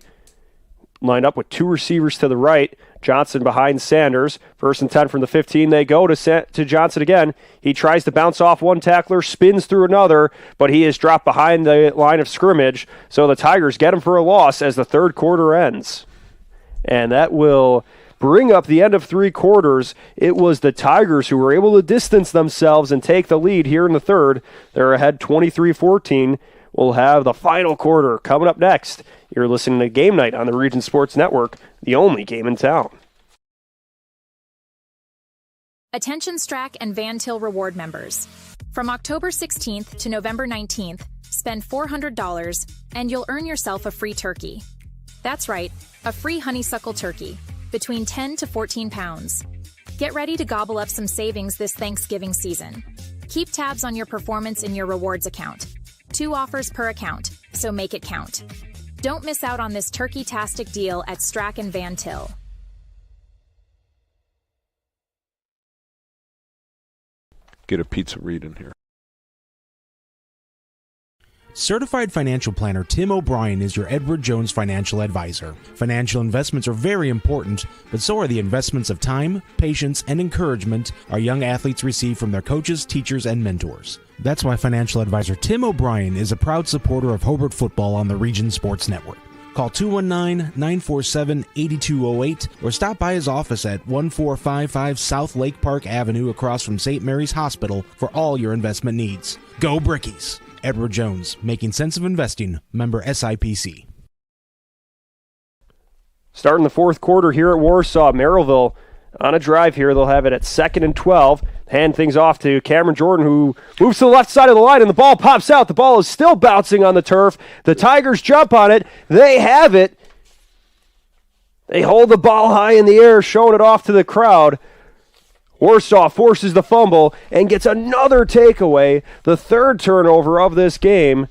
lined up with two receivers to the right. Johnson behind Sanders. 1st and 10 from the 15. They go to Johnson again. He tries to bounce off one tackler, spins through another, but he is dropped behind the line of scrimmage. So the Tigers get him for a loss as the third quarter ends. And that will bring up the end of 3 quarters. It was the Tigers who were able to distance themselves and take the lead here in the third. They're ahead 23-14. We'll have the final quarter coming up next. You're listening to Game Night on the Region Sports Network, the only game in town. Attention Strack and Van Til Reward members. From October 16th to November 19th, spend $400 and you'll earn yourself a free turkey. That's right, a free honeysuckle turkey, between 10 to 14 pounds. Get ready to gobble up some savings this Thanksgiving season. Keep tabs on your performance in your rewards account. 2 offers per account, so make it count. Don't miss out on this turkey-tastic deal at Strack and Van Til. Get a pizza read in here. Certified financial planner Tim O'Brien is your Edward Jones financial advisor. Financial investments are very important, but so are the investments of time, patience, and encouragement our young athletes receive from their coaches, teachers, and mentors. That's why financial advisor Tim O'Brien is a proud supporter of Hobart football on the Region Sports Network. Call 219-947-8208 or stop by his office at 1455 South Lake Park Avenue across from St. Mary's Hospital for all your investment needs. Go Brickies! Edward Jones, making sense of investing, member SIPC. Starting the fourth quarter here at Warsaw, Merrillville on a drive here. They'll have it at 2nd and 12. Hand things off to Cameron Jordan, who moves to the left side of the line, and the ball pops out. The ball is still bouncing on the turf. The Tigers jump on it. They have it. They hold the ball high in the air, showing it off to the crowd. Warsaw forces the fumble and gets another takeaway, the third turnover of this game.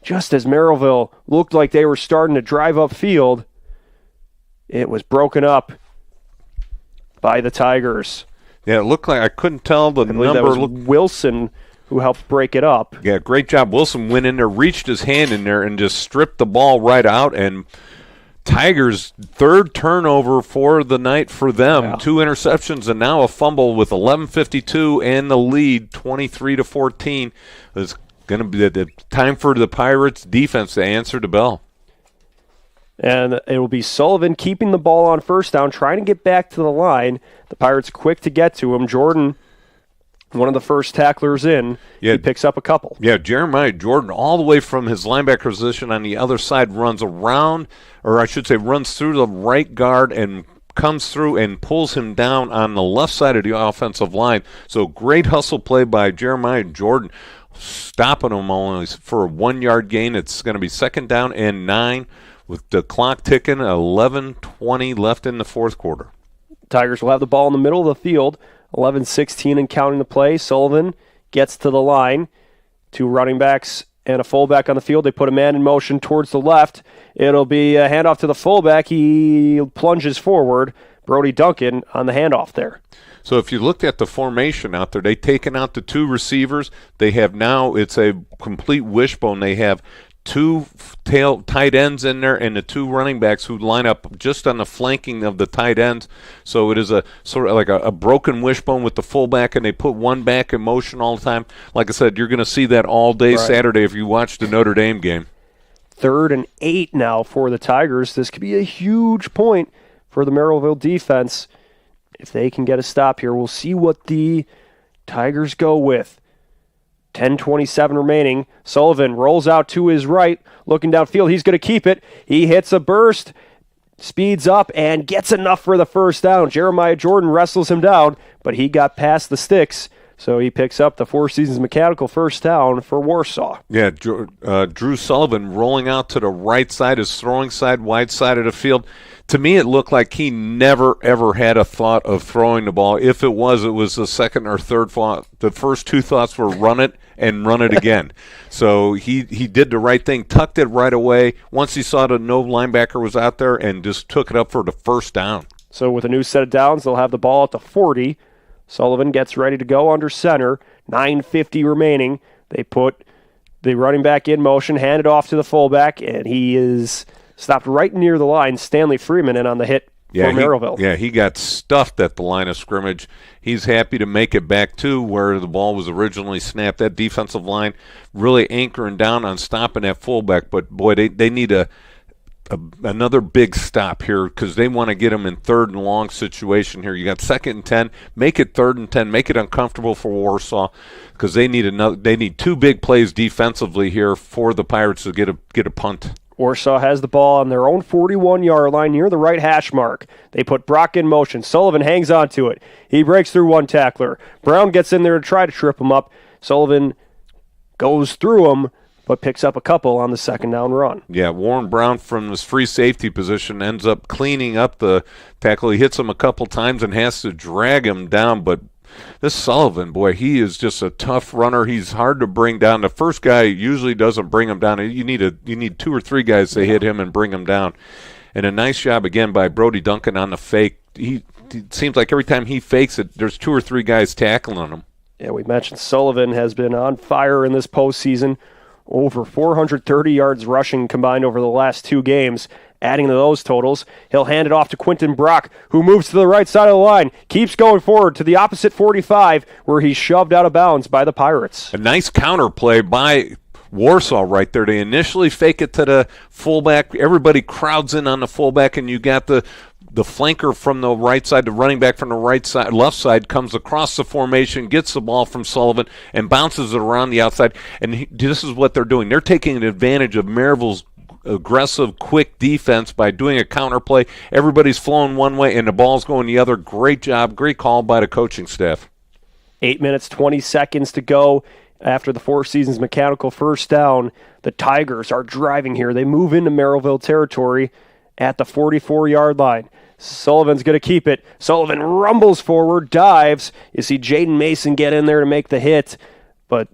Just as Merrillville looked like they were starting to drive upfield, it was broken up by the Tigers. Yeah, it looked like I couldn't tell the number. That was Wilson who helped break it up. Yeah, great job. Wilson went in there, reached his hand in there, and just stripped the ball right out. And Tigers' third turnover for the night for them. Yeah. 2 interceptions and now a fumble with 11:52 and the lead 23-14. It's going to be the time for the Pirates defense to answer the bell. And it will be Sullivan keeping the ball on first down, trying to get back to the line. The Pirates quick to get to him. Jordan, one of the first tacklers in, he picks up a couple. Yeah, Jeremiah Jordan, all the way from his linebacker position on the other side, runs around, or I should say runs through the right guard and comes through and pulls him down on the left side of the offensive line. So great hustle play by Jeremiah Jordan, stopping him only for a 1-yard gain. It's going to be 2nd down and 9 with the clock ticking, 11:20 left in the fourth quarter. Tigers will have the ball in the middle of the field, 11-16 and counting the play. Sullivan gets to the line. 2 running backs and a fullback on the field. They put a man in motion towards the left. It'll be a handoff to the fullback. He plunges forward. Brody Duncan on the handoff there. So if you looked at the formation out there, they've taken out the 2 receivers. They have now, it's a complete wishbone. They have 2 tight ends in there and the 2 running backs who line up just on the flanking of the tight ends. So it is a sort of like a broken wishbone with the fullback, and they put one back in motion all the time. Like I said, you're going to see that all day Saturday if you watch the Notre Dame game. 3rd and 8 now for the Tigers. This could be a huge point for the Merrillville defense. If they can get a stop here, we'll see what the Tigers go with. 10:27 remaining. Sullivan rolls out to his right, looking downfield. He's going to keep it. He hits a burst, speeds up, and gets enough for the first down. Jeremiah Jordan wrestles him down, but he got past the sticks, so he picks up the Four Seasons Mechanical first down for Warsaw. Yeah, Drew Sullivan rolling out to the right side, his throwing side, wide side of the field. To me, it looked like he never, ever had a thought of throwing the ball. If it was the second or third thought. The first 2 thoughts were run it and run it again. So he did the right thing, tucked it right away once he saw that no linebacker was out there, and just took it up for the first down. So with a new set of downs, they'll have the ball at the 40. Sullivan gets ready to go under center. 9:50 remaining. They put The running back in motion, handed off to the fullback, and he is stopped right near the line. Stanley Freeman in on the hit for Merrillville. He got stuffed at the line of scrimmage. He's happy to make it back to where the ball was originally snapped. That defensive line really anchoring down on stopping that fullback. But, boy, they need another big stop here because they want to get him in 3rd and long situation here. You got 2nd and 10. Make it 3rd and 10. Make it uncomfortable for Warsaw because they need 2 big plays defensively here for the Pirates to get a punt. Warsaw has the ball on their own 41-yard line near the right hash mark. They put Brock in motion. Sullivan hangs on to it. He breaks through one tackler. Brown gets in there to try to trip him up. Sullivan goes through him, but picks up a couple on the 2nd down run. Yeah, Warren Brown from his free safety position ends up cleaning up the tackle. He hits him a couple times and has to drag him down, but this Sullivan, boy, he is just a tough runner. He's hard to bring down. The first guy usually doesn't bring him down. You need 2 or 3 guys to hit him and bring him down. And a nice job again by Brody Duncan on the fake. It seems like every time he fakes it, there's 2 or 3 guys tackling him. Yeah, we mentioned Sullivan has been on fire in this postseason. Over 430 yards rushing combined over the last 2 games. Adding to those totals, he'll hand it off to Quentin Brock, who moves to the right side of the line, keeps going forward to the opposite 45, where he's shoved out of bounds by the Pirates. A nice counter play by Warsaw right there. They initially fake it to the fullback. Everybody crowds in on the fullback, and you got the flanker from the right side, the running back from the left side comes across the formation, gets the ball from Sullivan, and bounces it around the outside. And this is what they're doing. They're taking advantage of Merrillville's aggressive, quick defense by doing a counter play. Everybody's flowing one way, and the ball's going the other. Great job, great call by the coaching staff. 8 minutes, 20 seconds to go after the Four Seasons mechanical first down. The Tigers are driving here. They move into Merrillville territory at the 44-yard line. Sullivan's going to keep it. Sullivan rumbles forward, dives. You see Jaden Mason get in there to make the hit, but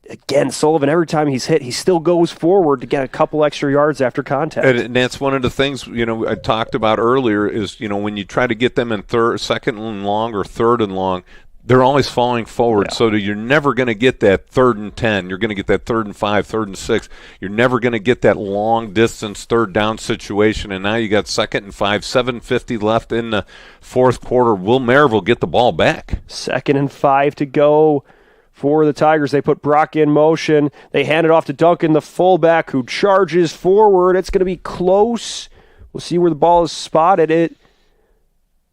again, Sullivan, every time he's hit, he still goes forward to get a couple extra yards after contact. And that's one of the things, I talked about earlier is, when you try to get them in 2nd and long or 3rd and long, they're always falling forward. Yeah. So you're never going to get that 3rd and 10. You're going to get that 3rd and 5, 3rd and 6. You're never going to get that long distance 3rd down situation. And now you got 2nd and 5, 7:50 left in the 4th quarter. Will Merrillville get the ball back? 2nd and 5 to go. For the Tigers, they put Brock in motion. They hand it off to Duncan, the fullback, who charges forward. It's going to be close. We'll see where the ball is spotted. It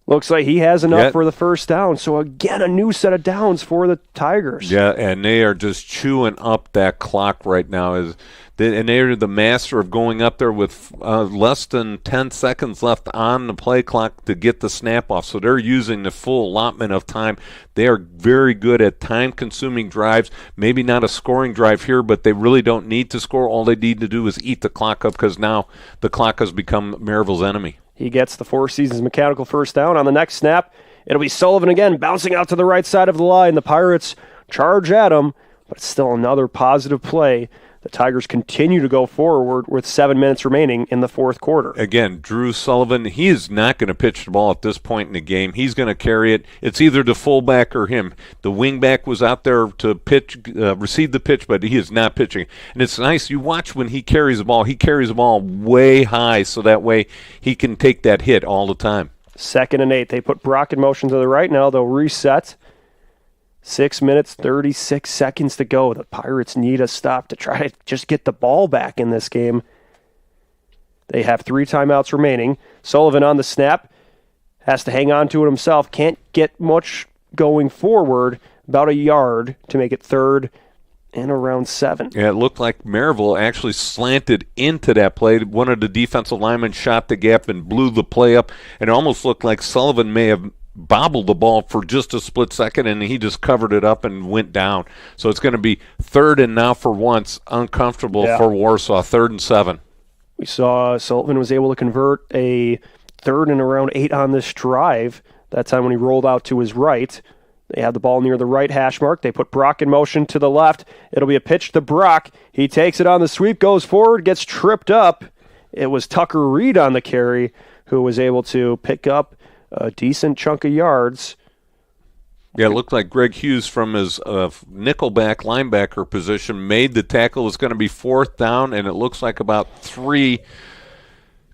looks like he has enough for the first down. So, again, a new set of downs for the Tigers. Yeah, and they are just chewing up that clock right now. And they're the master of going up there with less than 10 seconds left on the play clock to get the snap off. So they're using the full allotment of time. They are very good at time-consuming drives. Maybe not a scoring drive here, but they really don't need to score. All they need to do is eat the clock up because now the clock has become Merrillville's enemy. He gets the Four Seasons mechanical first down. On the next snap, it'll be Sullivan again, bouncing out to the right side of the line. The Pirates charge at him, but it's still another positive play. The Tigers continue to go forward with 7 minutes remaining in the 4th quarter. Again, Drew Sullivan, he is not going to pitch the ball at this point in the game. He's going to carry it. It's either the fullback or him. The wingback was out there to pitch, receive the pitch, but he is not pitching. And it's nice. You watch when he carries the ball. He carries the ball way high so that way he can take that hit all the time. 2nd and 8. They put Brock in motion to the right now. They'll reset. 6 minutes, 36 seconds to go. The Pirates need a stop to try to just get the ball back in this game. They have 3 timeouts remaining. Sullivan on the snap. Has to hang on to it himself. Can't get much going forward. About a yard to make it 3rd and around 7. Yeah, it looked like Merrillville actually slanted into that play. One of the defensive linemen shot the gap and blew the play up. And it almost looked like Sullivan may have bobbled the ball for just a split second, and he just covered it up and went down. So it's going to be 3rd and now for once uncomfortable for Warsaw, 3rd and 7. We saw Sullivan was able to convert a 3rd and around 8 on this drive. That time when he rolled out to his right. They had the ball near the right hash mark. They put Brock in motion to the left. It'll be a pitch to Brock. He takes it on the sweep, goes forward, gets tripped up. It was Tucker Reed on the carry who was able to pick up a decent chunk of yards. Yeah, it looked like Greg Hughes from his nickelback linebacker position made the tackle. It was going to be 4th down, and it looks like about 3.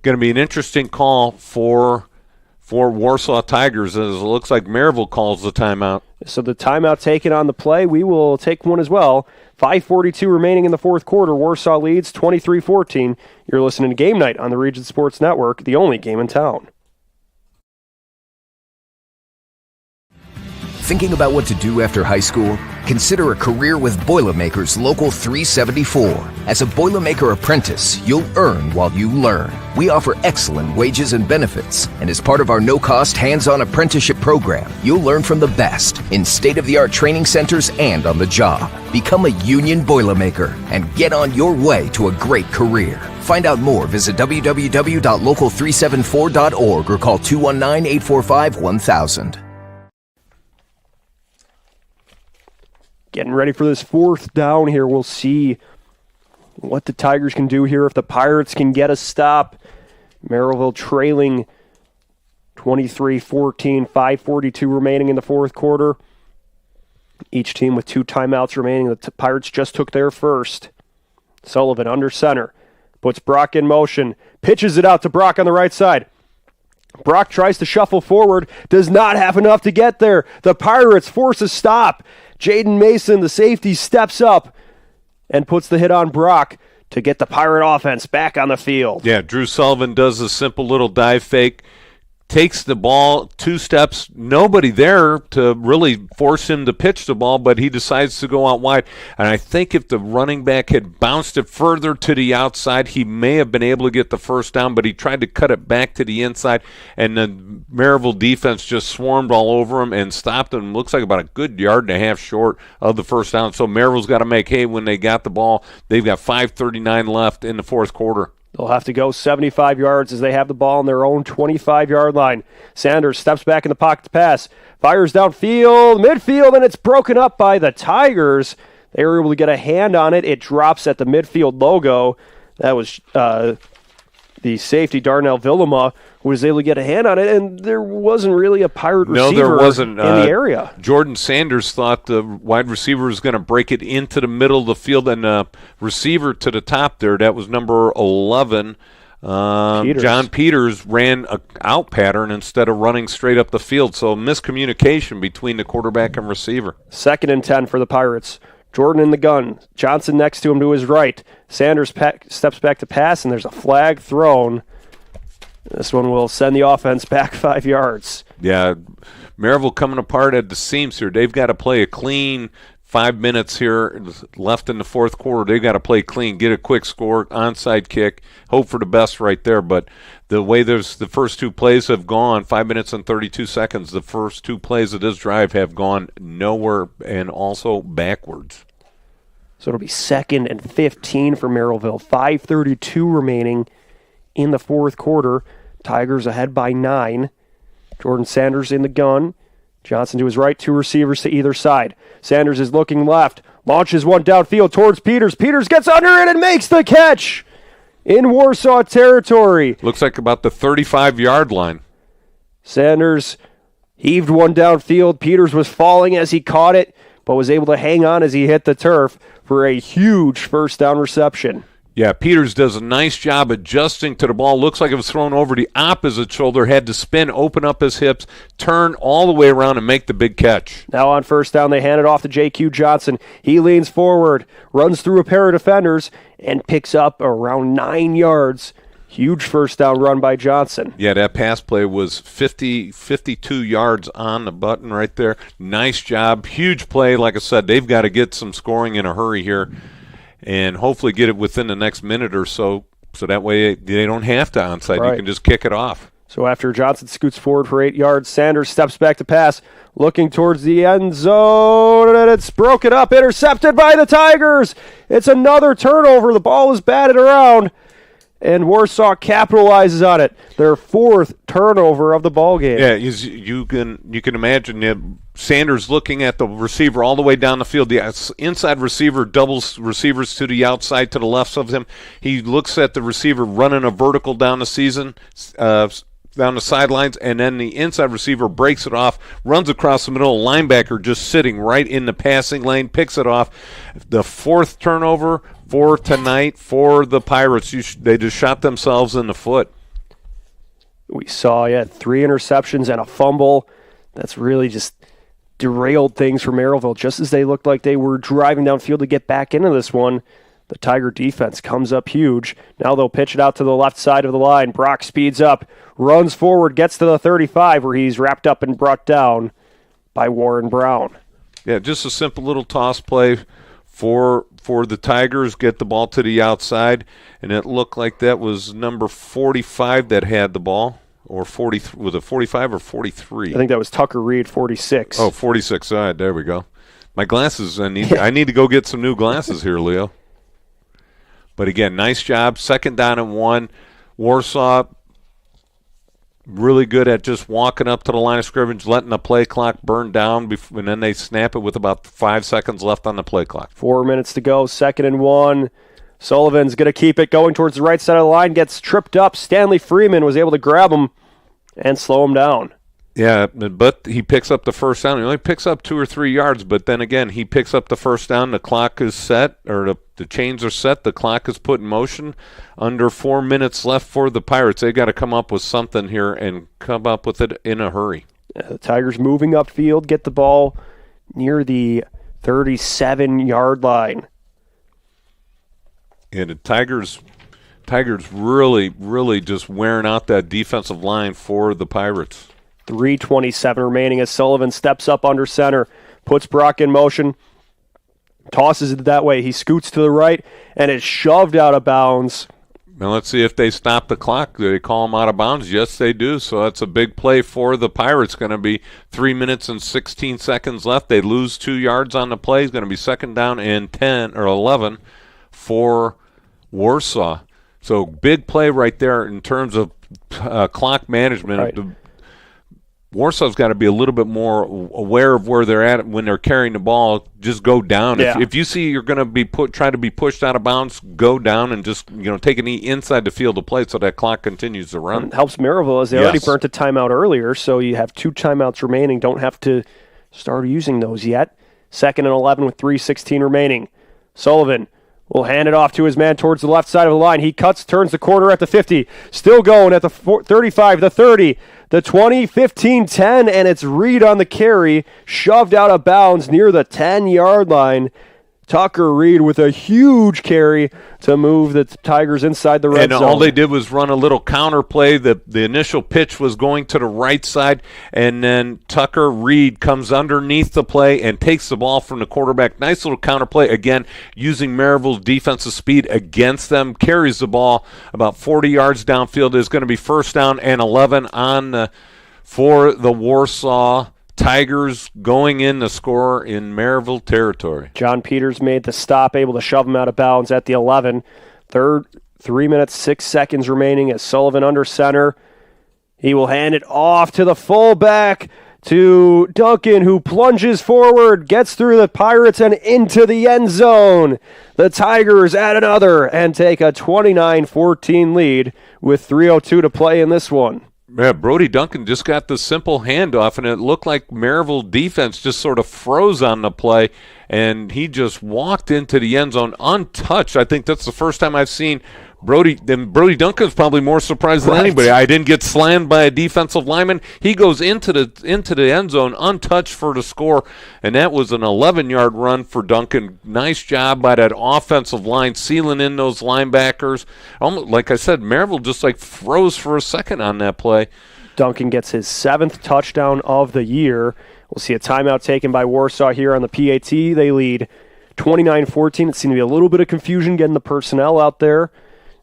Going to be an interesting call for Warsaw Tigers, as it looks like Merrillville calls the timeout. So the timeout taken on the play. We will take one as well. 5:42 remaining in the fourth quarter. Warsaw leads 23-14. You're listening to Game Night on the Region Sports Network, the only game in town. Thinking about what to do after high school? Consider a career with Boilermakers Local 374. As a Boilermaker apprentice, you'll earn while you learn. We offer excellent wages and benefits, and as part of our no-cost hands-on apprenticeship program, you'll learn from the best in state-of-the-art training centers and on the job. Become a union Boilermaker and get on your way to a great career. Find out more, visit www.local374.org or call 219-845-1000. Getting ready for this 4th down here. We'll see what the Tigers can do here, if the Pirates can get a stop. Merrillville trailing 23-14, 5:42 remaining in the fourth quarter. Each team with 2 timeouts remaining. The Pirates just took their first. Sullivan under center. Puts Brock in motion. Pitches it out to Brock on the right side. Brock tries to shuffle forward. Does not have enough to get there. The Pirates force a stop. Jaden Mason, the safety, steps up and puts the hit on Brock to get the Pirate offense back on the field. Yeah, Drew Sullivan does a simple little dive fake, takes the ball 2 steps, nobody there to really force him to pitch the ball, but he decides to go out wide. And I think if the running back had bounced it further to the outside, he may have been able to get the first down, but he tried to cut it back to the inside, and the Merrillville defense just swarmed all over him and stopped him. Looks like about a good 1.5 yards short of the first down. So Merrillville's got to make hay when they got the ball. They've got 5:39 left in the fourth quarter. They'll have to go 75 yards as they have the ball on their own 25-yard line. Sanders steps back in the pocket to pass. Fires downfield, midfield, and it's broken up by the Tigers. They were able to get a hand on it. It drops at the midfield logo. That was the safety, Darnell Villama, who was able to get a hand on it, and there wasn't really a Pirate receiver no, there wasn't. In the area. Jordan Sanders thought the wide receiver was going to break it into the middle of the field, and receiver to the top there, that was number 11. John Peters ran a out pattern instead of running straight up the field, so miscommunication between the quarterback and receiver. 2nd and 10 for the Pirates. Jordan in the gun. Johnson next to him to his right. Sanders steps back to pass, and there's a flag thrown. This one will send the offense back 5 yards. Yeah, Merrillville coming apart at the seams here. They've got to play a clean 5 minutes here left in the fourth quarter. They've got to play clean, get a quick score, onside kick, hope for the best right there. But the way the first 2 plays have gone, 5 minutes and 32 seconds, the first 2 plays of this drive have gone nowhere and also backwards. So it'll be 2nd and 15 for Merrillville. 5:32 remaining in the fourth quarter. Tigers ahead by 9. Jordan Sanders in the gun. Johnson to his right, 2 receivers to either side. Sanders is looking left, launches one downfield towards Peters. Peters gets under it and makes the catch in Warsaw territory. Looks like about the 35-yard line. Sanders heaved one downfield. Peters was falling as he caught it, but was able to hang on as he hit the turf for a huge first down reception. Yeah, Peters does a nice job adjusting to the ball. Looks like it was thrown over the opposite shoulder. Had to spin, open up his hips, turn all the way around and make the big catch. Now on first down, they hand it off to J.Q. Johnson. He leans forward, runs through a pair of defenders, and picks up around 9 yards. Huge first down run by Johnson. Yeah, that pass play was 52 yards on the button right there. Nice job. Huge play. Like I said, they've got to get some scoring in a hurry here and hopefully get it within the next minute or so that way they don't have to onside. Right. You can just kick it off. So after Johnson scoots forward for 8 yards, Sanders steps back to pass, looking towards the end zone, and it's broken up, intercepted by the Tigers. It's another turnover. The ball is batted around, and Warsaw capitalizes on it. Their 4th turnover of the ball game. Yeah, you can imagine Sanders looking at the receiver all the way down the field. The inside receiver doubles receivers to the outside to the left of him. He looks at the receiver running a vertical down the down the sidelines, and then the inside receiver breaks it off, runs across the middle, linebacker just sitting right in the passing lane, picks it off. The fourth turnover for tonight for the Pirates. They just shot themselves in the foot. We saw, 3 interceptions and a fumble. That's really just derailed things for Merrillville. Just as they looked like they were driving downfield to get back into this one, the Tiger defense comes up huge. Now they'll pitch it out to the left side of the line. Brock speeds up, runs forward, gets to the 35 where he's wrapped up and brought down by Warren Brown. Yeah, just a simple little toss play for the Tigers, get the ball to the outside, and it looked like that was number 45 that had the ball, or 40. Was it 45 or 43? I think that was Tucker Reed, 46. Oh, 46. All right, there we go. My glasses, I need to go get some new glasses here, Leo. But again, nice job. 2nd down and 1. Warsaw really good at just walking up to the line of scrimmage, letting the play clock burn down, and then they snap it with about 5 seconds left on the play clock. 4 minutes to go, 2nd and 1. Sullivan's going to keep it going towards the right side of the line, gets tripped up. Stanley Freeman was able to grab him and slow him down. Yeah, but he picks up the first down. He only picks up 2 or 3 yards, but then again, he picks up the first down. The clock is set, or the chains are set. The clock is put in motion. Under 4 minutes left for the Pirates. They've got to come up with something here and come up with it in a hurry. The Tigers moving upfield, get the ball near the 37-yard line. And the Tigers really just wearing out that defensive line for the Pirates. 3:27 remaining as Sullivan steps up under center, puts Brock in motion, tosses it that way. He scoots to the right and is shoved out of bounds. Now let's see if they stop the clock. Do they call him out of bounds? Yes, they do. So that's a big play for the Pirates. Going to be 3 minutes and 16 seconds left. They lose 2 yards on the play. It's going to be 2nd down and 10 or 11 for Warsaw. So big play right there in terms of clock management. Right. Warsaw's got to be a little bit more aware of where they're at when they're carrying the ball. Just go down. Yeah. If you see you're going to be trying to be pushed out of bounds, go down and just take a knee inside the field of play so that clock continues to run. It helps Merrillville as they already burnt a timeout earlier, so you have 2 timeouts remaining. Don't have to start using those yet. 2nd and 11 with 3:16 remaining. Sullivan will hand it off to his man towards the left side of the line. He cuts, turns the corner at the 50. Still going at the 35, the 30, the 20, 15, 10, and it's Reed on the carry, shoved out of bounds near the 10-yard line. Tucker Reed with a huge carry to move the Tigers inside the red zone. And all they did was run a little counter play. The initial pitch was going to the right side, and then Tucker Reed comes underneath the play and takes the ball from the quarterback. Nice little counter play, again, using Merrillville's defensive speed against them. Carries the ball about 40 yards downfield. Is going to be 1st down and 11 for the Warsaw Tigers, going in to score in Merrillville territory. John Peters made the stop, able to shove him out of bounds at the 11. 3 minutes, 6 seconds remaining as Sullivan under center. He will hand it off to the fullback, to Duncan, who plunges forward, gets through the Pirates and into the end zone. The Tigers add another and take a 29-14 lead with 3:02 to play in this one. Yeah, Brody Duncan just got the simple handoff, and it looked like Merrillville defense just sort of froze on the play, and he just walked into the end zone untouched. I think that's the first time I've seen Brody Duncan's probably more surprised than anybody. I didn't get slammed by a defensive lineman. He goes into the end zone untouched for the score, and that was an 11-yard run for Duncan. Nice job by that offensive line, sealing in those linebackers. Almost, like I said, Merrillville just froze for a second on that play. Duncan gets his 7th touchdown of the year. We'll see a timeout taken by Warsaw here on the PAT. They lead 29-14. It seemed to be a little bit of confusion getting the personnel out there.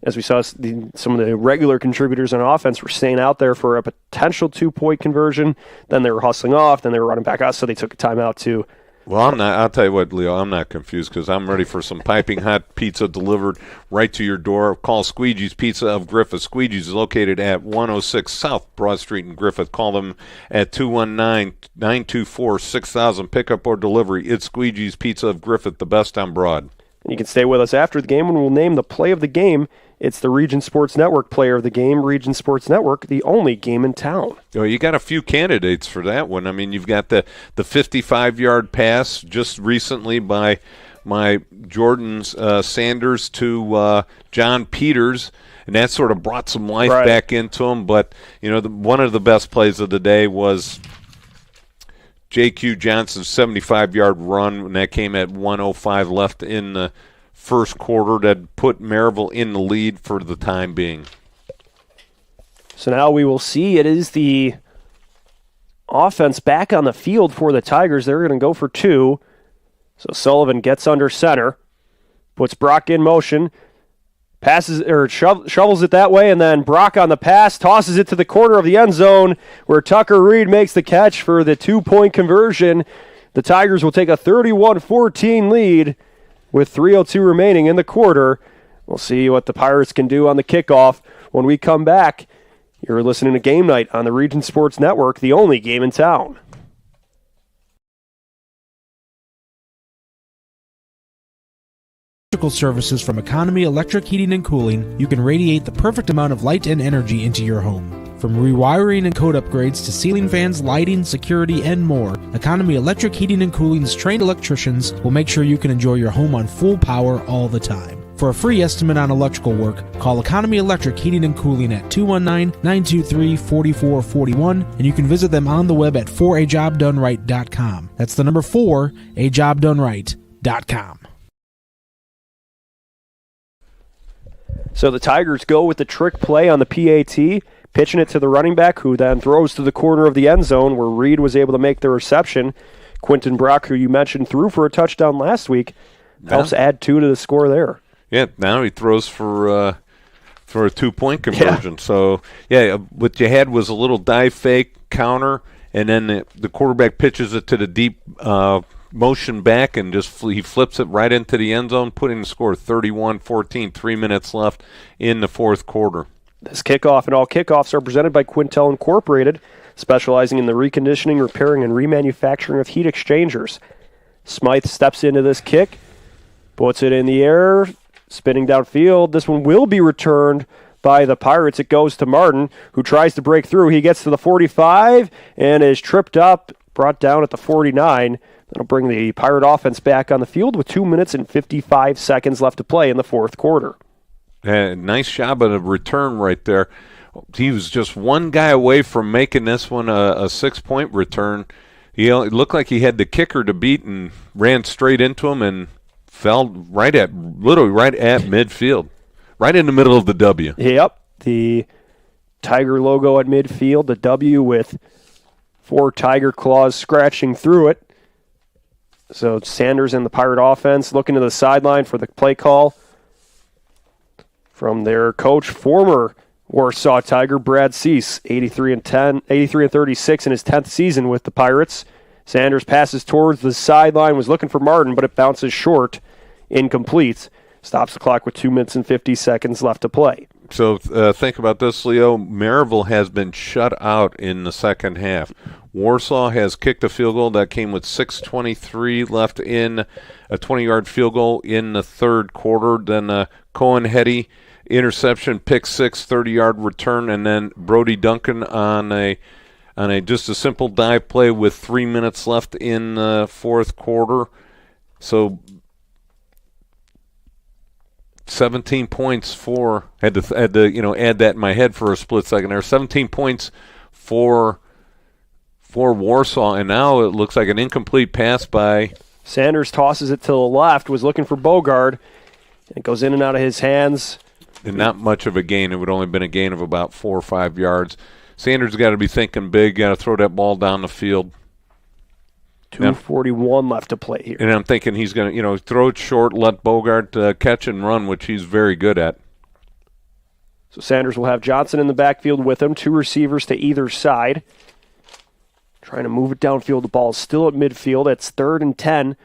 As we saw, some of the regular contributors on offense were staying out there for a potential 2-point conversion. Then they were hustling off. Then they were running back out, so they took a timeout too. Well, I'll tell you what, Leo, I'm not confused because I'm ready for some piping hot pizza delivered right to your door. Call Squeegee's Pizza of Griffith. Squeegee's is located at 106 South Broad Street in Griffith. Call them at 219-924-6000. Pickup or delivery. It's Squeegee's Pizza of Griffith, the best on Broad. And you can stay with us after the game when we'll name the play of the game. It's the Region Sports Network player of the game. Region Sports Network, the only game in town. Oh, you got a few candidates for that one. I mean, you've got the 55-yard pass just recently by my Jordan Sanders to John Peters, and that sort of brought some life back into him. But, one of the best plays of the day was J.Q. Johnson's 75-yard run, and that came at 1:05 left in the first quarter that put Merrillville in the lead for the time being. So now we will see. It is the offense back on the field for the Tigers. They're going to go for two. So Sullivan gets under center, puts Brock in motion, passes or shovels it that way, and then Brock on the pass tosses it to the corner of the end zone where Tucker Reed makes the catch for the 2-point conversion. The Tigers will take a 31-14 lead with 3:02 remaining in the quarter. We'll see what the Pirates can do on the kickoff when we come back. You're listening to Game Night on the Region Sports Network, the only game in town. Electrical services from Economy Electric Heating and Cooling, you can radiate the perfect amount of light and energy into your home. From rewiring and code upgrades to ceiling fans, lighting, security, and more, Economy Electric Heating and Cooling's trained electricians will make sure you can enjoy your home on full power all the time. For a free estimate on electrical work, call Economy Electric Heating and Cooling at 219-923-4441, and you can visit them on the web at 4ajobdoneright.com. That's the number 4ajobdoneright.com. So the Tigers go with the trick play on the PAT, pitching it to the running back, who then throws to the corner of the end zone where Reed was able to make the reception. Quentin Brock, who you mentioned threw for a touchdown last week, helps add 2 to the score there. Yeah, now he throws for a 2-point conversion. Yeah. So, what you had was a little dive fake counter, and then the quarterback pitches it to the deep motion back, and he flips it right into the end zone, putting the score 31-14, 3 minutes left in the fourth quarter. This kickoff and all kickoffs are presented by Quintel Incorporated, specializing in the reconditioning, repairing, and remanufacturing of heat exchangers. Smythe steps into this kick, puts it in the air, spinning downfield. This one will be returned by the Pirates. It goes to Martin, who tries to break through. He gets to the 45 and is tripped up, brought down at the 49. That'll bring the Pirate offense back on the field with 2 minutes and 55 seconds left to play in the fourth quarter. Nice job of the return right there. He was just one guy away from making this one a 6-point return. It looked like he had the kicker to beat and ran straight into him and fell literally right at midfield, right in the middle of the W. Yep, the Tiger logo at midfield, the W with 4 tiger claws scratching through it. So Sanders and the Pirate offense looking to the sideline for the play call from their coach, former Warsaw Tiger Brad Cease, 83 and 36 in his 10th season with the Pirates. Sanders passes towards the sideline, was looking for Martin, but it bounces short, incomplete. Stops the clock with 2 minutes and 50 seconds left to play. So think about this, Leo. Merrillville has been shut out in the second half. Warsaw has kicked a field goal that came with 6:23 left in a 20-yard field goal in the third quarter. Then Cohen-Hetty interception, pick 6, 30-yard return, and then Brody Duncan on a just a simple dive play with 3 minutes left in the fourth quarter. So 17 points for had to add that in my head for a split second there. 17 points for Warsaw, and now it looks like an incomplete pass by Sanders. Tosses it to the left, was looking for Bogard. It goes in and out of his hands. And not much of a gain. It would only been a gain of about 4 or 5 yards. Sanders got to be thinking big, got to throw that ball down the field. 2:41 left to play here. And I'm thinking he's going to, throw it short, let Bogart catch and run, which he's very good at. So Sanders will have Johnson in the backfield with him, 2 receivers to either side. Trying to move it downfield. The ball is still at midfield. It's 3rd and 10.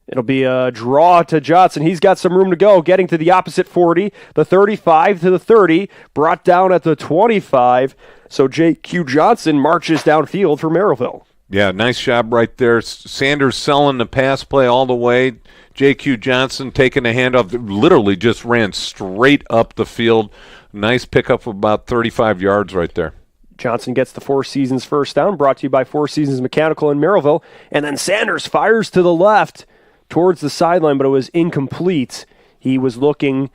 It'll be a draw to Johnson. He's got some room to go, getting to the opposite 40, the 35 to the 30, brought down at the 25. So J.Q. Johnson marches downfield for Merrillville. Yeah, nice job right there. Sanders selling the pass play all the way. J.Q. Johnson taking the handoff, literally just ran straight up the field. Nice pickup of about 35 yards right there. Johnson gets the Four Seasons first down, brought to you by Four Seasons Mechanical in Merrillville. And then Sanders fires to the left towards the sideline, but it was incomplete. He was looking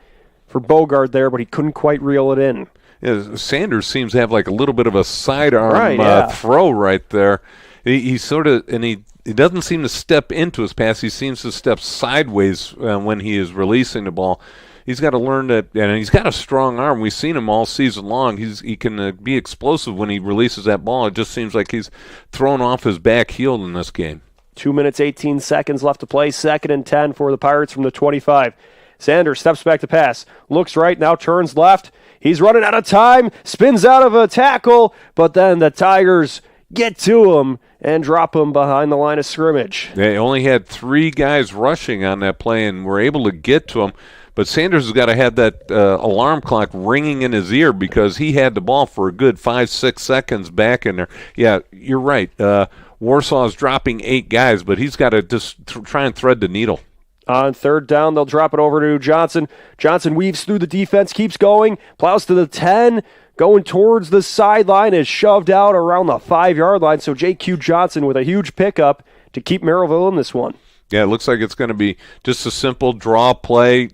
for Bogart there, but he couldn't quite reel it in. Yeah, Sanders seems to have like a little bit of a sidearm throw right there. He sort of, and he doesn't seem to step into his pass. He seems to step sideways when he is releasing the ball. He's got to learn that, and he's got a strong arm. We've seen him all season long. He can be explosive when he releases that ball. It just seems like he's thrown off his back heel in this game. 2 minutes, 18 seconds left to play. 2nd and 10 for the Pirates from the 25. Sanders steps back to pass, looks right, now turns left. He's running out of time, spins out of a tackle, but then the Tigers get to him and drop him behind the line of scrimmage. They only had 3 guys rushing on that play and were able to get to him. But Sanders has got to have that alarm clock ringing in his ear because he had the ball for a good 5-6 seconds back in there. Yeah, you're right. Warsaw is dropping 8 guys, but he's got to just try and thread the needle. On 3rd down, they'll drop it over to Johnson. Johnson weaves through the defense, keeps going, plows to the 10, going towards the sideline, is shoved out around the 5-yard line. So J.Q. Johnson with a huge pickup to keep Merrillville in this one. Yeah, it looks like it's going to be just a simple draw play.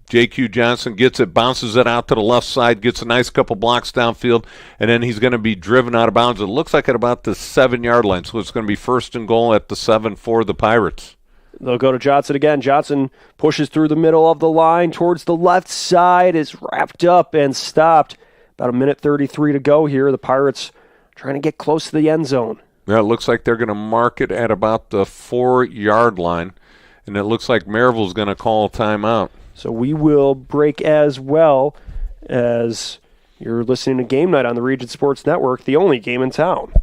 J.Q. Johnson gets it, bounces it out to the left side, gets a nice couple blocks downfield, and then he's going to be driven out of bounds. It looks like at about the 7-yard line, so it's going to be 1st and goal at the 7 for the Pirates. They'll go to Johnson again. Johnson pushes through the middle of the line towards the left side, is wrapped up and stopped. About 1:33 to go here. The Pirates trying to get close to the end zone. Yeah, it looks like they're going to mark it at about the 4-yard line, and it looks like Merrillville's going to call a timeout. So we will break as well as you're listening to Game Night on the Region Sports Network, the only game in town.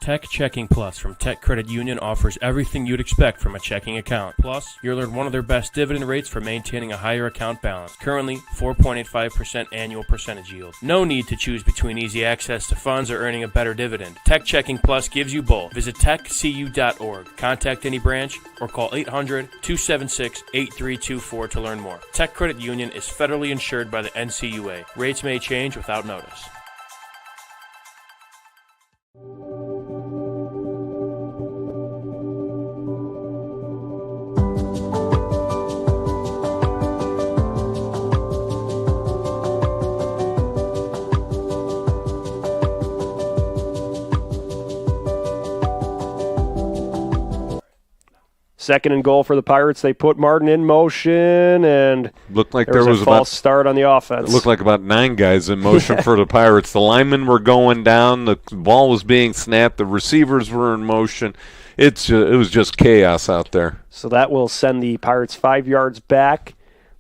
Tech Checking Plus from Tech Credit Union offers everything you'd expect from a checking account. Plus, you'll learn one of their best dividend rates for maintaining a higher account balance. Currently, 4.85% annual percentage yield. No need to choose between easy access to funds or earning a better dividend. Tech Checking Plus gives you both. Visit techcu.org, contact any branch, or call 800-276-8324 to learn more. Tech Credit Union is federally insured by the NCUA. Rates may change without notice. Second and goal for the Pirates. They put Martin in motion, and looked like there was a false start on the offense. It looked like about 9 guys in motion for the Pirates. The linemen were going down. The ball was being snapped. The receivers were in motion. It was just chaos out there. So that will send the Pirates 5 yards back.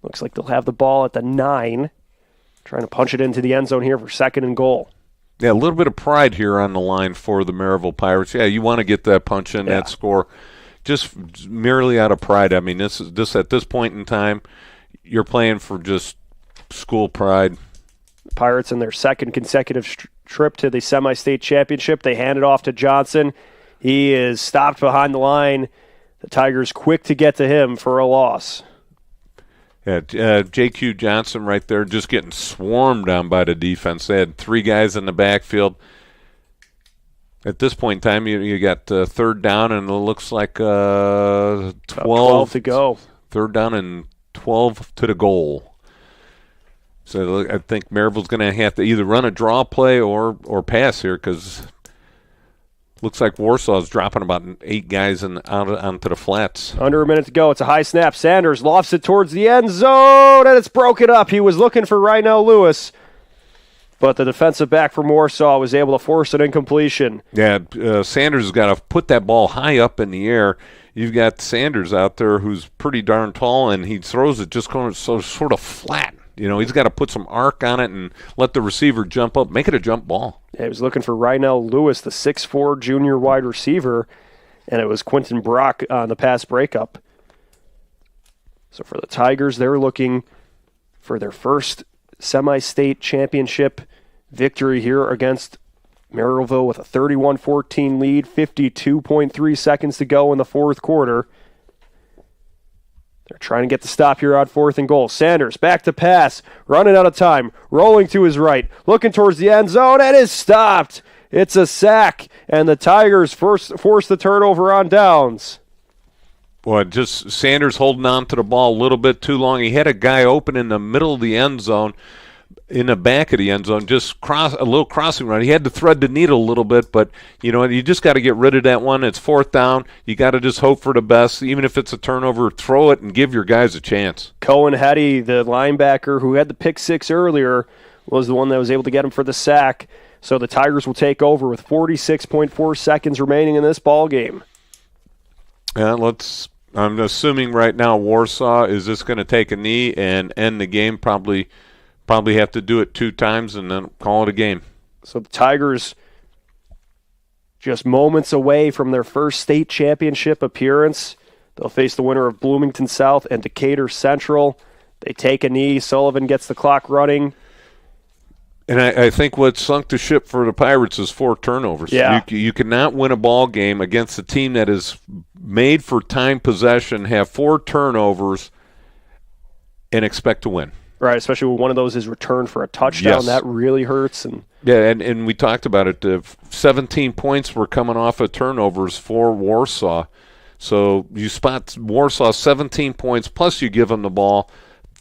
Looks like they'll have the ball at the 9. Trying to punch it into the end zone here for second and goal. Yeah, a little bit of pride here on the line for the Merrillville Pirates. Yeah, you want to get that punch in, that score. Just merely out of pride. I mean, this at this point in time, you're playing for just school pride. Pirates in their second consecutive trip to the semi-state championship. They hand it off to Johnson. He is stopped behind the line. The Tigers quick to get to him for a loss. Yeah, J.Q. Johnson right there just getting swarmed on by the defense. They had 3 guys in the backfield. At this point in time, you got 3rd down, and it looks like 12 to go. 3rd down and 12 to the goal. So I think Merrillville's going to have to either run a draw play or pass here because looks like Warsaw's dropping about 8 guys onto the flats. Under a minute to go. It's a high snap. Sanders lofts it towards the end zone, and it's broken up. He was looking for Rynell Lewis, but the defensive back from Warsaw was able to force an incompletion. Yeah, Sanders has got to put that ball high up in the air. You've got Sanders out there who's pretty darn tall, and he throws it just going so sort of flat. You know, he's got to put some arc on it and let the receiver jump up, make it a jump ball. Yeah, he was looking for Rynell Lewis, the 6'4 junior wide receiver, and it was Quentin Brock on the pass breakup. So for the Tigers, they're looking for their first semi-state championship victory here against Merrillville with a 31-14 lead, 52.3 seconds to go in the fourth quarter. They're trying to get the stop here on 4th and goal. Sanders back to pass, running out of time, rolling to his right, looking towards the end zone, and is stopped. It's a sack, and the Tigers force the turnover on downs. Boy, just Sanders holding on to the ball a little bit too long. He had a guy open in the middle of the end zone, in the back of the end zone, just a little crossing run. He had to thread the needle a little bit, but you just got to get rid of that one. It's 4th down. You got to just hope for the best. Even if it's a turnover, throw it and give your guys a chance. Cohen Hetty, the linebacker who had the pick six earlier, was the one that was able to get him for the sack. So the Tigers will take over with 46.4 seconds remaining in this ball game. Yeah, I'm assuming right now Warsaw is just going to take a knee and end the game. Probably have to do it 2 times and then call it a game. So the Tigers just moments away from their first state championship appearance. They'll face the winner of Bloomington South and Decatur Central. They take a knee. Sullivan gets the clock running. And I think what sunk the ship for the Pirates is 4 turnovers. Yeah. You cannot win a ball game against a team that is made for time possession, have 4 turnovers, and expect to win. Right, especially when one of those is returned for a touchdown. Yes. That really hurts. Yeah, and we talked about it. 17 points were coming off of turnovers for Warsaw. So you spot Warsaw 17 points, plus you give them the ball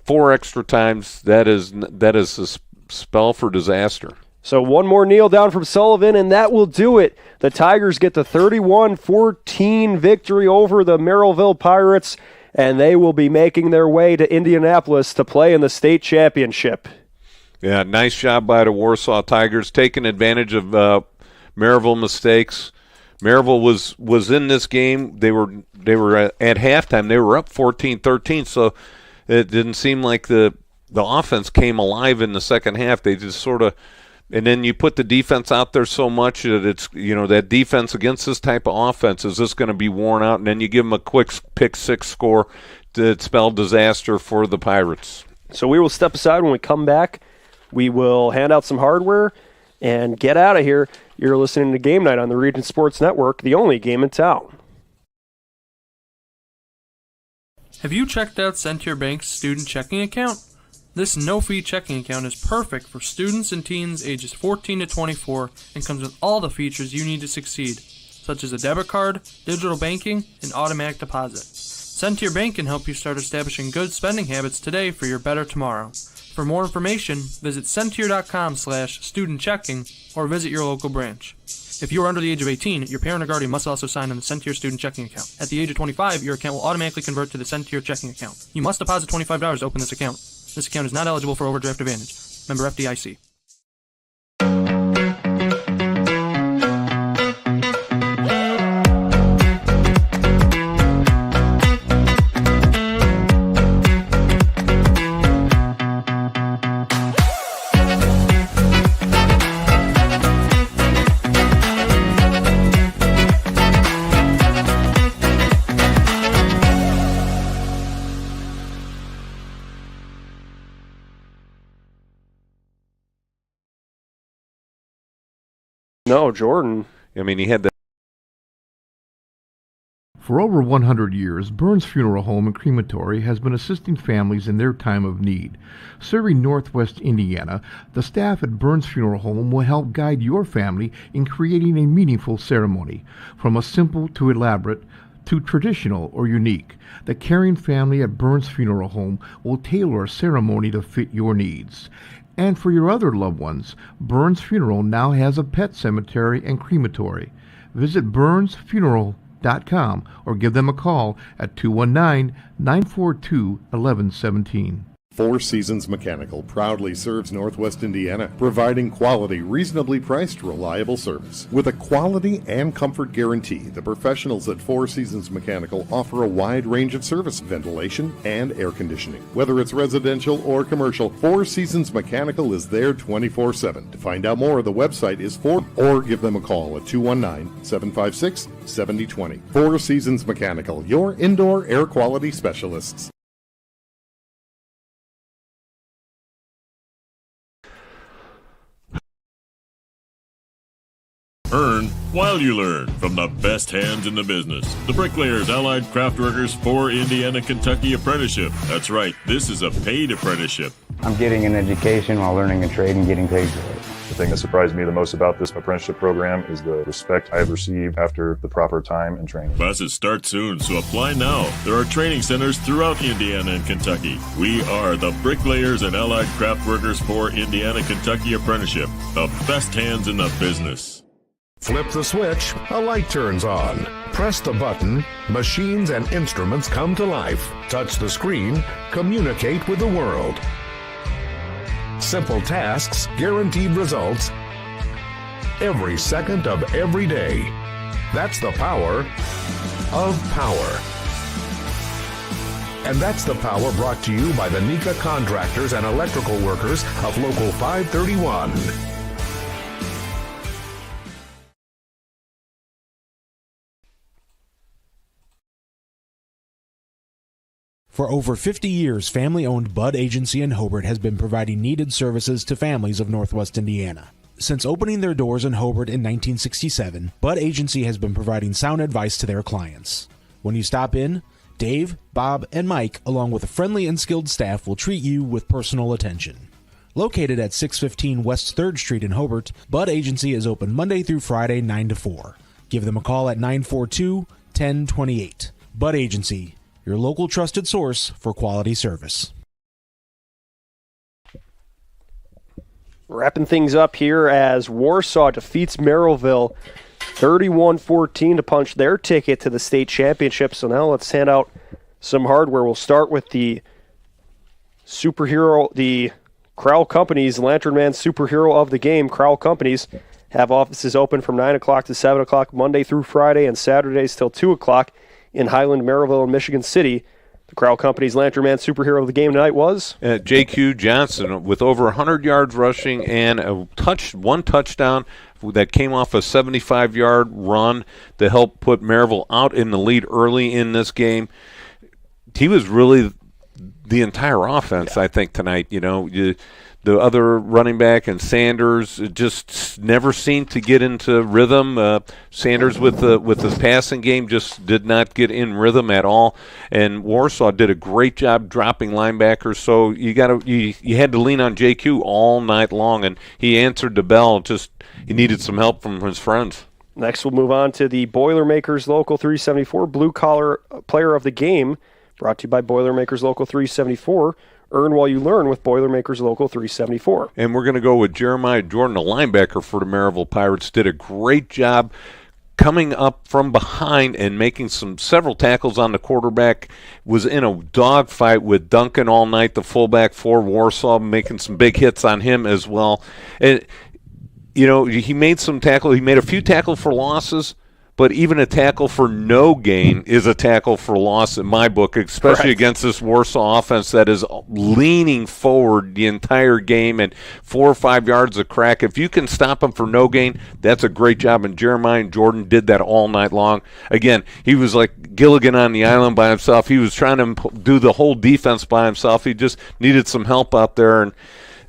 4 extra times. That is a spell for disaster. So one more kneel down from Sullivan, and that will do it. The Tigers get the 31-14 victory over the Merrillville Pirates, and they will be making their way to Indianapolis to play in the state championship. Yeah, nice job by the Warsaw Tigers, taking advantage of Merrillville mistakes. Merrillville was in this game. They were at halftime. They were up 14-13, so it didn't seem like the offense came alive in the second half. They just sort of, and then you put the defense out there so much that it's, that defense against this type of offense is just going to be worn out, and then you give them a quick pick six score that spelled disaster for the Pirates. So we will step aside. When we come back, we will hand out some hardware and get out of here. You're listening to Game Night on the Region Sports Network, the only game in town. Have you checked out Center Bank's student checking account? This no-fee checking account is perfect for students and teens ages 14 to 24 and comes with all the features you need to succeed, such as a debit card, digital banking, and automatic deposit. Center Bank can help you start establishing good spending habits today for your better tomorrow. For more information, visit Centier.com/student-checking or visit your local branch. If you are under the age of 18, your parent or guardian must also sign on the Centier student checking account. At the age of 25, your account will automatically convert to the Centier checking account. You must deposit $25 to open this account. This account is not eligible for overdraft advantage. Member FDIC. No, Jordan. I mean, he had that. For over 100 years, Burns Funeral Home and Crematory has been assisting families in their time of need. Serving Northwest Indiana, the staff at Burns Funeral Home will help guide your family in creating a meaningful ceremony. From a simple to elaborate, to traditional or unique, the caring family at Burns Funeral Home will tailor a ceremony to fit your needs. And for your other loved ones, Burns Funeral now has a pet cemetery and crematory. Visit burnsfuneral.com or give them a call at 219-942-1117. Four Seasons Mechanical proudly serves Northwest Indiana, providing quality, reasonably priced, reliable service. With a quality and comfort guarantee, the professionals at Four Seasons Mechanical offer a wide range of service, ventilation, and air conditioning. Whether it's residential or commercial, Four Seasons Mechanical is there 24/7. To find out more, the website is or give them a call at 219-756-7020. Four Seasons Mechanical, your indoor air quality specialists. Earn while you learn from the best hands in the business. The Bricklayers Allied Craftworkers for Indiana, Kentucky Apprenticeship. That's right, this is a paid apprenticeship. I'm getting an education while learning a trade and getting paid for it. The thing that surprised me the most about this apprenticeship program is the respect I have received after the proper time and training. Classes start soon, so apply now. There are training centers throughout Indiana and Kentucky. We are the Bricklayers and Allied Craftworkers for Indiana, Kentucky Apprenticeship. The best hands in the business. Flip the switch, a light turns on. Press the button, machines and instruments come to life. Touch the screen, communicate with the world. Simple tasks, guaranteed results, every second of every day. That's the power of power. And that's the power brought to you by the NECA contractors and electrical workers of Local 531. For over 50 years, family-owned Bud Agency in Hobart has been providing needed services to families of Northwest Indiana. Since opening their doors in Hobart in 1967, Bud Agency has been providing sound advice to their clients. When you stop in, Dave, Bob, and Mike, along with a friendly and skilled staff, will treat you with personal attention. Located at 615 West 3rd Street in Hobart, Bud Agency is open Monday through Friday, 9 to 4. Give them a call at 942-1028. Bud Agency, your local trusted source for quality service. Wrapping things up here as Warsaw defeats Merrillville 31-14 to punch their ticket to the state championship. So now let's hand out some hardware. We'll start with the superhero, the Crowell Companies, Lantern Man superhero of the game. Crowell Companies have offices open from 9 o'clock to 7 o'clock Monday through Friday and Saturdays till 2 o'clock. In Highland, Merrillville, and Michigan City. The Crowell Company's Lantern Man superhero of the game tonight was? J.Q. Johnson with over 100 yards rushing and one touchdown that came off a 75-yard run to help put Merrillville out in the lead early in this game. He was really the entire offense, I think, tonight. You know, the other running back and Sanders just never seemed to get into rhythm. Sanders with his passing game just did not get in rhythm at all. And Warsaw did a great job dropping linebackers. So you had to lean on JQ all night long, and he answered the bell. Just he needed some help from his friends. Next, we'll move on to the Boilermakers Local 374 Blue Collar Player of the Game, brought to you by Boilermakers Local 374. Earn while you learn with Boilermakers Local 374. And we're going to go with Jeremiah Jordan, the linebacker for the Merrillville Pirates. Did a great job coming up from behind and making several tackles on the quarterback. Was in a dogfight with Duncan all night, the fullback for Warsaw, making some big hits on him as well. And you know, he made some tackle. He made a few tackles for losses. But even a tackle for no gain is a tackle for loss in my book, especially against this Warsaw offense that is leaning forward the entire game and 4 or 5 yards of crack. If you can stop them for no gain, that's a great job. And Jeremiah Jordan did that all night long. Again, he was like Gilligan on the island by himself. He was trying to do the whole defense by himself. He just needed some help out there, and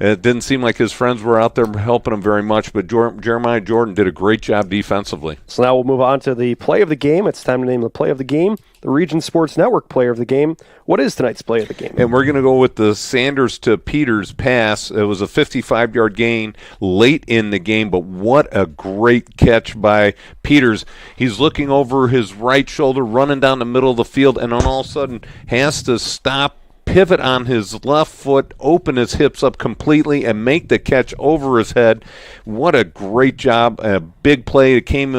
it didn't seem like his friends were out there helping him very much, but Jeremiah Jordan did a great job defensively. So now we'll move on to the play of the game. It's time to name the play of the game, the Region Sports Network player of the game. What is tonight's play of the game? And we're going to go with the Sanders to Peters pass. It was a 55-yard gain late in the game, but what a great catch by Peters. He's looking over his right shoulder, running down the middle of the field, and then all of a sudden has to stop, pivot on his left foot, open his hips up completely, and make the catch over his head. What a great job. A big play. It came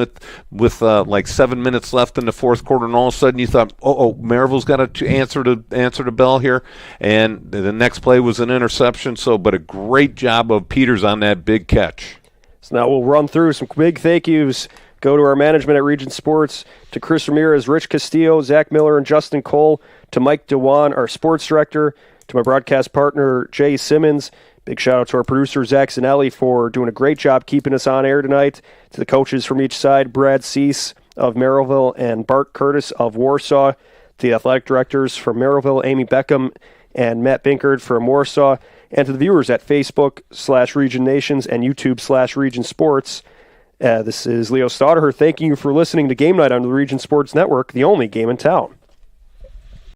with like 7 minutes left in the fourth quarter, and all of a sudden you thought, Merrillville's got to answer the bell here. And the next play was an interception. But a great job of Peters on that big catch. So now we'll run through some big thank yous. Go to our management at Region Sports, to Chris Ramirez, Rich Castillo, Zach Miller, and Justin Cole, to Mike Dewan, our sports director, to my broadcast partner, Jay Simmons. Big shout out to our producer, Zach Zanelli, for doing a great job keeping us on air tonight. To the coaches from each side, Brad Cease of Merrillville and Bart Curtis of Warsaw. To the athletic directors from Merrillville, Amy Beckham and Matt Binkard from Warsaw. And to the viewers at Facebook/Region Nations and YouTube/Region Sports. This is Leo Staudaher thanking you for listening to Game Night on the Region Sports Network, the only game in town.